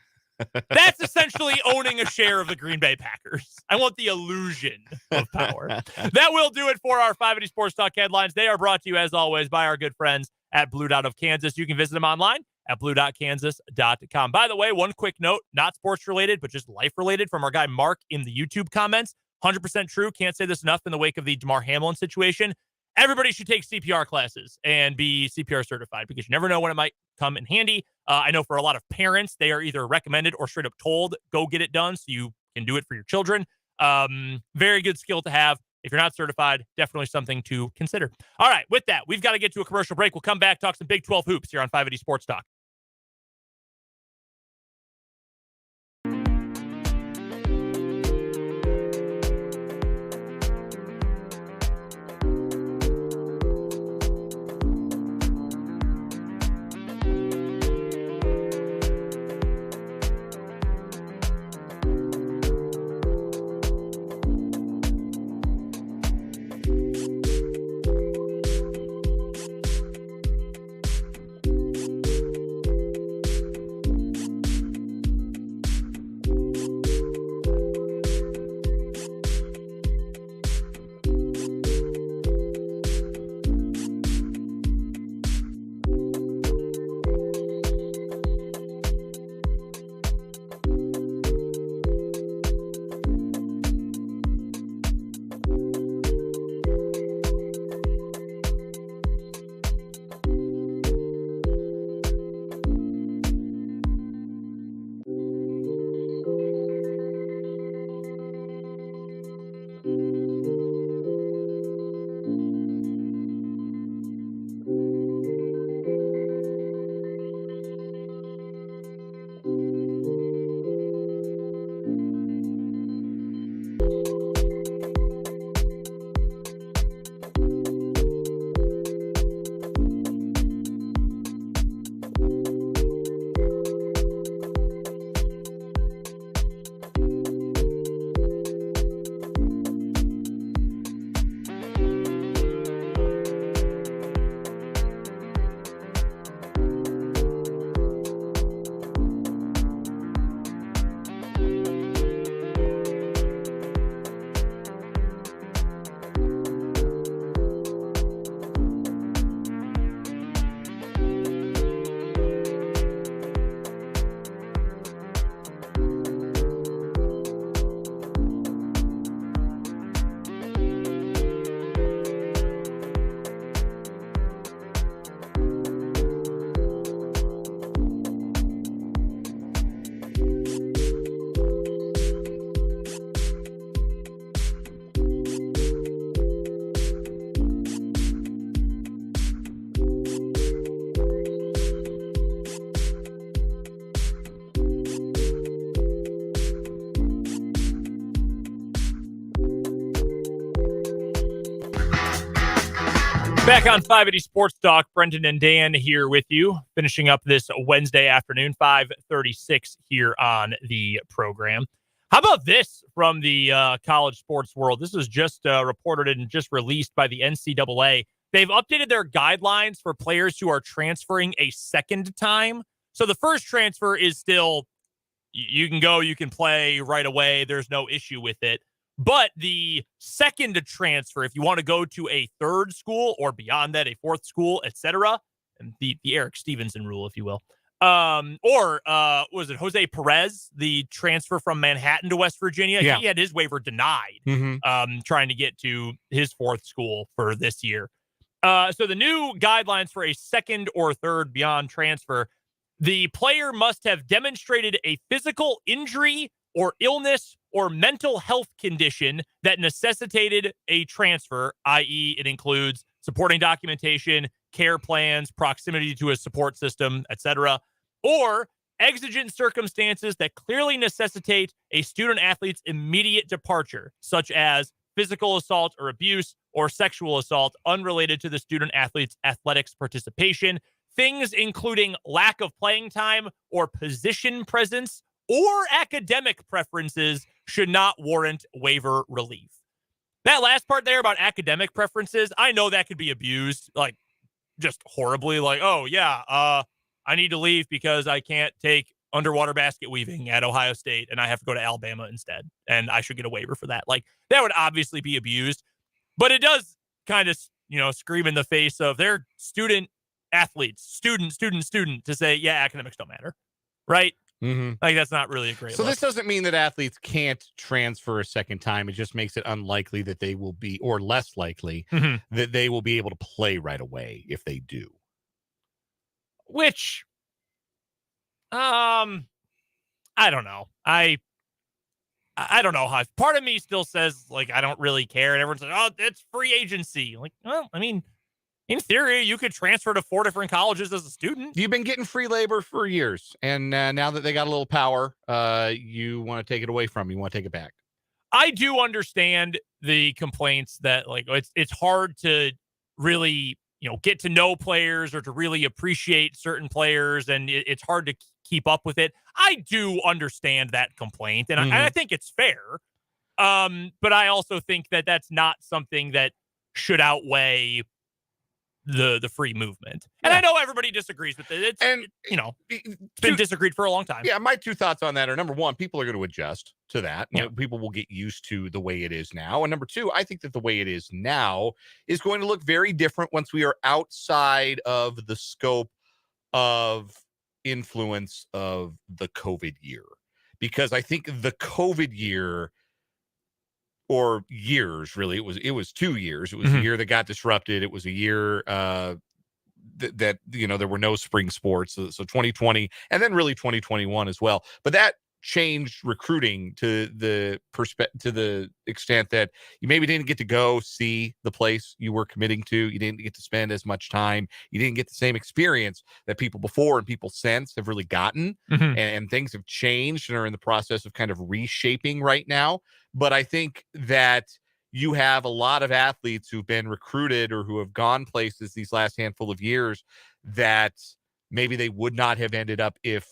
S1: That's essentially owning a share of the Green Bay Packers. I want the illusion of power. That will do it for our 580 Sports Talk headlines. They are brought to you, as always, by our good friends at Blue Dot of Kansas. You can visit them online at blue.kansas.com. By the way, one quick note, not sports related, but just life related, from our guy Mark in the YouTube comments. 100% true. Can't say this enough in the wake of the DeMar Hamlin situation. Everybody should take CPR classes and be CPR certified, because you never know when it might come in handy. I know for a lot of parents, they are either recommended or straight up told, go get it done so you can do it for your children. Very good skill to have. If you're not certified, definitely something to consider. All right, with that, we've got to get to a commercial break. We'll come back, talk some Big 12 hoops here on 580 Sports Talk. Back on 580 Sports Talk, Brendan and Dan here with you, finishing up this Wednesday afternoon, 5:36 here on the program. How about this from the college sports world? This was just reported and just released by the NCAA. They've updated their guidelines for players who are transferring a second time. So the first transfer is still, you can go, you can play right away. There's no issue with it. But the second transfer, if you want to go to a third school or beyond that, a fourth school, etc., and the Eric Stevenson rule, if you will, or was it Jose Perez, the transfer from Manhattan to West Virginia?
S2: Yeah.
S1: He had his waiver denied, trying to get to his fourth school for this year. So the new guidelines for a second or third beyond transfer, the player must have demonstrated a physical injury or illness or mental health condition that necessitated a transfer, i.e. it includes supporting documentation, care plans, proximity to a support system, etc., or exigent circumstances that clearly necessitate a student athlete's immediate departure, such as physical assault or abuse or sexual assault unrelated to the student athlete's athletics participation, things including lack of playing time or position presence or academic preferences should not warrant waiver relief. That last part there about academic preferences, I know that could be abused, like just horribly, like, oh yeah, I need to leave because I can't take underwater basket weaving at Ohio State and I have to go to Alabama instead, and I should get a waiver for that. Like, that would obviously be abused, but it does kind of, scream in the face of their student athletes, student to say, yeah, academics don't matter, right? Like, that's not really a great
S2: So
S1: look.
S2: this doesn't mean that athletes can't transfer a second time. It just makes it unlikely that they will be, or less likely that they will be able to play right away if they do.
S1: Which, I don't know. I don't know how. Part of me still says, like, I don't really care. And everyone's like, oh, it's free agency. Like, well, I mean, in theory, you could transfer to 4 different colleges as a student.
S2: You've been getting free labor for years. And now that they got a little power, you want to take it away from them. You want to take it back.
S1: I do understand the complaints that, like, it's hard to really, get to know players or to really appreciate certain players, and it's hard to keep up with it. I do understand that complaint, and I think it's fair. But I also think that that's not something that should outweigh the free movement. And I know everybody disagrees with it. It's been disagreed for a long time.
S2: Yeah, my 2 thoughts on that are, number 1, people are going to adjust to that. People will get used to the way it is now. And number 2, I think that the way it is now is going to look very different once we are outside of the scope of influence of the COVID year. Because I think the COVID year, or years, really, it was 2 years. It was a year that got disrupted. It was a year that there were no spring sports. So 2020 and then really 2021 as well. But that changed recruiting to the extent that you maybe didn't get to go see the place you were committing to. You didn't get to spend as much time. You didn't get the same experience that people before and people since have really gotten. And things have changed and are in the process of kind of reshaping right now. But I think that you have a lot of athletes who've been recruited or who have gone places these last handful of years that maybe they would not have ended up if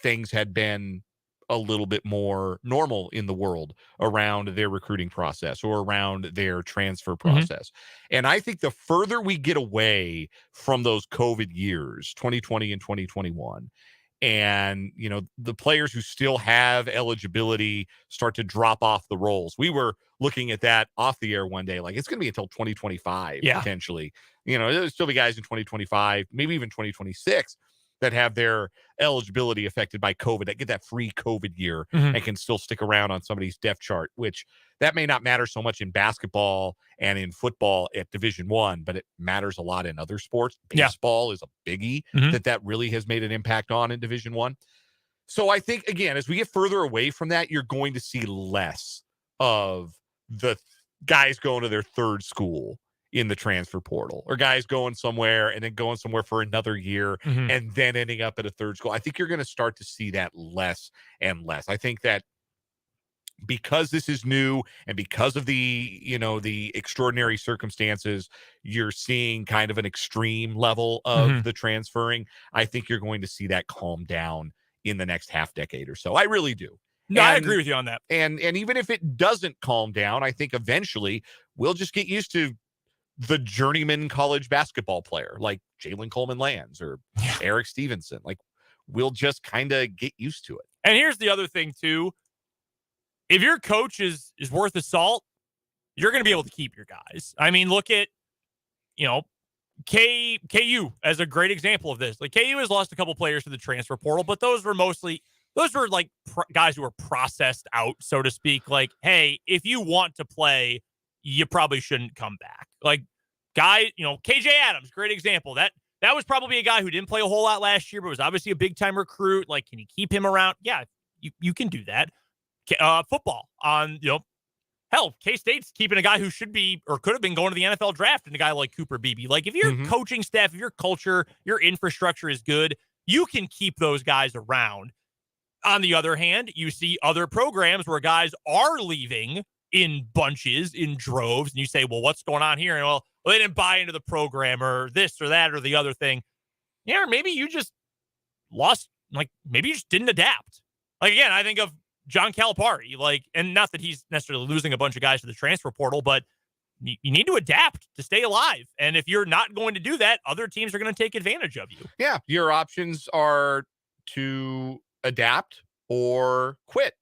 S2: things had been a little bit more normal in the world around their recruiting process or around their transfer process. And I think the further we get away from those COVID years, 2020 and 2021, and, the players who still have eligibility start to drop off the rolls. We were looking at that off the air one day, like it's going to be until 2025, potentially. There'll still be guys in 2025, maybe even 2026 that have their eligibility affected by COVID, that get that free COVID year and can still stick around on somebody's depth chart, which that may not matter so much in basketball and in football at Division I, but it matters a lot in other sports. Baseball is a biggie that really has made an impact on in Division I. So I think, again, as we get further away from that, you're going to see less of the guys going to their third school in the transfer portal, or guys going somewhere and then going somewhere for another year and then ending up at a third school. I think you're going to start to see that less and less. I think that because this is new and because of the extraordinary circumstances, you're seeing kind of an extreme level of the transferring. I think you're going to see that calm down in the next half decade or so. I really do.
S1: No, I agree with you on that.
S2: And even if it doesn't calm down, I think eventually we'll just get used to the journeyman college basketball player like Jalen Coleman-Lands or Eric Stevenson. Like, we'll just kind of get used to it.
S1: And here's the other thing too. If your coach is worth the salt, you're going to be able to keep your guys. I mean, look at, KU as a great example of this. Like, KU has lost a couple players to the transfer portal, but those were like guys who were processed out, so to speak. Like, hey, if you want to play, you probably shouldn't come back. Like, KJ Adams, great example. That was probably a guy who didn't play a whole lot last year, but was obviously a big time recruit. Like, can you keep him around? Yeah, you can do that. Football on, hell, K-State's keeping a guy who should be or could have been going to the NFL draft and a guy like Cooper Beebe. Like, if your coaching staff, if your culture, your infrastructure is good, you can keep those guys around. On the other hand, you see other programs where guys are leaving in bunches, in droves, and you say, well, what's going on here? And well, they didn't buy into the program or this or that or the other thing. Yeah, or maybe you just lost, like, maybe you just didn't adapt. Like, again, I think of John Calipari, like, and not that he's necessarily losing a bunch of guys to the transfer portal, but you need to adapt to stay alive. And if you're not going to do that, other teams are going to take advantage of you.
S2: Yeah, your options are to adapt or quit.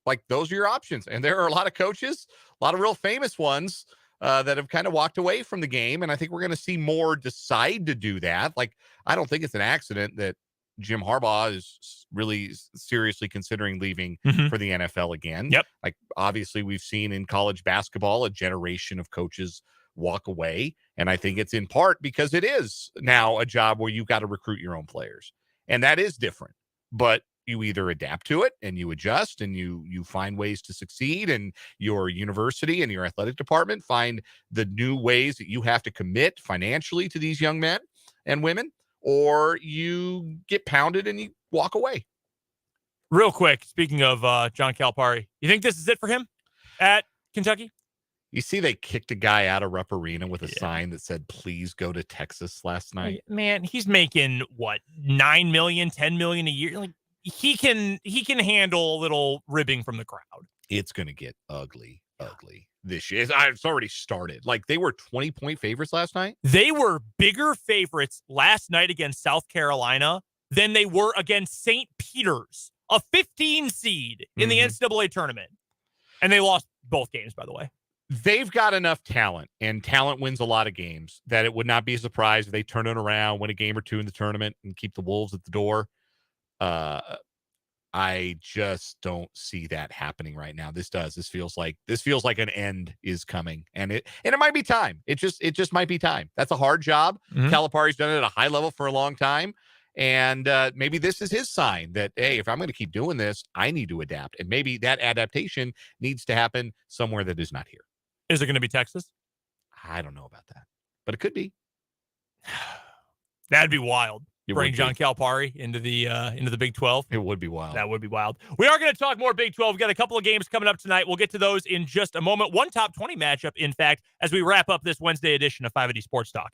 S2: Like, those are your options. And there are a lot of coaches, a lot of real famous ones that have kind of walked away from the game. And I think we're going to see more decide to do that. Like, I don't think it's an accident that Jim Harbaugh is really seriously considering leaving for the NFL again.
S1: Yep.
S2: Like, obviously we've seen in college basketball a generation of coaches walk away. And I think it's in part because it is now a job where you got to recruit your own players. And that is different. But you either adapt to it and you adjust and you find ways to succeed, and your university and your athletic department find the new ways that you have to commit financially to these young men and women, or you get pounded and you walk away.
S1: Real quick, speaking of John Calipari, you think this is it for him at Kentucky?
S2: You see, they kicked a guy out of Rupp Arena with a sign that said, please go to Texas last night.
S1: Man, he's making what, $9 million, $10 million a year? Like, he can handle a little ribbing from the crowd.
S2: It's going to get ugly this year. It's already started. Like, they were 20-point favorites last night.
S1: They were bigger favorites last night against South Carolina than they were against St. Peter's, a 15 seed in the NCAA tournament. And they lost both games, by the way.
S2: They've got enough talent, and talent wins a lot of games, that it would not be a surprise if they turn it around, win a game or two in the tournament, and keep the Wolves at the door. I just don't see that happening right now. This feels like an end is coming, and it might be time. It just might be time. That's a hard job. Calipari's done it at a high level for a long time, and maybe this is his sign that, hey, if I'm going to keep doing this, I need to adapt, and maybe that adaptation needs to happen somewhere that is not here.
S1: Is it going to be Texas?
S2: I don't know about that, but it could be.
S1: That'd be wild. Bring John Calipari into the Big 12.
S2: It would be wild.
S1: That would be wild. We are going to talk more Big 12. We've got a couple of games coming up tonight. We'll get to those in just a moment. One top 20 matchup, in fact, as we wrap up this Wednesday edition of 580 Sports Talk.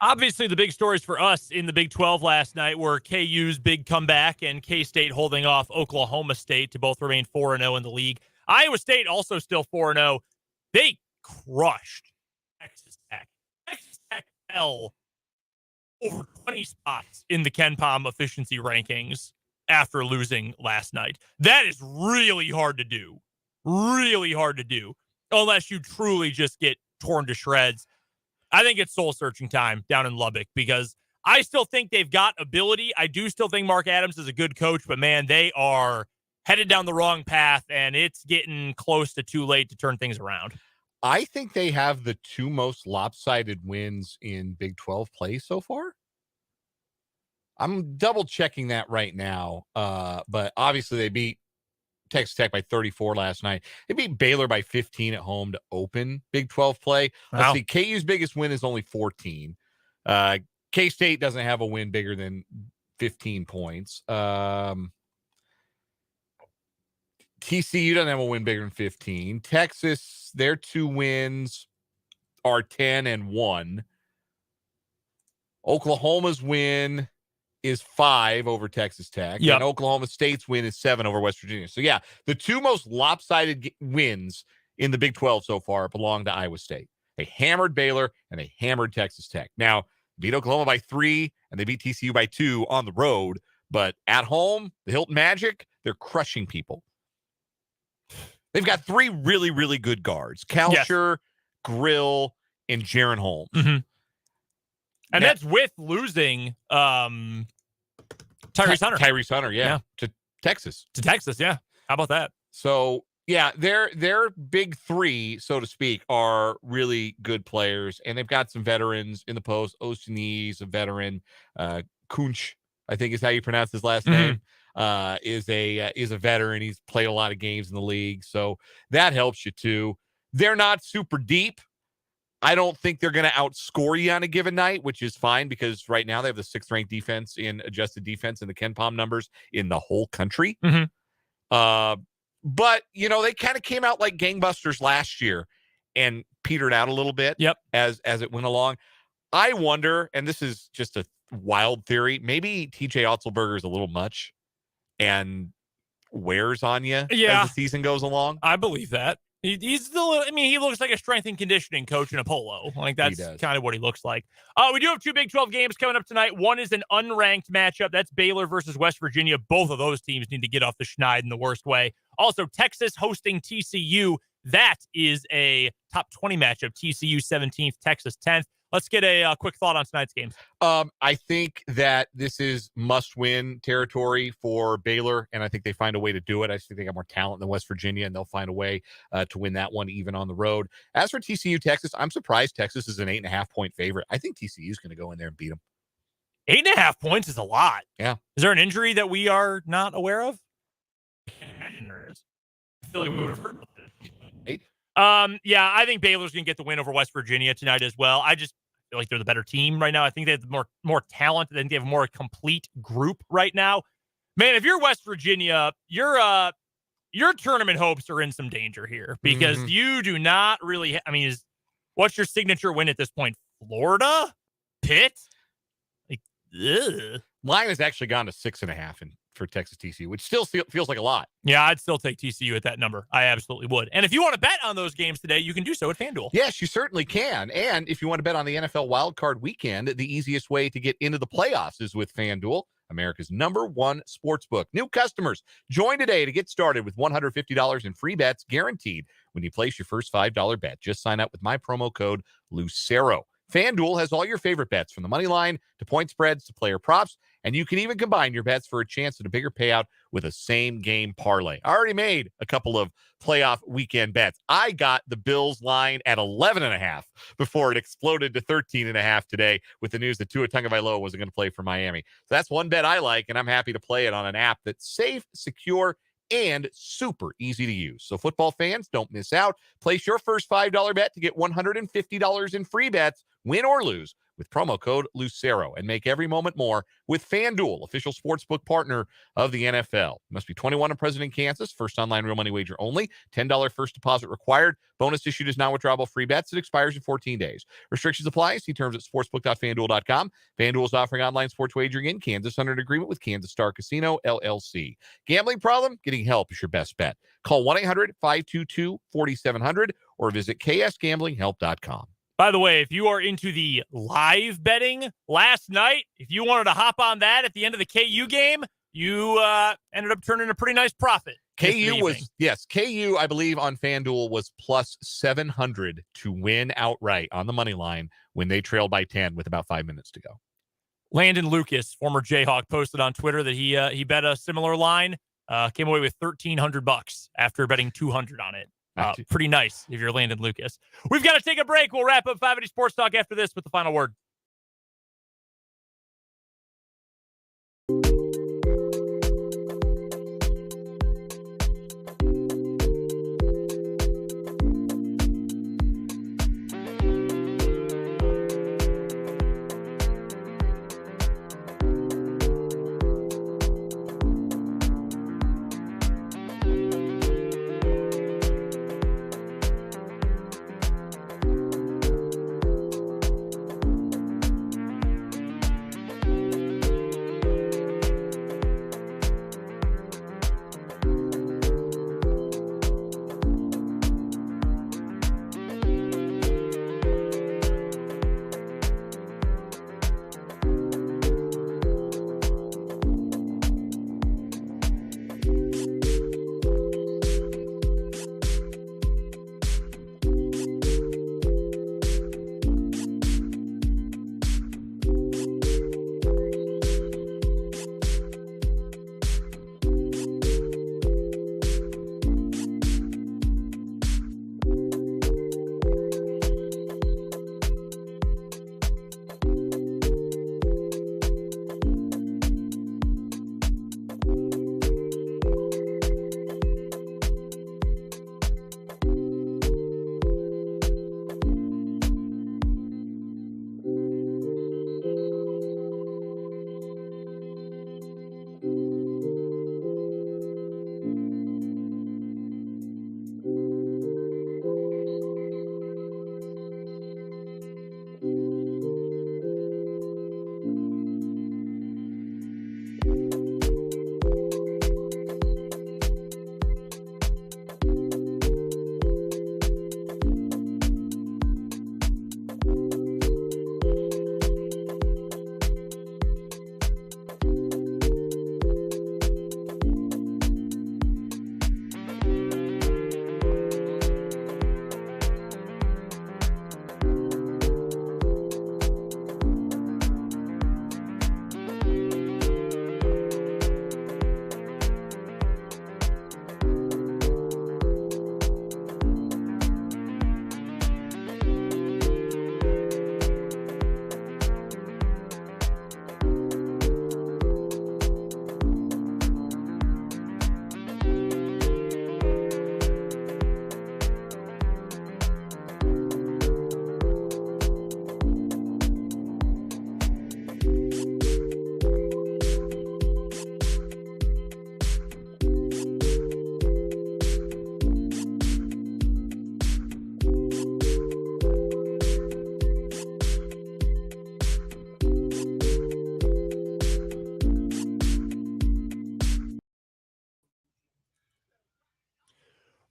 S1: Obviously, the big stories for us in the Big 12 last night were KU's big comeback and K-State holding off Oklahoma State to both remain 4-0 in the league. Iowa State also still 4-0. They crushed Texas Tech. Texas Tech fell over 20 spots in the KenPom efficiency rankings after losing last night. That is really hard to do. Really hard to do. Unless you truly just get torn to shreds. I think it's soul-searching time down in Lubbock because I still think they've got ability. I do still think Mark Adams is a good coach, but, man, they are headed down the wrong path, and it's getting close to too late to turn things around.
S2: I think they have the two most lopsided wins in Big 12 play so far. I'm double-checking that right now, but obviously they beat Texas Tech by 34 last night. They beat Baylor by 15 at home to open Big 12 play. Let's
S1: Wow.
S2: see. KU's biggest win is only 14. K-State doesn't have a win bigger than 15 points. TCU doesn't have a win bigger than 15. Texas, their two wins are 10 and 1. Oklahoma's win is 5 over Texas Tech.
S1: Yep.
S2: And Oklahoma State's win is 7 over West Virginia. So, yeah, the two most lopsided wins in the Big 12 so far belong to Iowa State. They hammered Baylor, and they hammered Texas Tech. Now, beat Oklahoma by 3, and they beat TCU by 2 on the road. But at home, the Hilton Magic, they're crushing people. They've got 3 really, really good guards. Kalsher, Grill, and Jaron Holmes.
S1: Mm-hmm. And that's with losing Tyrese Hunter.
S2: Tyrese Hunter, yeah, to Texas.
S1: To Texas, yeah. How about that?
S2: So, yeah, their big 3, so to speak, are really good players, and they've got some veterans in the post. Ostini's a veteran. Kunch, I think is how you pronounce his last name, is a veteran. He's played a lot of games in the league, so that helps you too. They're not super deep. I don't think they're going to outscore you on a given night, which is fine because right now they have the 6th-ranked defense in adjusted defense in the KenPom numbers in the whole country.
S1: Mm-hmm.
S2: But, they kind of came out like gangbusters last year and petered out a little bit as it went along. I wonder, and this is just a wild theory, maybe TJ Otzelberger is a little much and wears on you as the season goes along.
S1: I believe that. He's still, he looks like a strength and conditioning coach in a polo. Like, that's kind of what he looks like. We do have 2 Big 12 games coming up tonight. One is an unranked matchup. That's Baylor versus West Virginia. Both of those teams need to get off the schneid in the worst way. Also, Texas hosting TCU. That is a top 20 matchup. TCU 17th, Texas 10th. Let's get a quick thought on tonight's games.
S2: I think that this is must-win territory for Baylor, and I think they find a way to do it. I think they got more talent than West Virginia, and they'll find a way to win that one even on the road. As for TCU, Texas, I'm surprised Texas is an 8.5-point favorite. I think TCU is going to go in there and beat them.
S1: 8.5 points is a lot.
S2: Yeah.
S1: Is there an injury that we are not aware of? I can't imagine there is. I feel like we would have heard about this. Yeah, I think Baylor's going to get the win over West Virginia tonight as well. I just feel like they're the better team right now. I think they have more talent. I think they have a more complete group right now. Man, if you're West Virginia, your tournament hopes are in some danger here because you do not really. What's your signature win at this point? Florida, Pitt,
S2: Line has actually gone to 6.5 for Texas TCU, which still feels like a lot.
S1: Yeah, I'd still take TCU at that number. I absolutely would. And if you want to bet on those games today, you can do so at FanDuel.
S2: Yes, you certainly can. And if you want to bet on the NFL Wildcard Weekend, the easiest way to get into the playoffs is with FanDuel, America's #1 sportsbook. New customers, join today to get started with $150 in free bets guaranteed when you place your first $5 bet. Just sign up with my promo code Lucero. FanDuel has all your favorite bets, from the money line to point spreads to player props, and you can even combine your bets for a chance at a bigger payout with a same-game parlay. I already made a couple of playoff weekend bets. I got the Bills line at 11.5 before it exploded to 13.5 today with the news that Tua Tagovailoa wasn't going to play for Miami. So that's one bet I like, and I'm happy to play it on an app that's safe, secure, and super easy to use. So football fans, don't miss out. Place your first $5 bet to get $150 in free bets, win or lose, with promo code Lucero and make every moment more with FanDuel, official sportsbook partner of the NFL. Must be 21 and present in Kansas. First online real money wager only. $10 first deposit required. Bonus issued is non-withdrawable free bets. It expires in 14 days. Restrictions apply. See terms at sportsbook.fanduel.com. FanDuel is offering online sports wagering in Kansas under an agreement with Kansas Star Casino, LLC. Gambling problem? Getting help is your best bet. Call 1-800-522-4700 or visit ksgamblinghelp.com.
S1: By the way, if you are into the live betting last night, if you wanted to hop on that at the end of the KU game, you ended up turning a pretty nice profit.
S2: KU, I believe, on FanDuel was plus 700 to win outright on the money line when they trailed by 10 with about 5 minutes to go.
S1: Landon Lucas, former Jayhawk, posted on Twitter that he bet a similar line, came away with $1,300 after betting 200 on it. Pretty nice if you're Landon Lucas. We've got to take a break. We'll wrap up 580 Sports Talk after this with the final word.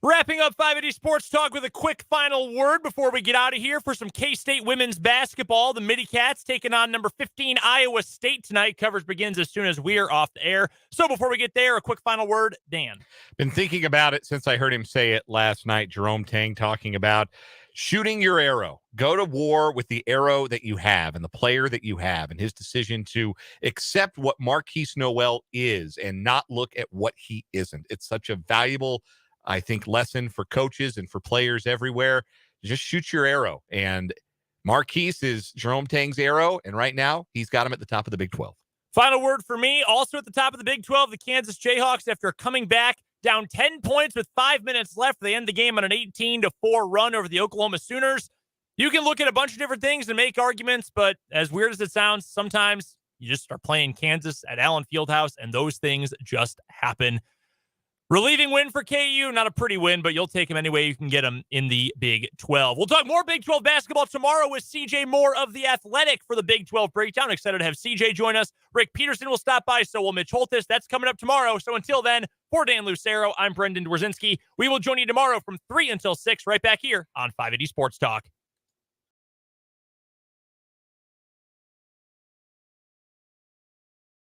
S1: Wrapping up 580 Sports Talk with a quick final word before we get out of here for some K-State women's basketball. The Midi Cats taking on number 15 Iowa State tonight. Coverage begins as soon as we're off the air. So before we get there, a quick final word, Dan.
S2: Been thinking about it since I heard him say it last night. Jerome Tang talking about shooting your arrow. Go to war with the arrow that you have and the player that you have, and his decision to accept what Marquise Noel is and not look at what he isn't. It's such a valuable, I think, lesson for coaches and for players everywhere. Just shoot your arrow. And Marquise is Jerome Tang's arrow, and right now he's got him at the top of the Big 12.
S1: Final word for me, also at the top of the Big 12, the Kansas Jayhawks, after coming back down 10 points with 5 minutes left, they end the game on an 18-4 run over the Oklahoma Sooners. You can look at a bunch of different things and make arguments, but as weird as it sounds, sometimes you just are playing Kansas at Allen Fieldhouse, and those things just happen. Relieving win for KU, not a pretty win, but you'll take them anyway. You can get them in the Big 12. We'll talk more Big 12 basketball tomorrow with CJ Moore of The Athletic for the Big 12 breakdown. Excited to have CJ join us. Rick Peterson will stop by, so will Mitch Holtis. That's coming up tomorrow. So until then, for Dan Lucero, I'm Brendan Dworzinski. We will join you tomorrow from 3 until 6 right back here on 580 Sports Talk.